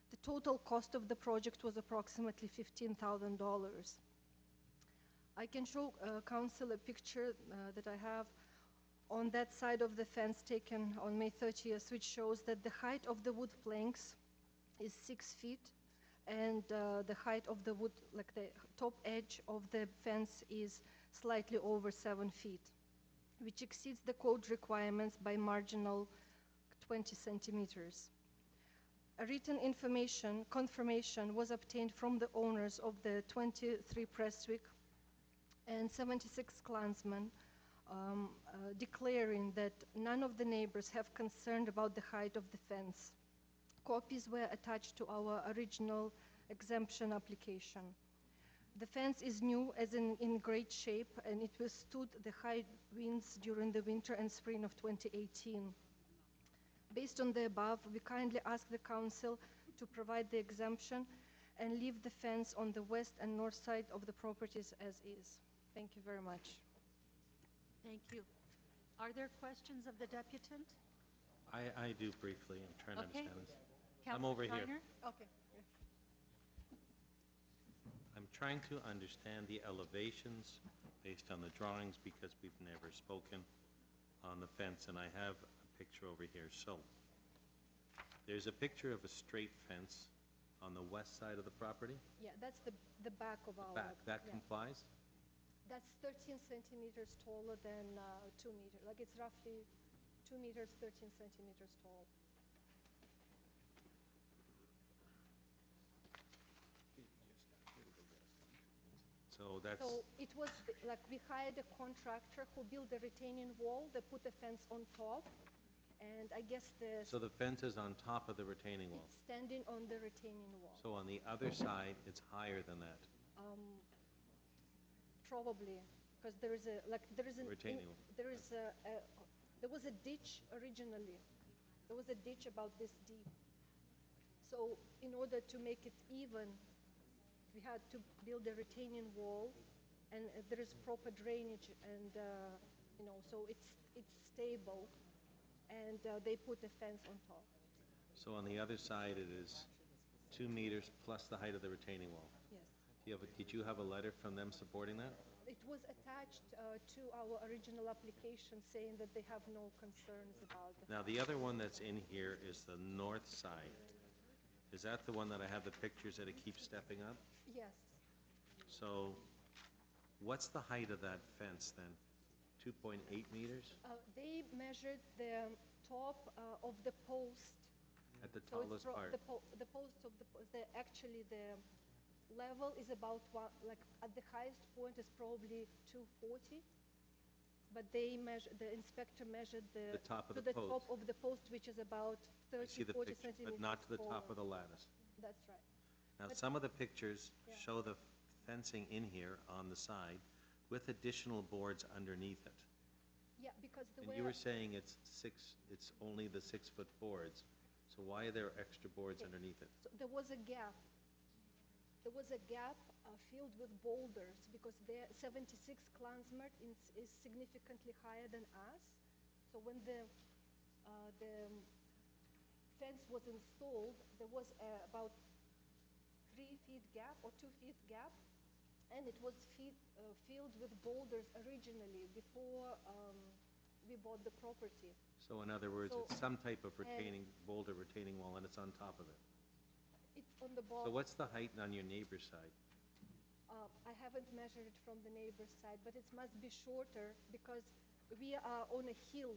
The total cost of the project was approximately $15,000. I can show council a picture that I have on that side of the fence taken on May 30th, which shows that the height of the wood planks is 6 feet, and the height of the wood, like the top edge of the fence, is slightly over 7 feet, which exceeds the code requirements by marginal 20 centimeters. A written confirmation was obtained from the owners of the 23 Prestwick and 76 Klansman, declaring that none of the neighbors have concern about the height of the fence. Copies were attached to our original exemption application. The fence is new, as in great shape, and it withstood the high winds during the winter and spring of 2018. Based on the above, we kindly ask the council to provide the exemption and leave the fence on the west and north side of the properties as is. Thank you very much. Thank you. Are there questions of the deputant? I do briefly. I'm trying to Okay. understand this. I'm Councilor over here. Steiner? Okay. I'm trying to understand the elevations based on the drawings because we've never spoken on the fence, and I have a picture over here. So there's a picture of a straight fence on the west side of the property. Yeah, that's the back of our. Back, that yeah. complies? That's 13 centimeters taller than 2 meters. Like it's roughly 2 meters, 13 centimeters tall. So that's, So it was like we hired a contractor who built a retaining wall. They put a fence on top, and I guess so the fence is on top of the retaining wall. it's standing on the retaining wall. So on the other side, it's higher than that. Probably because there is a Retaining wall. there is there was a ditch originally. There was a ditch about this deep. So in order to make it even, we had to build a retaining wall, and there is proper drainage, and so it's stable, and they put a fence on top. So on the other side, it is 2 meters plus the height of the retaining wall. Yes. Did you have a letter from them supporting that? It was attached to our original application saying that they have no concerns about the. Now, the other one that's in here is the north side. Is that the one that I have the pictures that it keeps stepping up? Yes. So what's the height of that fence then? 2.8 meters? They measured the top of the post. At the So tallest it's part? the post of actually the level is about like at the highest point is probably 240. But the inspector measured The top of to the the top post. of the post, which is about I 30, see the 40 picture, centimeters but not to the top forward. of the lattice. That's right. Now, But- some of the pictures Yeah. show the fencing in here on the side with additional boards underneath it. Yeah, because the And way you were saying it's only the 6-foot boards, so why are there extra boards underneath it? so there was a gap. There was a gap filled with boulders because the 76 Klansmert is significantly higher than us. So when the fence was installed, there was about 3 feet gap or 2 feet gap, and it was filled with boulders originally before we bought the property. So in other words, So- it's some type of and- boulder retaining wall, and it's on top of it. It's on the So bottom. what's the height on your neighbor's side? I haven't measured it from the neighbor's side, but it must be shorter because we are on a hill,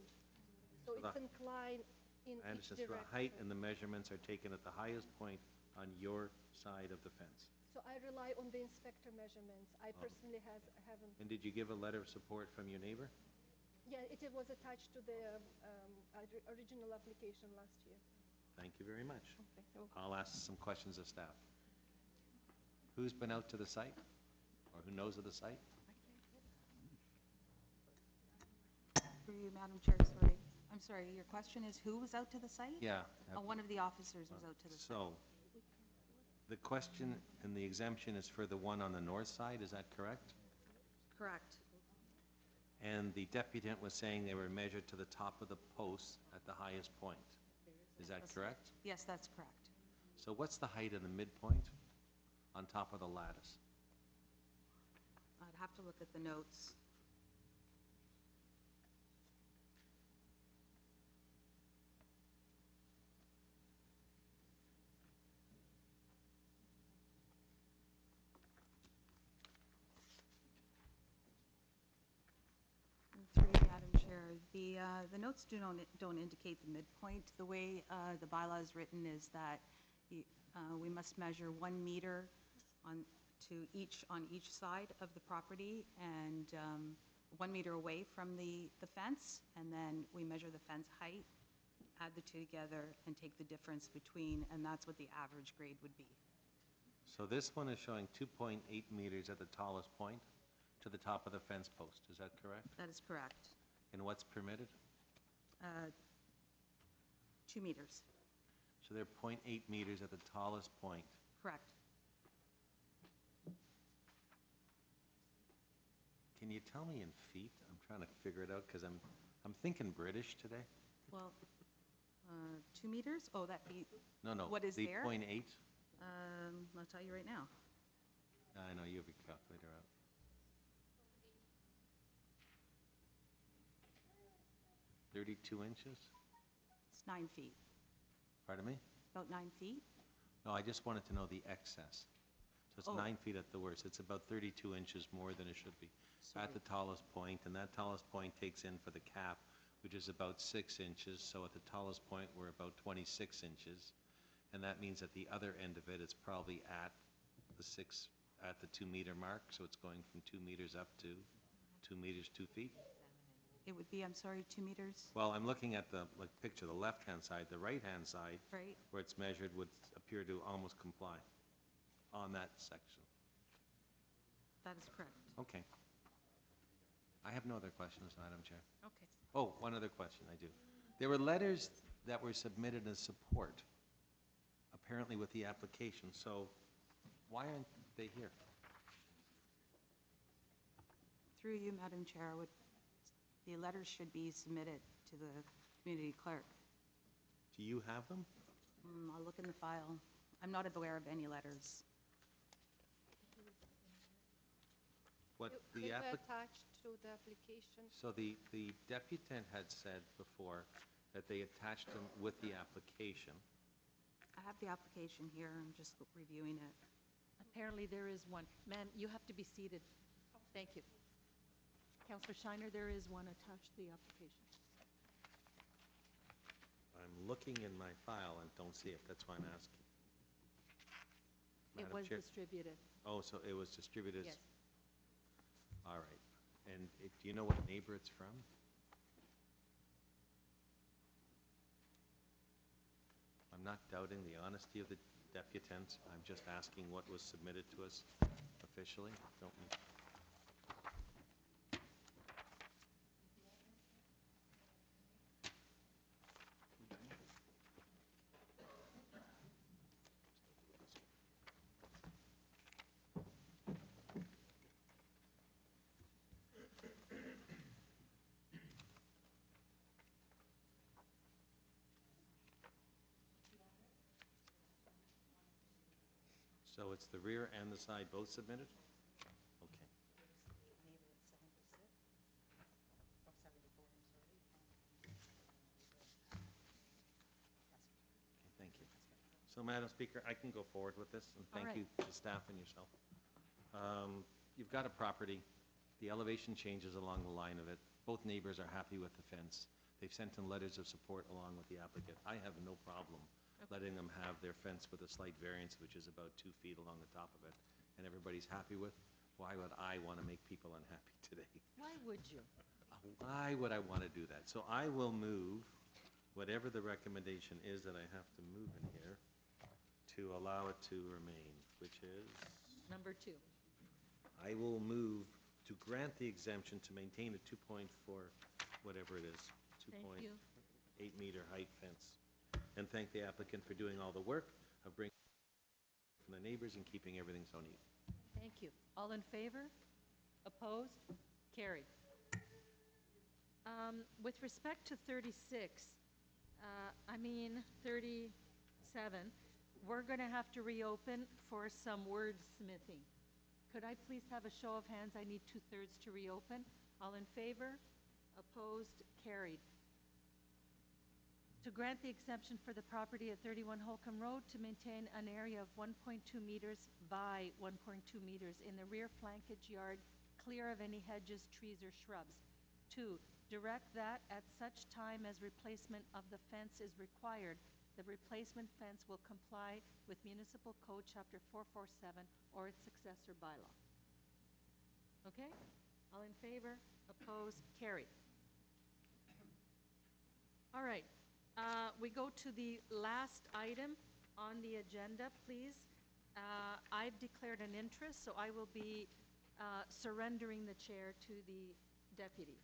so So it's the- inclined in I each understand, so the direction. height and the measurements are taken at the highest point on your side of the fence. So I rely on the inspector measurements. I Oh. personally haven't. And did you give a letter of support from your neighbor? Yeah, it was attached to the original application last year. Thank you very much. Okay, so I'll ask some questions of staff. Who's been out to the site, or who knows of the site? Through you, Madam Chair, sorry. I'm sorry, your question is who was out to the site? Yeah. One of the officers was out to the site. So, the question and the exemption is for the one on the north side, is that correct? Correct. And the deputant was saying they were measured to the top of the post at the highest point. Is that correct? Yes, that's correct. So what's the height of the midpoint on top of the lattice? I'd have to look at the notes. Through you, Madam Chair, the notes don't indicate the midpoint. The way the bylaw is written is that we must measure 1 meter on each side of the property and 1 meter away from the fence, and then we measure the fence height, add the two together, and take the difference between, and that's what the average grade would be. So this one is showing 2.8 meters at the tallest point to the top of the fence post, is that correct? That is correct. And what's permitted? 2 meters, So they're 0.8 meters at the tallest point. correct. Can you tell me in feet? I'm trying to figure it out because I'm thinking British today. Well, 2 meters? Oh, that be, No, what is the there? 0.8. I'll tell you right now. I know, you have your calculator out. Thirty-two inches? It's 9 feet. Pardon me? About 9 feet? No, I just wanted to know the excess. So it's Oh. 9 feet at the worst. It's about 32 inches more than it should be at the tallest point, and that tallest point takes in for the cap, which is about 6 inches. So at the tallest point, we're about 26 inches. And that means at the other end of it, it's probably at the 2 meter mark. So it's going from 2 meters up to 2 meters, 2 feet. It would be, I'm sorry, 2 meters? Well, I'm looking at the picture, the left-hand side. The right-hand side, Right. where it's measured, would appear to almost comply on that section. That is correct. Okay. I have no other questions, Madam Chair. Okay. Oh, one other question I do. There were letters that were submitted as support, apparently with the application, so why aren't they here? Through you, Madam Chair, the letters should be submitted to the community clerk. Do you have them? I'll look in the file. I'm not aware of any letters. What They the were applic- attached to the application. So the deputant had said before that they attached them with the application. I have the application here. I'm just reviewing it. Apparently there is one. Ma'am, you have to be seated. Thank you. Councillor Shiner, there is one attached to the application. I'm looking in my file and don't see it, that's why I'm asking. It Madam was Chair? distributed. Oh, so it was distributed? Yes. All right. And do you know what neighbor it's from? I'm not doubting the honesty of the deputant. I'm just asking what was submitted to us officially. Don't we? So it's the rear and the side both submitted? Okay. Okay, thank you. So, Madam Speaker, I can go forward with this, and All thank you to staff and yourself. You've got a property, the elevation changes along the line of it. Both neighbors are happy with the fence. They've sent in letters of support along with the applicant. I have no problem letting them have their fence with a slight variance, which is about 2 feet along the top of it, and everybody's happy with. Why would I want to make people unhappy today? Why would you? Why would I want to do that? So I will move whatever the recommendation is that I have to move in here to allow it to remain, which is, Number 2. I will move to grant the exemption to maintain a 2.4, whatever it is, Thank you. 2.8 meter height fence. And thank the applicant for doing all the work of bringing from the neighbors and keeping everything so neat. Thank you. All in favor? Opposed? Carried. With respect to 37, we're going to have to reopen for some wordsmithing. Could I please have a show of hands? I need 2/3 to reopen. All in favor? Opposed? Carried. To grant the exemption for the property at 31 Holcomb Road to maintain an area of 1.2 meters by 1.2 meters in the rear flankage yard, clear of any hedges, trees, or shrubs. 2, direct that at such time as replacement of the fence is required, the replacement fence will comply with Municipal Code Chapter 447 or its successor bylaw. Okay? All in favor? Opposed? Carried. All right. We go to the last item on the agenda, please. I've declared an interest, so I will be surrendering the chair to the deputy.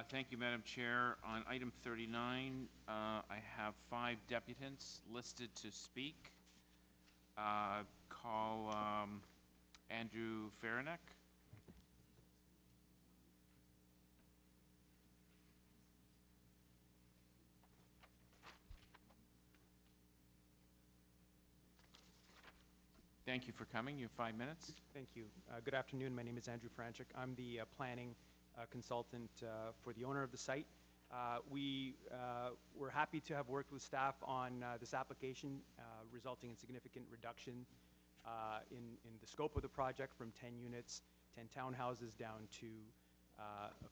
Thank you, Madam Chair. On item 39, I have 5 deputants listed to speak. Call Andrew Faranek. Thank you for coming. You have 5 minutes. Thank you. Good afternoon. My name is Andrew Franchik. I'm the planning consultant for the owner of the site. We're happy to have worked with staff on this application, resulting in significant reduction in the scope of the project from 10 units, 10 townhouses down to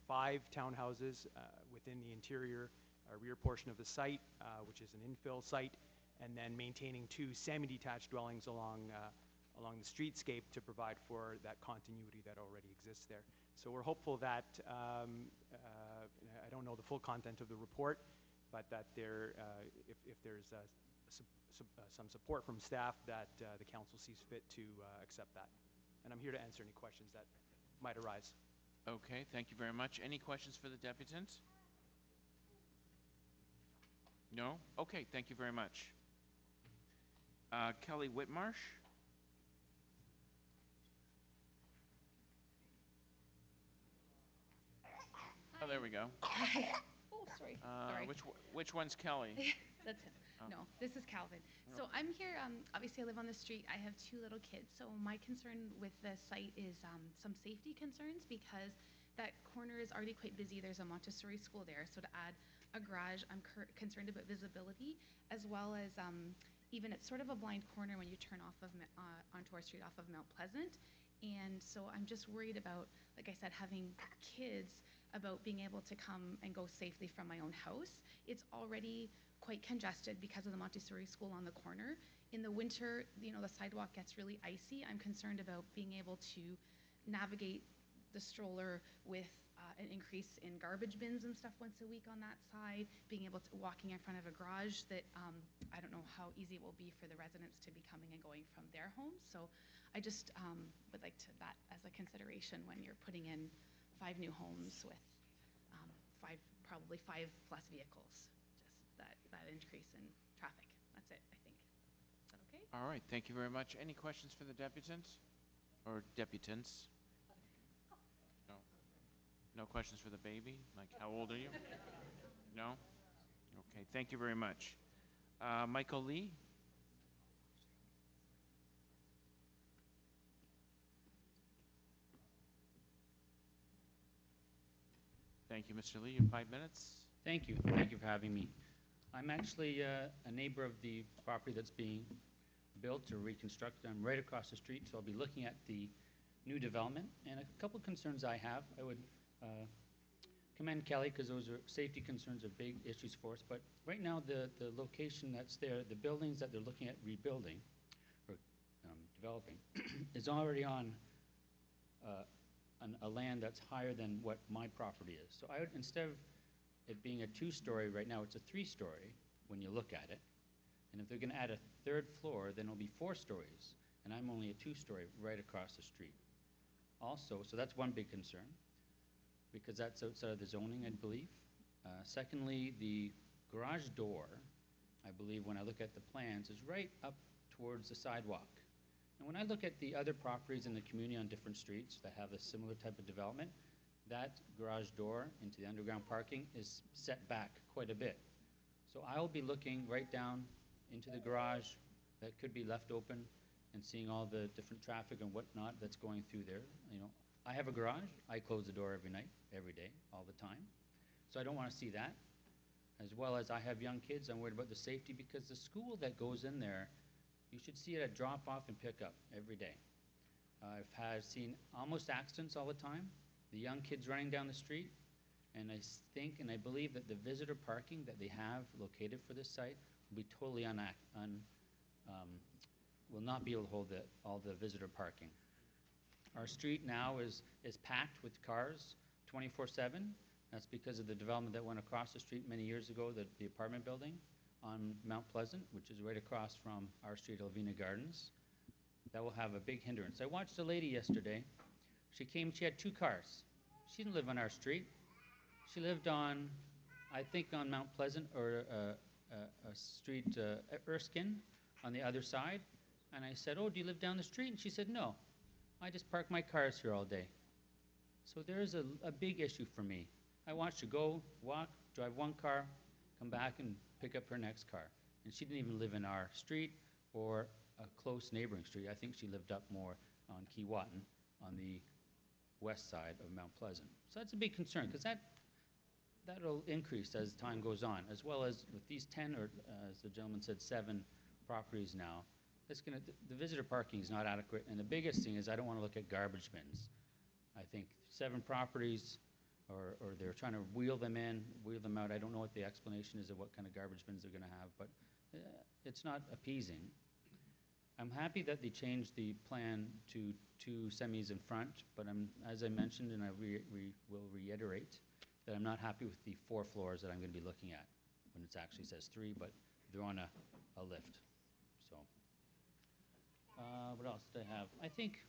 5 townhouses within the interior rear portion of the site, which is an infill site, and then maintaining 2 semi-detached dwellings along the streetscape to provide for that continuity that already exists there. So we're hopeful that, I don't know the full content of the report, but that if there's some support from staff, that the council sees fit to accept that. And I'm here to answer any questions that might arise. Okay, thank you very much. Any questions for the deputant? No? Okay, thank you very much. Kelly Whitmarsh? Oh, there we go. Hi. Oh, sorry. Sorry. Which one's Kelly? That's him. Oh. No, this is Calvin. So I'm here, obviously I live on the street. I have 2 little kids. So my concern with the site is some safety concerns because that corner is already quite busy. There's a Montessori school there. So to add a garage, I'm concerned about visibility, as well as even it's sort of a blind corner when you turn off of onto our street off of Mount Pleasant. And so I'm just worried about, like I said, having kids, about being able to come and go safely from my own house. It's already quite congested because of the Montessori school on the corner. In the winter, you know, the sidewalk gets really icy. I'm concerned about being able to navigate the stroller with an increase in garbage bins and stuff once a week on that side, being able to walking in front of a garage that I don't know how easy it will be for the residents to be coming and going from their homes. So I just would like to that as a consideration when you're putting in 5 new homes with probably 5+ vehicles. Just that increase in traffic. That's it, I think. Is that okay? All right, thank you very much. Any questions for the deputant or deputants? No. No questions for the baby? Like, how old are you? No? Okay, thank you very much. Michael Lee? Thank you, Mr. Lee. You have 5 minutes. Thank you. Thank you for having me. I'm actually a neighbor of the property that's being built or reconstructed. I'm right across the street, so I'll be looking at the new development. And a couple concerns I have. I would commend Kelly because those are safety concerns are big issues for us. But right now, the location that's there, the buildings that they're looking at rebuilding or developing is already on a land that's higher than what my property is. So I would, instead of it being a 2-story right now, it's a 3-story when you look at it. And if they're going to add a 3rd floor, then it'll be 4 stories. And I'm only a 2-story right across the street. Also, so that's one big concern because that's outside of the zoning, I believe. Secondly, the garage door, I believe when I look at the plans, is right up towards the sidewalk. And when I look at the other properties in the community on different streets that have a similar type of development, that garage door into the underground parking is set back quite a bit. So I'll be looking right down into the garage that could be left open and seeing all the different traffic and whatnot that's going through there. You know, I have a garage. I close the door every night, every day, all the time. So I don't want to see that. As well as I have young kids, I'm worried about the safety because the school that goes in there, you should see it at drop-off and pick-up every day. I've seen almost accidents all the time, the young kids running down the street, and I think and I believe that the visitor parking that they have located for this site will be totally will not be able to hold all the visitor parking. Our street now is packed with cars 24/7. That's because of the development that went across the street many years ago, the apartment building on Mount Pleasant, which is right across from our street, Elvina Gardens. That will have a big hindrance. I watched a lady yesterday. She came, she had 2 cars. She didn't live on our street. She lived on, I think on Mount Pleasant or a street, Erskine on the other side. And I said, oh, do you live down the street? And she said, no, I just park my cars here all day. So there's a big issue for me. I watched her go, walk, drive 1 car, come back and pick up her next car. And she didn't even live in our street or a close neighboring street. I think she lived up more on Keewatin, on the west side of Mount Pleasant. So that's a big concern, because that'll increase as time goes on, as well as with these 10, or as the gentleman said, 7 properties now. The visitor parking is not adequate, and the biggest thing is I don't want to look at garbage bins. I think 7 properties, or they're trying to wheel them in, wheel them out. I don't know what the explanation is of what kind of garbage bins they're going to have, but it's not appeasing. I'm happy that they changed the plan to 2 semis in front, but as I mentioned, and I will reiterate, that I'm not happy with the 4 floors that I'm going to be looking at, when it actually says 3, but they're on a lift. So, what else did I have? I think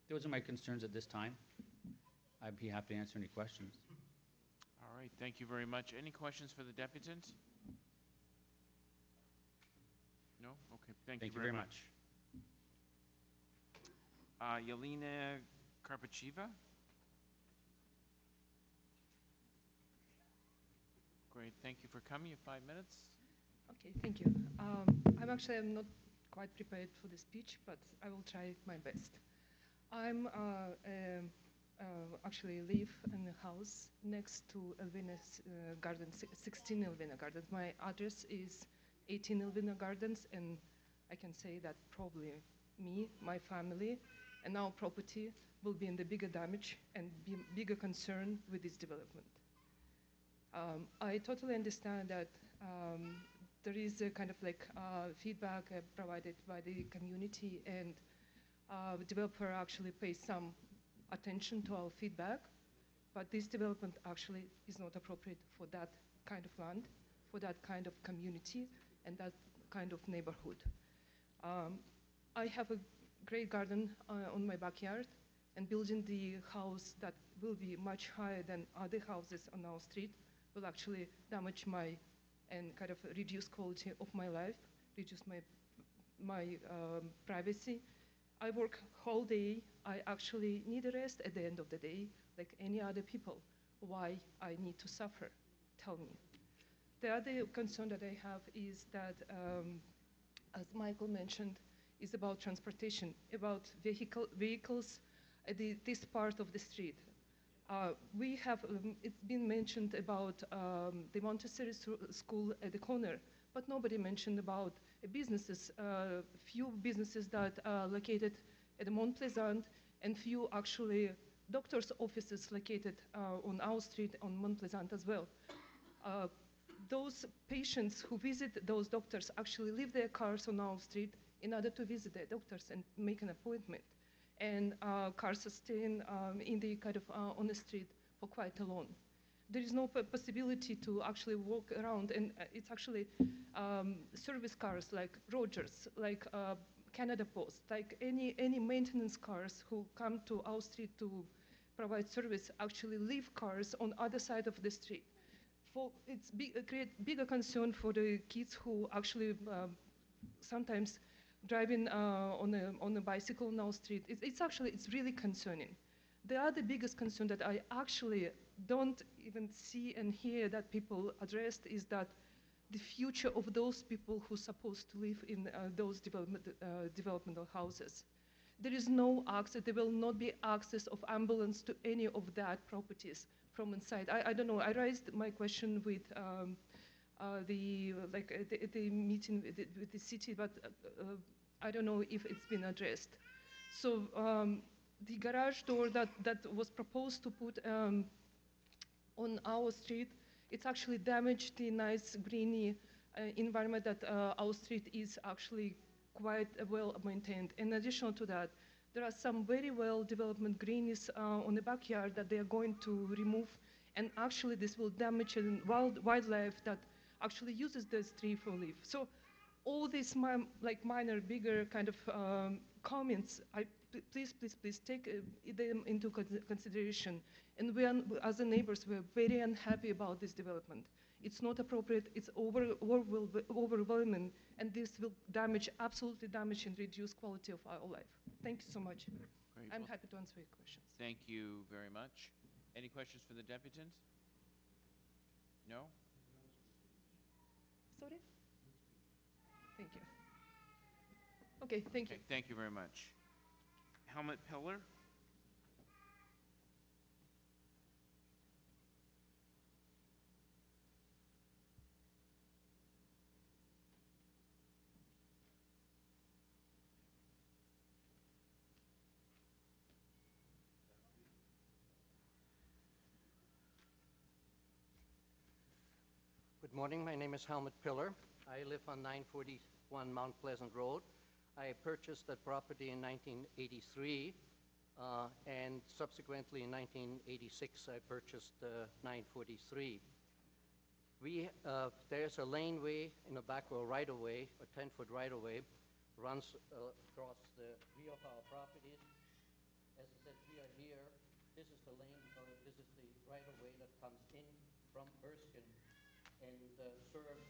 those are my concerns at this time. I'd be happy to answer any questions. All right, thank you very much. Any questions for the deputant? No? Okay, thank you very much. Yelena Karpachiva? Great, thank you for coming. You have 5 minutes. Okay, thank you. I'm not quite prepared for the speech, but I will try my best. I'm actually live in a house next to Elvina's Garden, 16 Elvina Gardens. My address is 18 Elvina Gardens, and I can say that probably me, my family, and our property will be in the bigger damage and be bigger concern with this development. I totally understand that there is a kind of like feedback provided by the community, and the developer actually pays some attention to our feedback, but this development actually is not appropriate for that kind of land, for that kind of community, and that kind of neighborhood. I have a great garden on my backyard, and building the house that will be much higher than other houses on our street will actually damage my and kind of reduce quality of my life, reduce my privacy. I work whole day. I actually need a rest at the end of the day, like any other people. Why I need to suffer? Tell me. The other concern that I have is that, as Michael mentioned, is about transportation, about vehicles at this part of the street. We have, it's been mentioned about the Montessori school at the corner, but nobody mentioned about businesses, few businesses that are located at the Mont Pleasant, and few actually doctors' offices located on our street on Mont Pleasant as well. Those patients who visit those doctors actually leave their cars on our street in order to visit their doctors and make an appointment. And cars are staying in the kind of on the street for quite long. There is no possibility to actually walk around, and it's actually service cars like Rogers, like Canada Post, like any maintenance cars who come to our street to provide service actually leave cars on other side of the street. It's create bigger concern for the kids who actually sometimes driving on a bicycle on our street. It's really concerning. The other biggest concern that I actually don't even see and hear that people addressed is that the future of those people who are supposed to live in those developmental houses. There is no access, there will not be access of ambulance to any of that properties from inside. I don't know, I raised my question with the meeting with the city, but I don't know if it's been addressed. So the garage door that was proposed to put on our street, it's actually damaged the nice greeny environment that our street is actually quite well maintained. In addition to that, there are some very well development greenies on the backyard that they are going to remove, and actually this will damage wildlife that actually uses the tree for life. So all these minor, bigger kind of comments, please take them into consideration. And we, as the neighbors, we're very unhappy about this development. It's not appropriate, it's overwhelming, and this will absolutely damage and reduce quality of our life. Thank you so much. Great. I'm happy to answer your questions. Thank you very much. Any questions for the deputant? No? Sorry? Thank you. Okay, thank you. Okay, thank you very much. Helmut Pillar? Good morning. My name is Helmut Pillar. I live on 941 Mount Pleasant Road. I purchased that property in 1983, and subsequently in 1986 I purchased 943. There's a laneway in the back, or right-of-way, a 10-foot right-of-way, runs across the rear of our properties. As I said, we are here. This is the lane, this is the right-of-way that comes in from Erskine and serves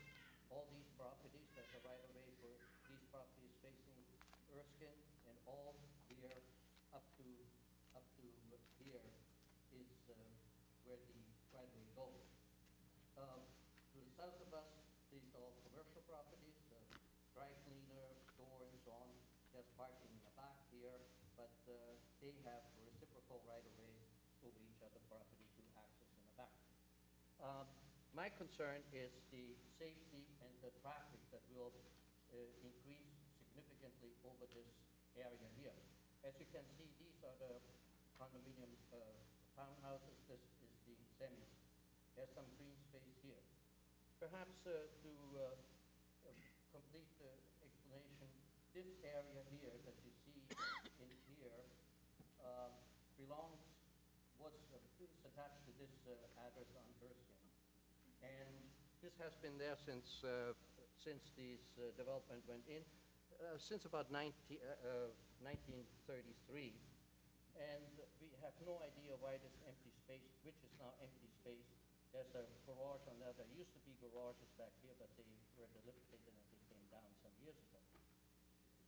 all these properties. There's a right-of-way for these properties facing Erskine, and all here up to here is where the right-of-way goes. To the south of us, these are all commercial properties, dry cleaner, store, and so on. There's parking in the back here, but they have reciprocal right-of-ways over each other property to access in the back. My concern is the safety and the traffic that will increase significantly over this area here. As you can see, these are the condominium townhouses. This is the semis. There's some green space here. Perhaps to complete the explanation, this area here that you see in here is attached to this address on Erskine. And this has been there since this development went in, since about 1933. And we have no idea why this empty space, which is now empty space. There's a garage on there. There used to be garages back here, but they were dilapidated and they came down some years ago.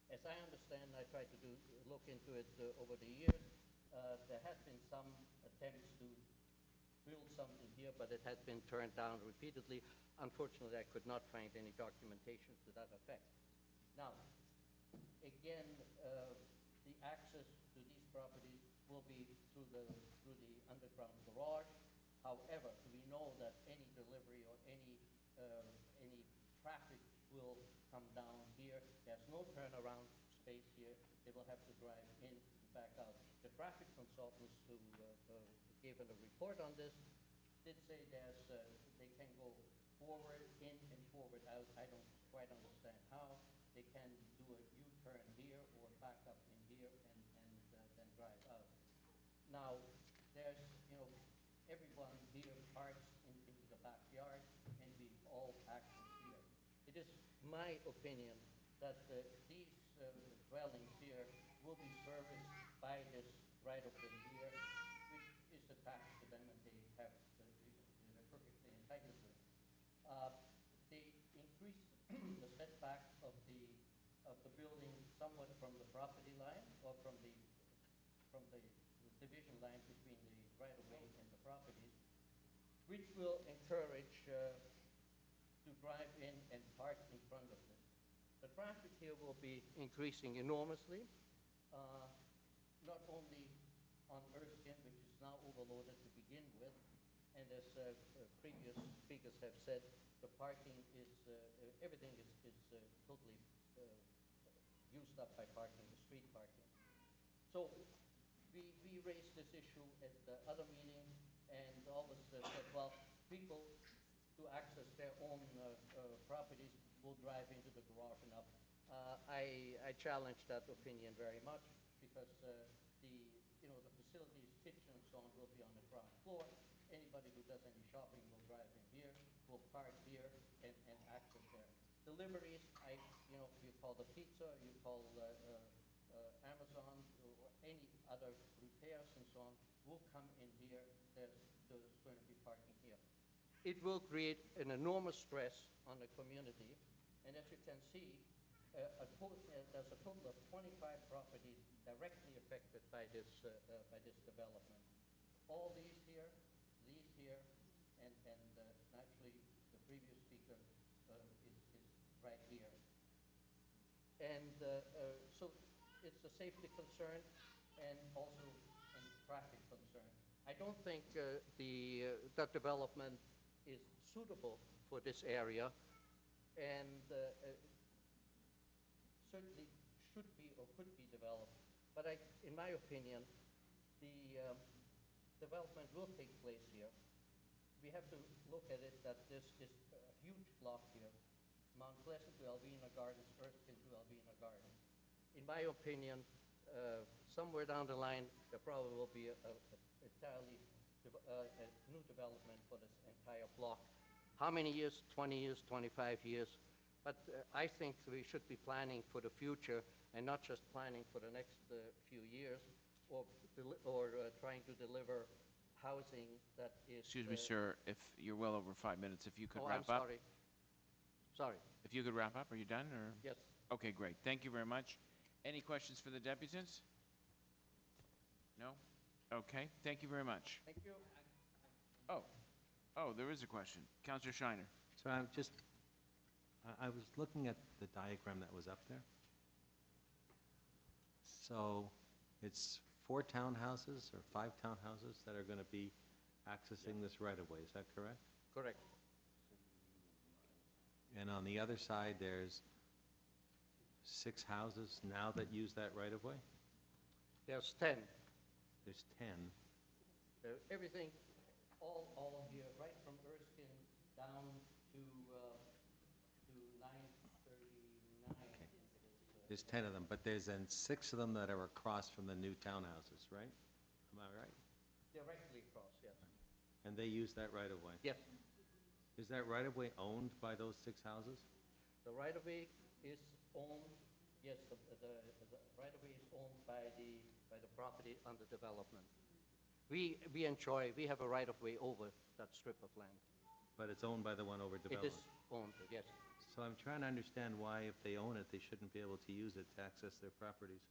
As I understand, I tried to look into it over the years. There had been some attempts to build something here, but it had been turned down repeatedly. Unfortunately, I could not find any documentation to that effect. Now, again, the access to these properties will be through the underground garage. However, we know that any delivery or any traffic will come down here. There's no turnaround space here. They will have to drive in and back out. The traffic consultants who gave a report on this did say they can go forward in and forward out. I don't quite understand how. They can do a U-turn here or back up in here and then drive out. Now, there's, everyone here parks into the backyard, and we all access here. It is my opinion that these dwellings here will be serviced by this right-of-way here, which is attached to them, and they're perfectly entitled to it. They increase the setback of the building somewhat from the property line, or from the division line between the right-of-way and the properties, which will encourage to drive in and park in front of this. The traffic here will be increasing enormously, not only on Erskine, which is now overloaded to begin with, and as previous speakers have said, the parking is, everything is totally used up by parking, the street parking. So we raised this issue at the other meeting, and all of us said, well, people to access their own properties will drive into the garage and up. I challenge that opinion very much, because the facilities, kitchen and so on, will be on the ground floor. Anybody who does any shopping will drive in here, will park here, and access there. Deliveries, you call the pizza, you call Amazon, or any other repairs and so on, will come in here. There's going to be parking here. It will create an enormous stress on the community, and as you can see, there's a total of 25 properties directly affected by this development. All these here, and actually the previous speaker is right here. And so it's a safety concern and also a traffic concern. I don't think that development is suitable for this area, and certainly should be or could be developed. But in my opinion, the development will take place here. We have to look at it that this is a huge block here, Mount Pleasant to Alvena Gardens, Erskine to Alvena Gardens. In my opinion, somewhere down the line, there probably will be a new development for this entire block. How many years? 20 years, 25 years? But I think we should be planning for the future and not just planning for the next few years or trying to deliver housing that is... Excuse me, sir, if you're well over 5 minutes, if you could Oh, wrap I'm up. sorry. Sorry. If you could wrap up, are you done, or? Yes. Okay, great. Thank you very much. Any questions for the deputants? No? Okay, thank you very much. Thank you. Oh, there is a question. Councillor Shiner. So I'm just, I was looking at the diagram that was up there. So it's 4 townhouses or 5 townhouses that are going to be accessing this right-of-way, is that correct? Correct. And on the other side, there's 6 houses now that use that right-of-way? There's 10. There's 10. Everything, all here, right from Erskine down to 939. Okay. There's 10 of them, but there's then 6 of them that are across from the new townhouses, right? Am I right? Directly across, yes. And they use that right-of-way? Yes. Is that right-of-way owned by those 6 houses? The right-of-way is owned, yes, the right-of-way is owned by the property under development. We have a right-of-way over that strip of land. But it's owned by the one over It development? is owned, yes. So I'm trying to understand why, if they own it, they shouldn't be able to use it to access their properties.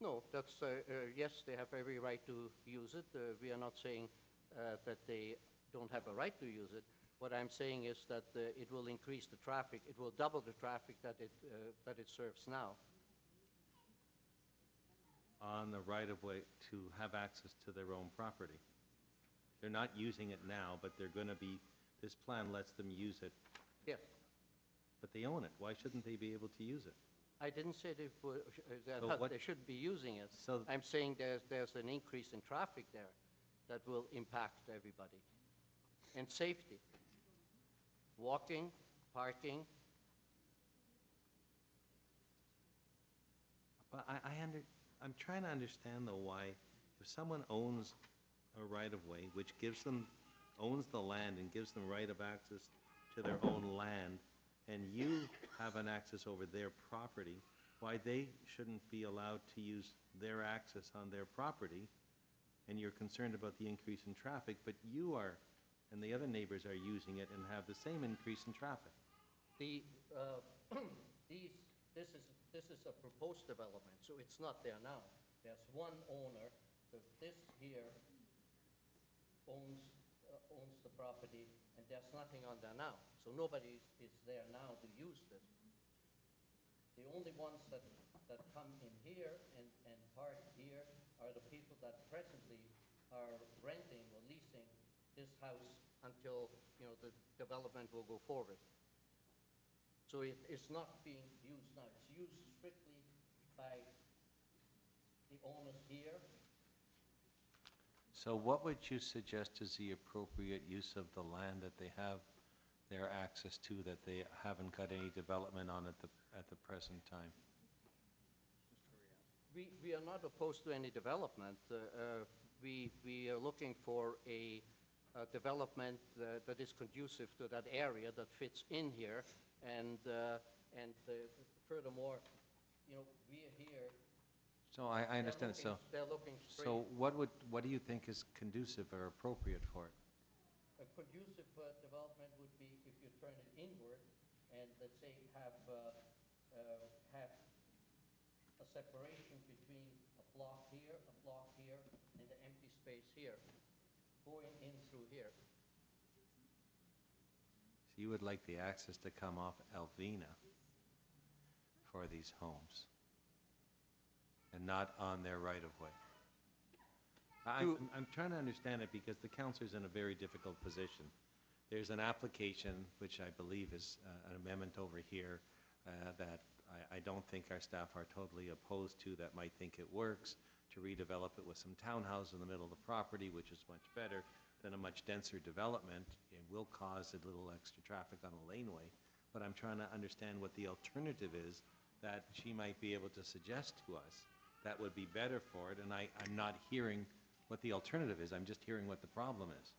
No, that's, yes, they have every right to use it. We are not saying that they don't have a right to use it. What I'm saying is that it will increase the traffic. It will double the traffic that it serves now. On the right-of-way to have access to their own property. They're not using it now, but they're going to be, this plan lets them use it. Yes. But they own it. Why shouldn't they be able to use it? I didn't say they shouldn't be using it. So I'm saying there's an increase in traffic there that will impact everybody. And safety. Walking, parking. But I'm trying to understand, though, why if someone owns a right-of-way, which owns the land and gives them right of access to their own land, and you have an access over their property, why they shouldn't be allowed to use their access on their property, and you're concerned about the increase in traffic, but you are, and the other neighbors are using it and have the same increase in traffic. This is a proposed development, so it's not there now. There's one owner. So this here owns the property, and there's nothing on there now. So nobody is there now to use this. The only ones that come in here and park here are the people that presently are renting or leasing this house until, the development will go forward. So it's not being used now. It's used strictly by the owners here. So what would you suggest is the appropriate use of the land that they have their access to, that they haven't got any development on at the present time? We are not opposed to any development. We are looking for a development that is conducive to that area, that fits in here, and furthermore, we are here. So I understand. They're looking straight. So what do you think is conducive or appropriate for it? A conducive development would be if you turn it inward and, let's say, have a separation between a block here, and the empty space here, going in through here. So you would like the access to come off Alvena for these homes and not on their right-of-way? I'm trying to understand it because the counselor's in a very difficult position. There's an application, which I believe is an amendment over here, that I don't think our staff are totally opposed to, that might think it works, to redevelop it with some townhouses in the middle of the property, which is much better than a much denser development. It will cause a little extra traffic on a laneway, but I'm trying to understand what the alternative is that she might be able to suggest to us that would be better for it, and I'm not hearing what the alternative is. I'm just hearing what the problem is.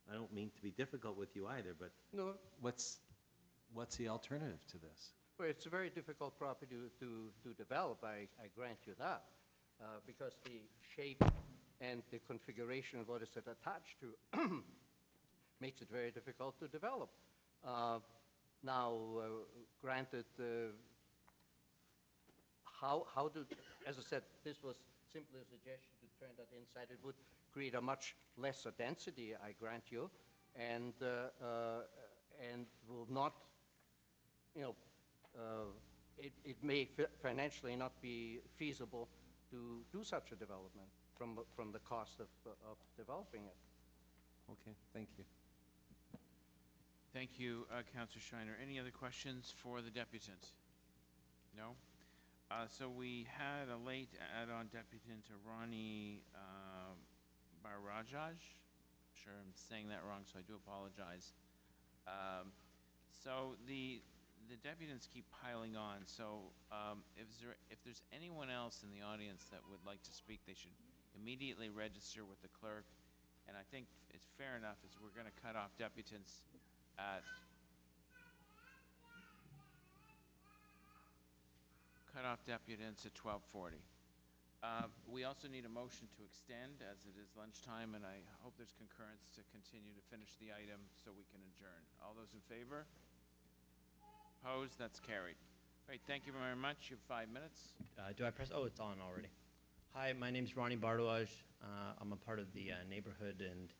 I don't mean to be difficult with you either, but No. what's the alternative to this? Well, it's a very difficult property to develop, I grant you that, because the shape and the configuration of what is it attached to makes it very difficult to develop. Now, granted, as I said, this was simply a suggestion to turn that inside. It would create a much lesser density, I grant you, and will not, it may financially not be feasible to do such a development from the cost of developing it. Okay, thank you. Thank you, Councillor Schreiner. Any other questions for the deputant? No? So we had a late add-on deputant, Ronnie Barajaj. Sure, I'm saying that wrong, so I do apologize. So the deputants keep piling on. So if there's anyone else in the audience that would like to speak, they should immediately register with the clerk. And I think it's fair enough as we're going to cut off deputants at 12:40. We also need a motion to extend, as it is lunchtime, and I hope there's concurrence to continue to finish the item so we can adjourn. All those in favor? Opposed? That's carried. Great, thank you very much. You have 5 minutes. Do I press? Oh, it's on already. Hi, my name's Ronnie Bardawaj. I'm a part of the neighborhood and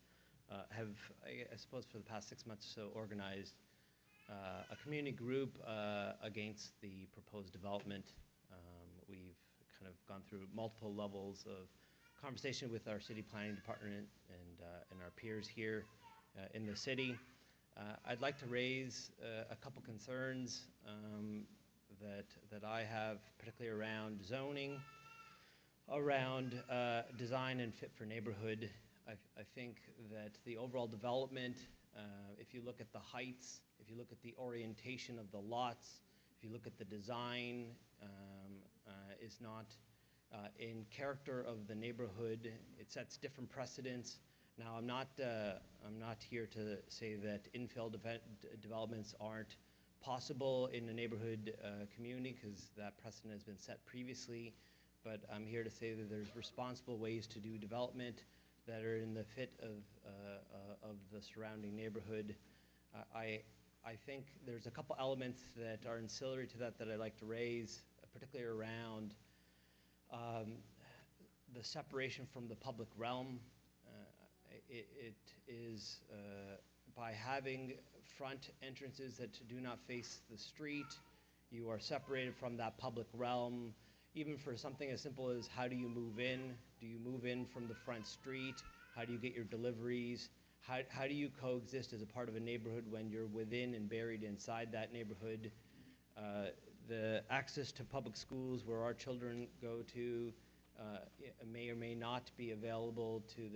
have, I suppose, for the past 6 months or so, organized a community group against the proposed development. We've kind of gone through multiple levels of conversation with our city planning department and our peers here in the city. I'd like to raise a couple concerns that I have, particularly around zoning, around design and fit for neighborhood. I think that the overall development, if you look at the heights, if you look at the orientation of the lots, if you look at the design, is not in character of the neighborhood. It sets different precedents. Now, I'm not here to say that infill developments aren't possible in a neighborhood community, because that precedent has been set previously. But I'm here to say that there's responsible ways to do development that are in the fit of the surrounding neighborhood. I think there's a couple elements that are ancillary to that I'd like to raise, particularly around the separation from the public realm. It is by having front entrances that do not face the street, you are separated from that public realm. Even for something as simple as, how do you move in? Do you move in from the front street? How do you get your deliveries? How do you coexist as a part of a neighborhood when you're within and buried inside that neighborhood? The access to public schools where our children go to may or may not be available to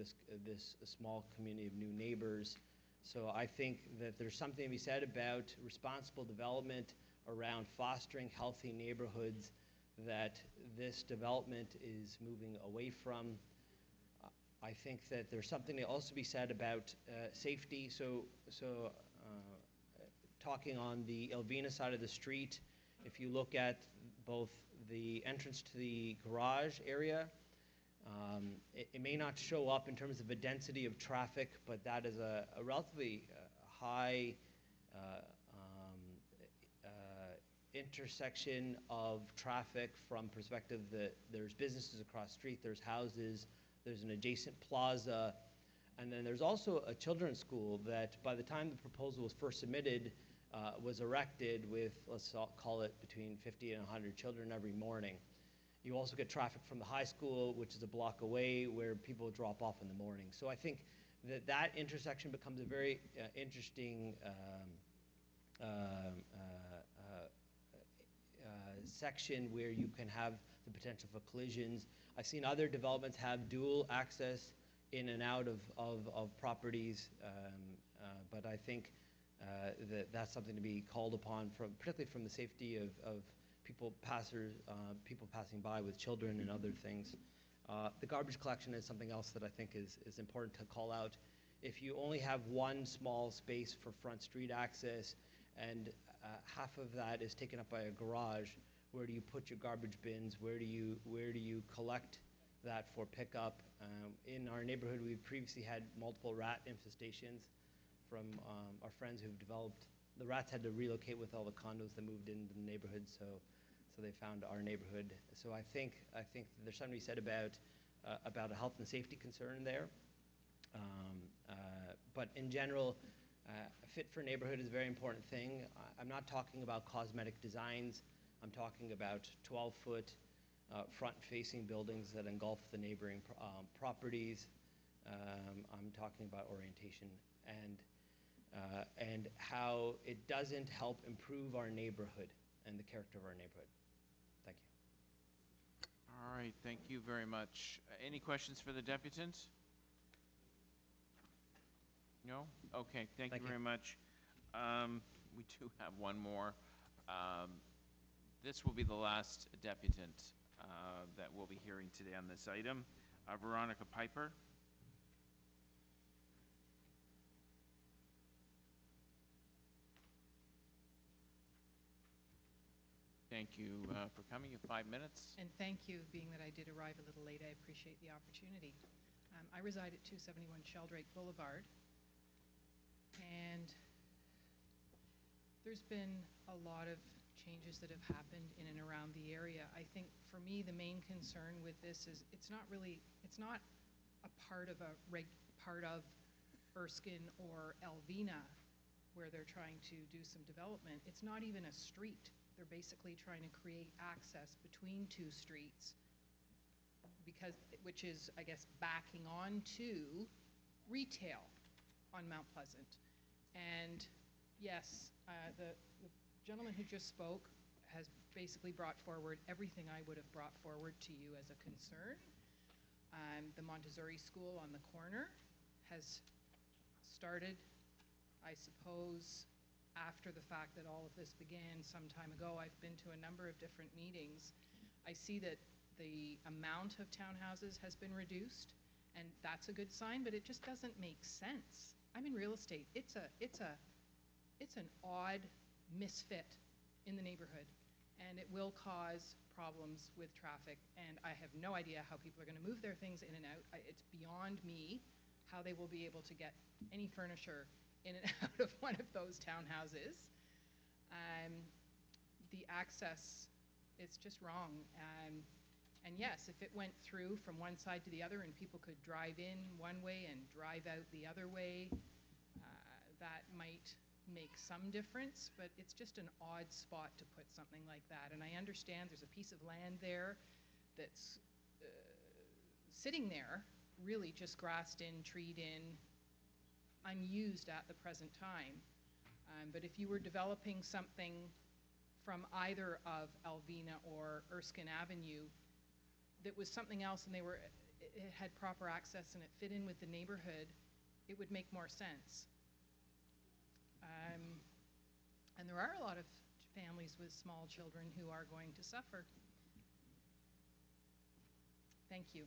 this small community of new neighbors. So I think that there's something to be said about responsible development around fostering healthy neighborhoods that this development is moving away from. I think that there's something to also be said about safety. So talking on the Elvina side of the street, if you look at both the entrance to the garage area, it may not show up in terms of a density of traffic, but that is a relatively high intersection of traffic from perspective that there's businesses across the street, there's houses, there's an adjacent plaza, and then there's also a children's school that by the time the proposal was first submitted, was erected with, call it between 50 and 100 children every morning. You also get traffic from the high school, which is a block away, where people drop off in the morning. So I think that intersection becomes a very interesting section where you can have the potential for collisions. I've seen other developments have dual access in and out of properties, but I think that's something to be called upon, particularly from the safety of people passing by with children and other things. The garbage collection is something else that I think is important to call out. If you only have one small space for front street access and half of that is taken up by a garage, where do you put your garbage bins? Where do you collect that for pickup? In our neighborhood, we've previously had multiple rat infestations from our friends who've developed. The rats had to relocate with all the condos that moved into the neighborhood, so they found our neighborhood. So I think there's something to be said about a health and safety concern there. But in general, fit for neighborhood is a very important thing. I'm not talking about cosmetic designs. I'm talking about 12-foot front-facing buildings that engulf the neighboring properties. I'm talking about orientation and how it doesn't help improve our neighborhood and the character of our neighborhood. Thank you. All right, thank you very much. Any questions for the deputant? No? Okay, thank you very much. We do have one more. This will be the last deputant that we'll be hearing today on this item. Veronica Piper. Thank you for coming. You have 5 minutes. And thank you, being that I did arrive a little late. I appreciate the opportunity. I reside at 271 Sheldrake Boulevard, and there's been a lot of changes that have happened in and around the area. I think for me, the main concern with this is it's not a part of Erskine or Elvina where they're trying to do some development. It's not even a street. They're basically trying to create access between two streets, which is, I guess, backing on to retail on Mount Pleasant. And yes, the gentleman who just spoke has basically brought forward everything I would have brought forward to you as a concern. The Montessori school on the corner has started, I suppose, after the fact that all of this began some time ago. I've been to a number of different meetings. I see that the amount of townhouses has been reduced, and that's a good sign, but it just doesn't make sense. I'm in real estate. It's an odd misfit in the neighborhood, and it will cause problems with traffic, and I have no idea how people are going to move their things in and out. It's beyond me how they will be able to get any furniture in and out of one of those townhouses. The access, it's just wrong. And yes, if it went through from one side to the other and people could drive in one way and drive out the other way, that might make some difference, but it's just an odd spot to put something like that. And I understand there's a piece of land there that's sitting there, really just grassed in, treed in, unused at the present time. But if you were developing something from either of Elvina or Erskine Avenue that was something else and it had proper access and it fit in with the neighborhood, it would make more sense. And there are a lot of families with small children who are going to suffer. Thank you.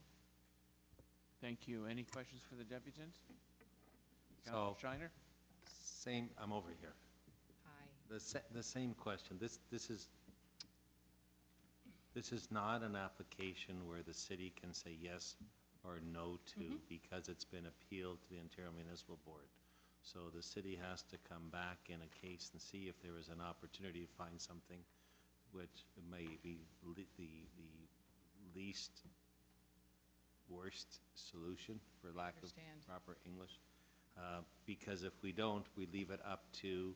Thank you. Any questions for the deputant? Councilor Shiner? I'm over here. Hi. The same question. This is not an application where the city can say yes or no to because it's been appealed to the Ontario Municipal Board. So the city has to come back in a case and see if there is an opportunity to find something which may be the least worst solution, for lack of proper English. Because if we don't, we leave it up to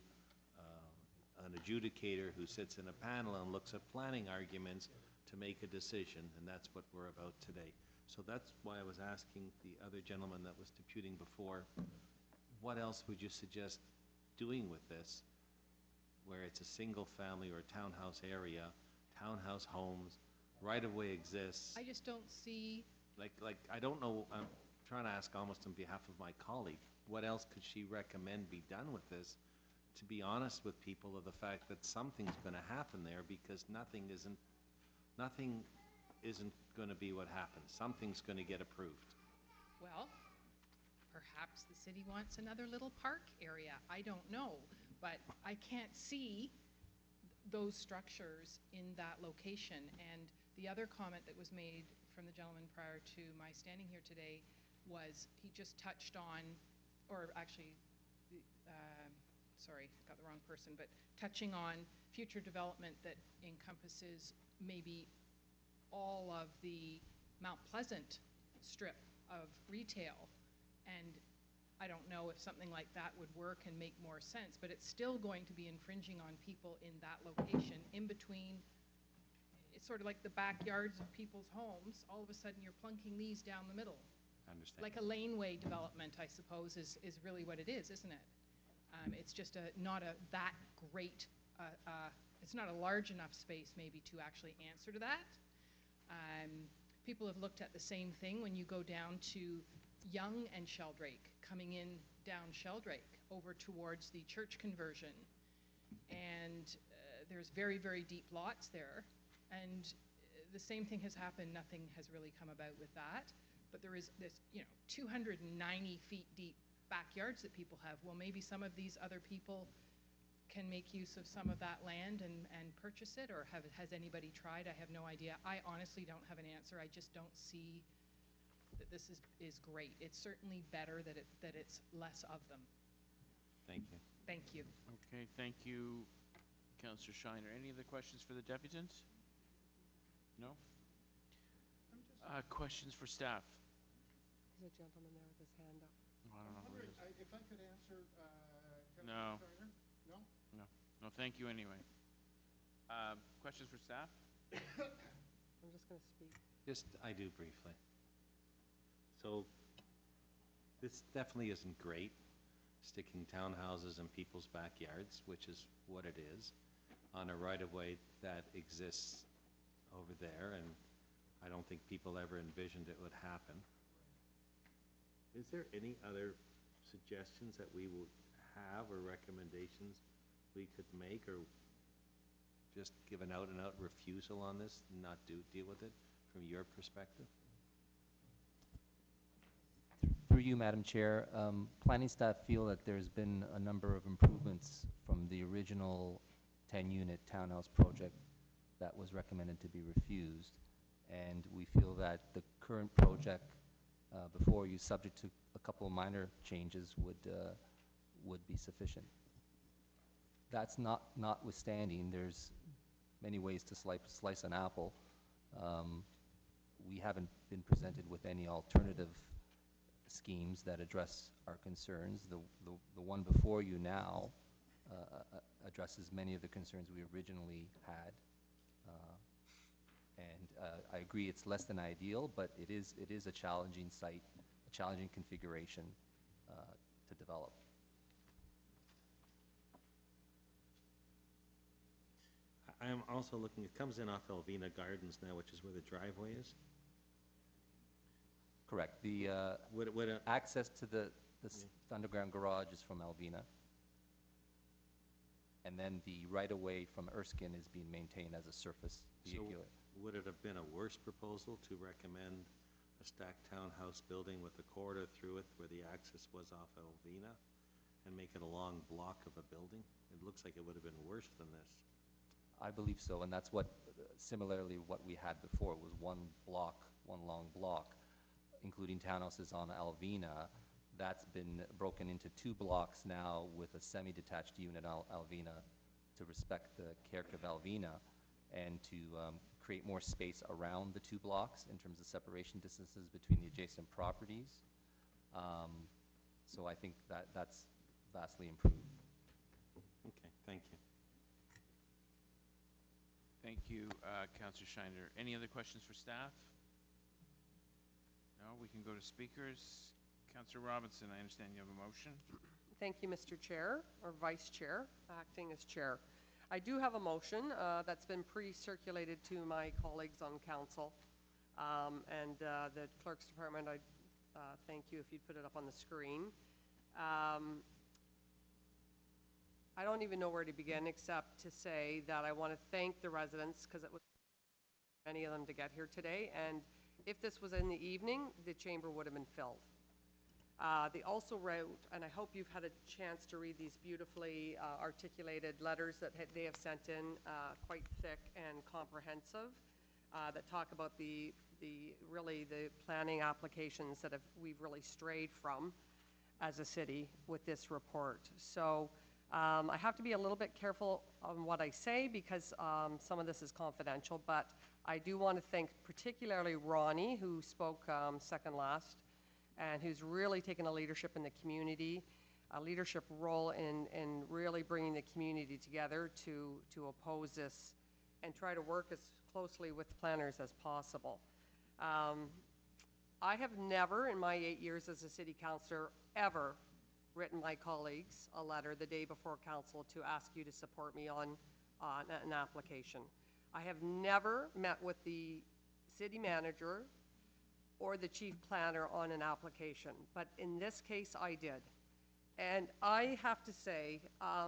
an adjudicator who sits in a panel and looks at planning arguments to make a decision, and that's what we're about today. So that's why I was asking the other gentleman that was disputing before, what else would you suggest doing with this, where it's a single family or a townhouse area, townhouse homes, right-of-way exists? I just don't see, Like, I don't know, I'm trying to ask almost on behalf of my colleague, what else could she recommend be done with this? To be honest with people of the fact that something's gonna happen there, because nothing isn't gonna be what happens. Something's gonna get approved. well, perhaps the city wants another little park area. I don't know, but I can't see those structures in that location. And the other comment that was made from the gentleman prior to my standing here today was he just touched on, or actually, sorry, got the wrong person, but touching on future development that encompasses maybe all of the Mount Pleasant strip of retail. And I don't know if something like that would work and make more sense, but it's still going to be infringing on people in that location, in between. It's sort of like the backyards of people's homes. All of a sudden, you're plunking these down the middle. I understand. Like a laneway development, I suppose, is really what it is, isn't it? It's just not that great, it's not a large enough space maybe to actually answer to that. People have looked at the same thing when you go down to Yonge and Sheldrake, coming in down Sheldrake over towards the church conversion. And there's very, very deep lots there. And the same thing has happened. Nothing has really come about with that. But there is this, 290 feet deep backyards that people have. Well, maybe some of these other people can make use of some of that land and purchase it, or has anybody tried? I have no idea. I honestly don't have an answer. I just don't see that this is great. It's certainly better that it's less of them. Thank you. Thank you. Okay, thank you, Councillor Shiner. Any other questions for the deputants? No? Questions for staff? There's a gentleman there with his hand up. I don't know who it is. If I could answer, No. Councilor Shiner? No? No. No, thank you anyway. Questions for staff? I'm just going to speak. Just, I do briefly. So, this definitely isn't great, sticking townhouses in people's backyards, which is what it is, on a right-of-way that exists over there, and I don't think people ever envisioned it would happen. Is there any other suggestions that we would have or recommendations we could make, or just give an out-and-out refusal on this and not deal with it from your perspective? Through you, Madam Chair, planning staff feel that there's been a number of improvements from the original 10-unit townhouse project that was recommended to be refused, and we feel that the current project before you, subject to a couple of minor changes, would be sufficient. That's notwithstanding, there's many ways to slice an apple. We haven't been presented with any alternative schemes that address our concerns. The one before you now addresses many of the concerns we originally had. And I agree it's less than ideal, but it is a challenging site, a challenging configuration to develop. I'm also looking, it comes in off Elvina Gardens now, which is where the driveway is. Correct. The access to the underground garage is from Elvina. And then the right-of-way from Erskine is being maintained as a surface vehicular. So would it have been a worse proposal to recommend a stacked townhouse building with a corridor through it where the access was off Elvina and make it a long block of a building? It looks like it would have been worse than this. I believe so, and that's what, similarly, what we had before. It was one block, one long block, including townhouses on Elvina. That's been broken into 2 blocks now with a semi-detached unit on Elvina to respect the character of Elvina and to create more space around the 2 blocks in terms of separation distances between the adjacent properties. So I think that's vastly improved. Okay, thank you. Thank you, Councillor Schneider. Any other questions for staff? No, we can go to speakers. Councillor Robinson, I understand you have a motion. Thank you, Mr. Chair, or Vice Chair, acting as Chair. I do have a motion that's been pre-circulated to my colleagues on council. And the Clerk's Department, I thank you if you'd put it up on the screen. I don't even know where to begin except to say that I want to thank the residents because it was many of them to get here today. And if this was in the evening, the chamber would have been filled. They also wrote, and I hope you've had a chance to read these beautifully articulated letters that they have sent in, quite thick and comprehensive, that talk about the planning applications that we've really strayed from as a city with this report. So I have to be a little bit careful on what I say because some of this is confidential, but I do want to thank particularly Ronnie, who spoke second last, and who's really taken a leadership in the community, a leadership role in really bringing the community together to oppose this and try to work as closely with planners as possible. I have never, in my 8 years as a city councillor, ever written my colleagues a letter the day before council to ask you to support me on an application. I have never met with the city manager or the chief planner on an application, but in this case I did. And I have to say, I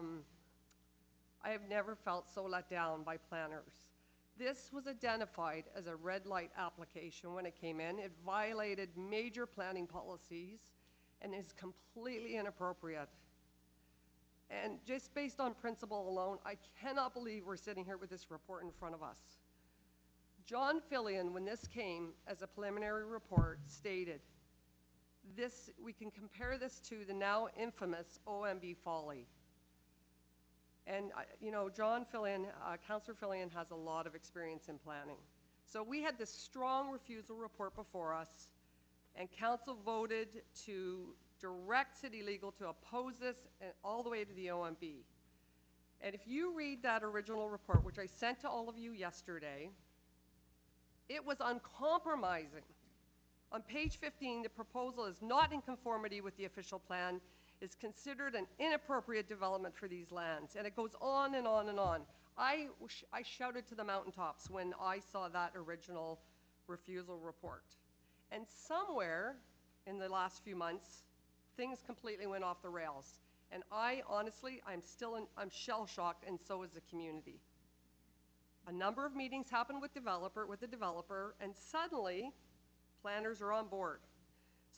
have never felt so let down by planners. This was identified as a red light application when it came in. It violated major planning policies and is completely inappropriate. And just based on principle alone, I cannot believe we're sitting here with this report in front of us. John Fillion, when this came as a preliminary report, stated, we can compare this to the now infamous OMB folly. And, you know, John Fillion, Councillor Fillion has a lot of experience in planning. So we had this strong refusal report before us, and council voted to direct city legal to oppose this all the way to the OMB. And if you read that original report, which I sent to all of you yesterday, it was uncompromising. On page 15, the proposal is not in conformity with the official plan, is considered an inappropriate development for these lands. And it goes on and on and on. I shouted to the mountaintops when I saw that original refusal report. And somewhere in the last few months, things completely went off the rails. And honestly, I'm shell-shocked, and so is the community. A number of meetings happened with the developer, and suddenly, planners are on board.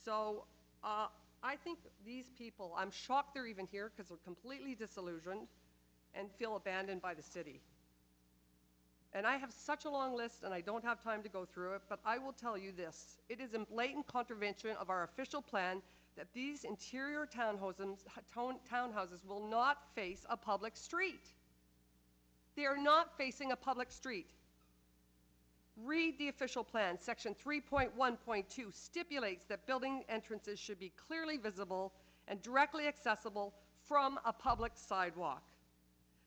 So I think these people, I'm shocked they're even here because they're completely disillusioned and feel abandoned by the city. And I have such a long list, and I don't have time to go through it, but I will tell you this. It is in blatant contravention of our official plan that these interior townhouses will not face a public street. They are not facing a public street. Read the official plan. Section 3.1.2 stipulates that building entrances should be clearly visible and directly accessible from a public sidewalk.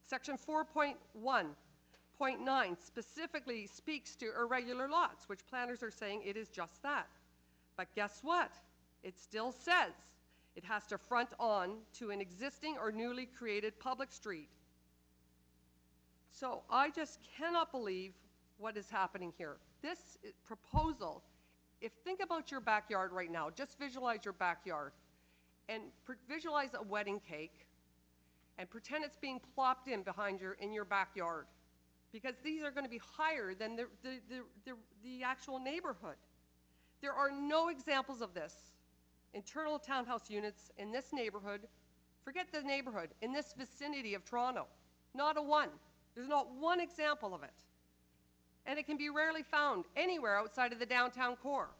Section 4.1.9 specifically speaks to irregular lots, which planners are saying it is just that. But guess what? It still says it has to front on to an existing or newly created public street. So I just cannot believe what is happening here. This proposal, think about your backyard right now, just visualize your backyard, and visualize a wedding cake, and pretend it's being plopped in in your backyard, because these are going to be higher than the actual neighborhood. There are no examples of this. Internal townhouse units in this neighborhood, forget the neighborhood, in this vicinity of Toronto, not a one. There's not one example of it. And it can be rarely found anywhere outside of the downtown core.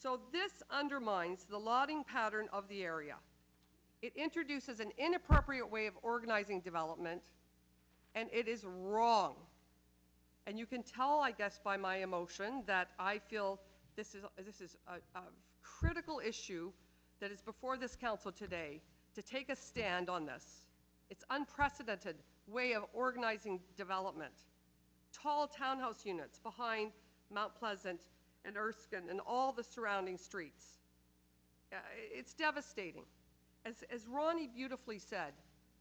So this undermines the lotting pattern of the area. It introduces an inappropriate way of organizing development, and it is wrong. And you can tell, I guess, by my emotion that I feel this is a critical issue that is before this council today to take a stand on this. It's unprecedented way of organizing development. tall townhouse units behind Mount Pleasant and Erskine and all the surrounding streets. It's devastating. As Ronnie beautifully said,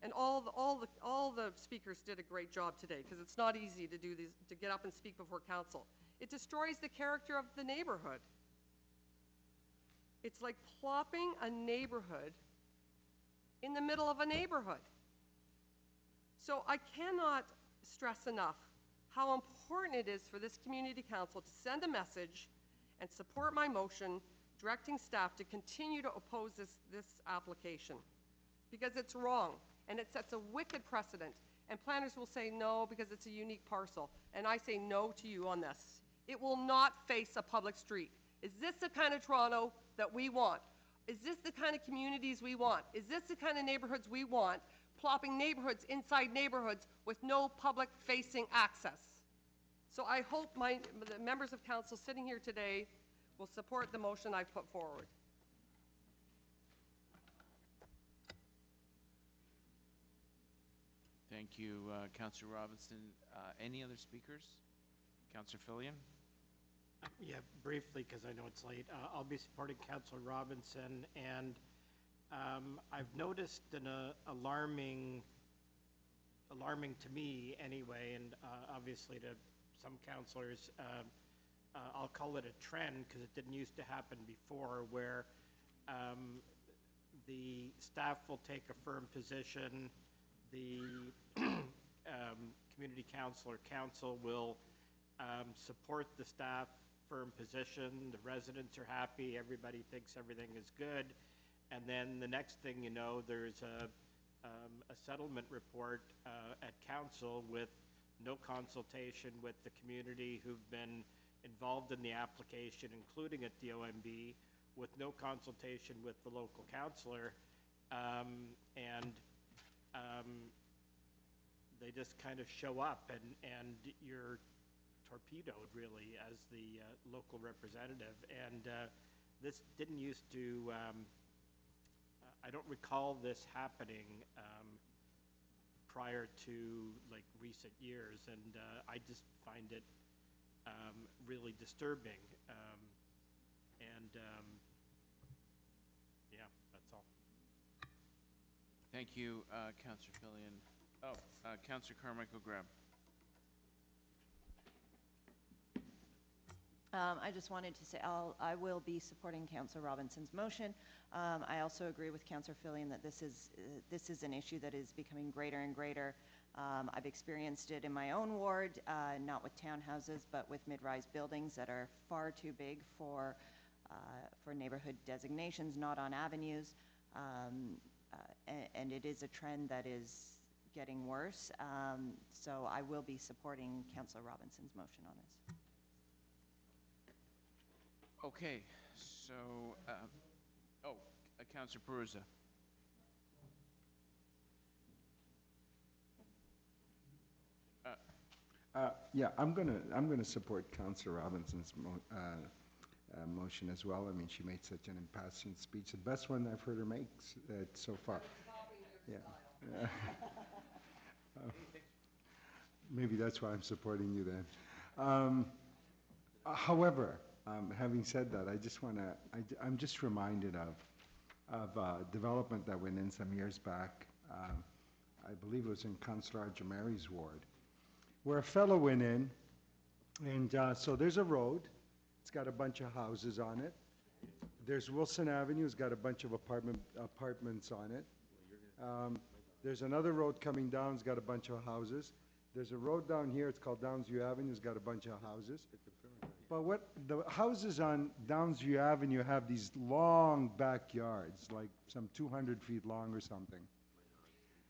and all the speakers did a great job today, because it's not easy to do these, to get up and speak before council. It destroys the character of the neighborhood. It's like plopping a neighborhood in the middle of a neighborhood. So I cannot stress enough how important it is for this community council to send a message and support my motion directing staff to continue to oppose this application, because it's wrong and it sets a wicked precedent, and planners will say no because it's a unique parcel, and I say no to you on this. It will not face a public street. Is this the kind of Toronto that we want? Is this the kind of communities we want? Is this the kind of neighborhoods we want? Plopping neighborhoods inside neighborhoods with no public-facing access. So I hope the members of council sitting here today will support the motion I've put forward. Thank you, Councillor Robinson. Any other speakers? Councillor Fillion? Yeah, briefly, because I know it's late. I'll be supporting Councillor Robinson, and I've noticed an alarming to me anyway, and obviously to some councillors, I'll call it a trend because it didn't used to happen before, where the staff will take a firm position, the community council or council will support the staff firm position, the residents are happy, everybody thinks everything is good, and then the next thing you know, there's a settlement report at council with no consultation with the community who've been involved in the application, including at the OMB, with no consultation with the local councillor, and they just kind of show up, and you're torpedoed, really, as the local representative. And this didn't used to, I don't recall this happening prior to, like, recent years, and I just find it really disturbing. Yeah, that's all. Thank you, Councillor Fillion. Councillor Carmichael Graham. I just wanted to say I will be supporting Councillor Robinson's motion. I also agree with Councillor Fillion that this is an issue that is becoming greater and greater. I've experienced it in my own ward, not with townhouses, but with mid-rise buildings that are far too big for neighborhood designations, not on avenues, and it is a trend that is getting worse. So I will be supporting Councillor Robinson's motion on this. Okay, so, Councillor Perusa. Yeah, I'm gonna support Councillor Robinson's motion as well. I mean, she made such an impassioned speech, the best one I've heard her make so far. Yeah. Maybe that's why I'm supporting you then. However, having said that, I just want to, I'm just reminded of development that went in some years back. I believe it was in Councillor Jamari's ward, where a fellow went in, and so there's a road. It's got a bunch of houses on it. There's Wilson Avenue. It's got a bunch of apartments on it. There's another road coming down. It's got a bunch of houses. There's a road down here. It's called Downsview Avenue. It's got a bunch of houses. But what the houses on Downsview Avenue have these long backyards, like some 200 feet long or something.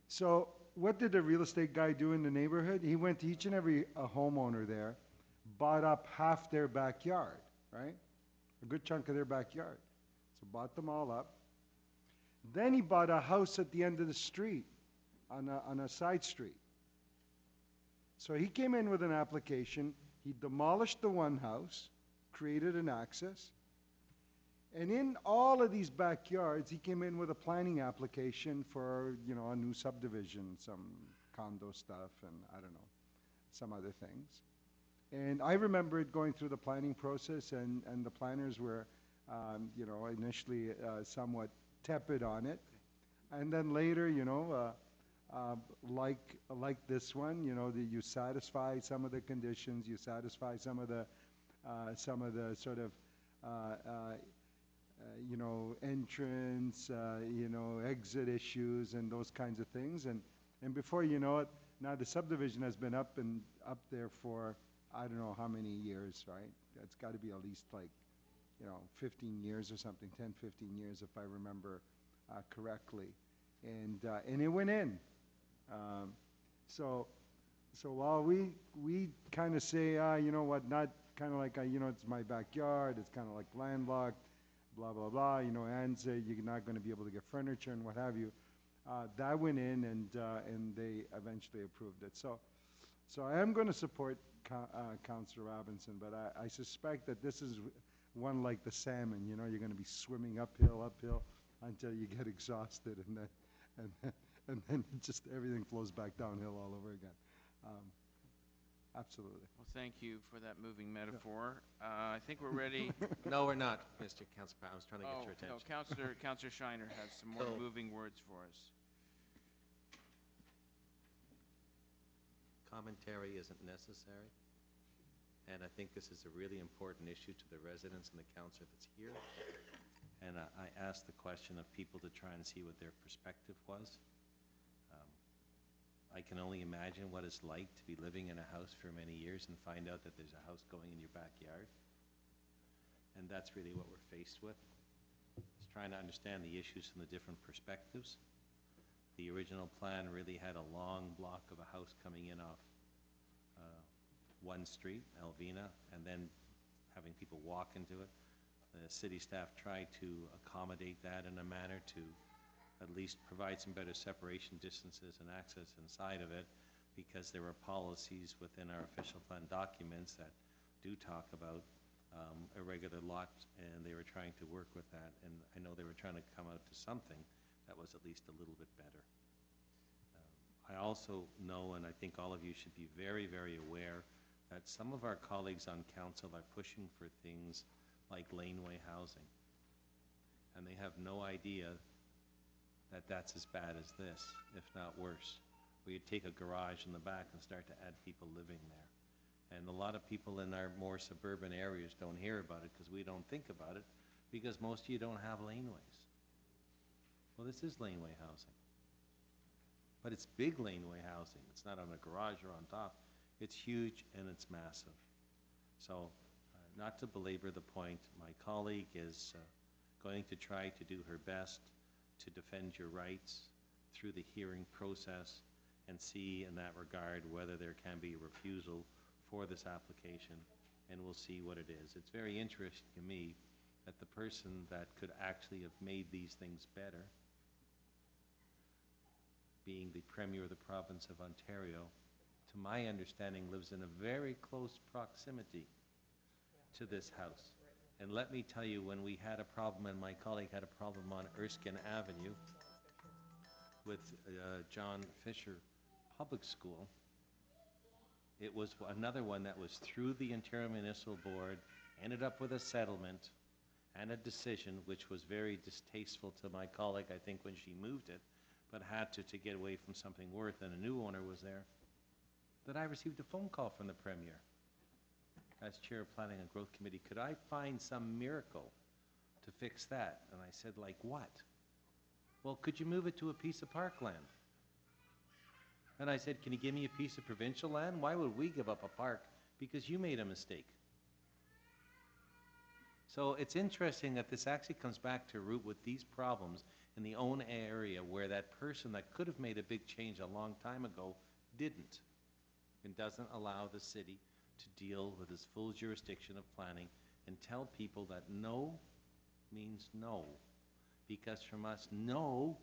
So what did the real estate guy do in the neighborhood? He went to each and every homeowner there, bought up half their backyard, right? A good chunk of their backyard. So bought them all up. Then he bought a house at the end of the street, on a side street. So he came in with an application. He demolished the one house, created an access, and in all of these backyards, he came in with a planning application for, you know, a new subdivision, some condo stuff, and I don't know, some other things. And I remember it going through the planning process, and the planners were, you know, initially somewhat tepid on it. And then later, you know, like this one, you know, you satisfy some of the conditions, you satisfy some of the sort of, you know, entrance, you know, exit issues and those kinds of things. And before you know it, now the subdivision has been up there for, I don't know how many years, right? It's got to be at least like, you know, 15 years or something, 10, 15 years if I remember correctly. And it went in. So while we kind of say, you know what, not kind of like, you know, it's my backyard, it's kind of like landlocked, blah, blah, blah, you know, and say you're not going to be able to get furniture and what have you, that went in, and they eventually approved it. So I am going to support Councillor Robinson, but I suspect that this is one like the salmon, you know, you're going to be swimming uphill until you get exhausted, and then just everything flows back downhill all over again. Absolutely. Well, thank you for that moving metaphor. I think we're ready. No, we're not, Mr. Council. I was trying to get your attention. No, Councillor Shiner has some more moving words for us. Commentary isn't necessary, and I think this is a really important issue to the residents and the council that's here. And I asked the question of people to try and see what their perspective was. I can only imagine what it's like to be living in a house for many years and find out that there's a house going in your backyard. And that's really what we're faced with. It's trying to understand the issues from the different perspectives. The original plan really had a long block of a house coming in off one street, Alvina, and then having people walk into it. The city staff tried to accommodate that in a manner to at least provide some better separation distances and access inside of it, because there were policies within our official plan documents that do talk about irregular lots, and they were trying to work with that, and I know they were trying to come out to something that was at least a little bit better. I also know, and I think all of you should be very, very aware, that some of our colleagues on council are pushing for things like laneway housing, and they have no idea that that's as bad as this, if not worse. We could take a garage in the back and start to add people living there. And a lot of people in our more suburban areas don't hear about it because we don't think about it, because most of you don't have laneways. Well, this is laneway housing. But it's big laneway housing. It's not on a garage or on top. It's huge and it's massive. So, not to belabor the point, my colleague is going to try to do her best to defend your rights through the hearing process and see in that regard whether there can be a refusal for this application, and we'll see what it is. It's very interesting to me that the person that could actually have made these things better, being the Premier of the province of Ontario, to my understanding lives in a very close proximity to this house. And let me tell you, when we had a problem, and my colleague had a problem on Erskine Avenue with John Fisher Public School, it was another one that was through the Ontario Municipal Board, ended up with a settlement and a decision which was very distasteful to my colleague, I think, when she moved it, but had to get away from something worse, and a new owner was there, that I received a phone call from the Premier as Chair of Planning and Growth Committee. Could I find some miracle to fix that? And I said, like what? Well, could you move it to a piece of parkland? And I said, can you give me a piece of provincial land? Why would we give up a park? Because you made a mistake. So it's interesting that this actually comes back to root with these problems in the own area where that person that could have made a big change a long time ago didn't, and doesn't allow the city to deal with its full jurisdiction of planning and tell people that no means no, because from us, no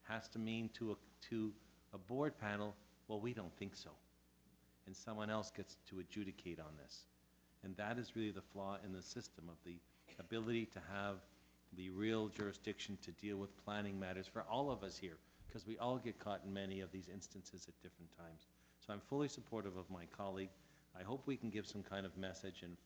has to mean to a board panel, well, we don't think so, and someone else gets to adjudicate on this. And that is really the flaw in the system, of the ability to have the real jurisdiction to deal with planning matters for all of us here, because we all get caught in many of these instances at different times. So I'm fully supportive of my colleague. I hope we can give some kind of message and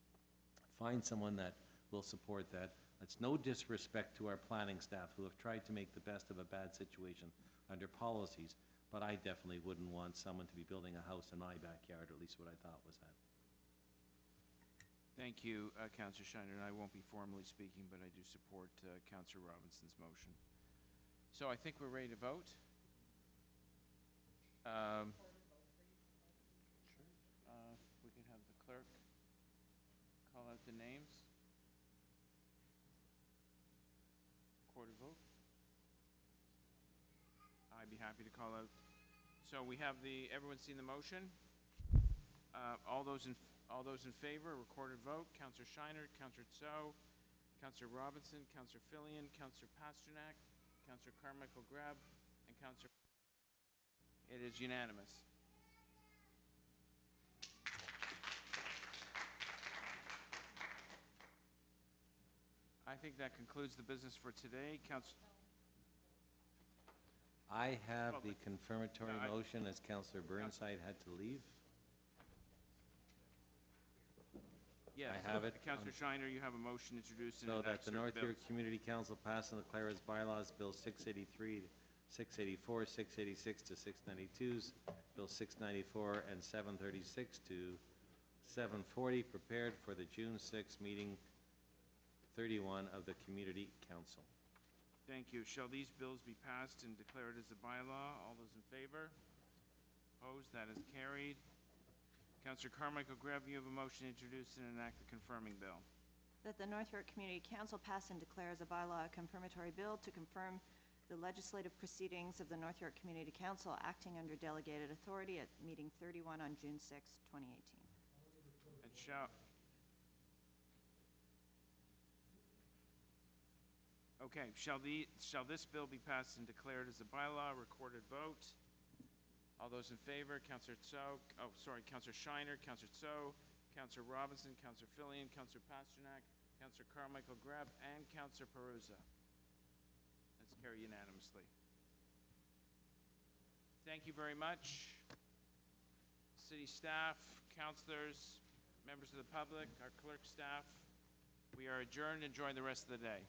find someone that will support that. It's no disrespect to our planning staff who have tried to make the best of a bad situation under policies, but I definitely wouldn't want someone to be building a house in my backyard, or at least what I thought was that. Thank you, Councillor Shiner, and I won't be formally speaking, but I do support Councillor Robinson's motion. So I think we're ready to vote. We can have the clerk call out the names. Recorded vote. I'd be happy to call out. So we have everyone's seen the motion? All those in favor, recorded vote. Councillor Shiner, Councillor Tso, Councillor Robinson, Councillor Fillion, Councillor Pasternak, Councillor Carmichael Greb, and Councillor. It is unanimous. I think that concludes the business for today. I have the confirmatory motion as Councillor Burnside had to leave. Yes. I have it. Councillor Shiner, you have a motion introduced and So enact that the certain North York bills. Community Council pass and declare as bylaws Bill 683, 684, 686 to 692s, Bill 694 and 736 to 740, prepared for the June 6 meeting 31 of the Community Council. Thank you. Shall these bills be passed and declared as a bylaw? All those in favor? Opposed? That is carried. Councillor Carmichael Greb, you have a motion introduced and enact the confirming bill. That the North York Community Council pass and declare as a bylaw a confirmatory bill to confirm the legislative proceedings of the North York Community Council acting under delegated authority at meeting 31 on June 6, 2018. And shall this bill be passed and declared as a bylaw? Recorded vote. All those in favor, Councillor Shiner, Councillor Tso, Councillor Robinson, Councillor Fillion, Councillor Pasternak, Councillor Carmichael Greb, and Councillor Peruza. That's carried unanimously. Thank you very much. City staff, councillors, members of the public, our clerk staff. We are adjourned. Enjoy the rest of the day.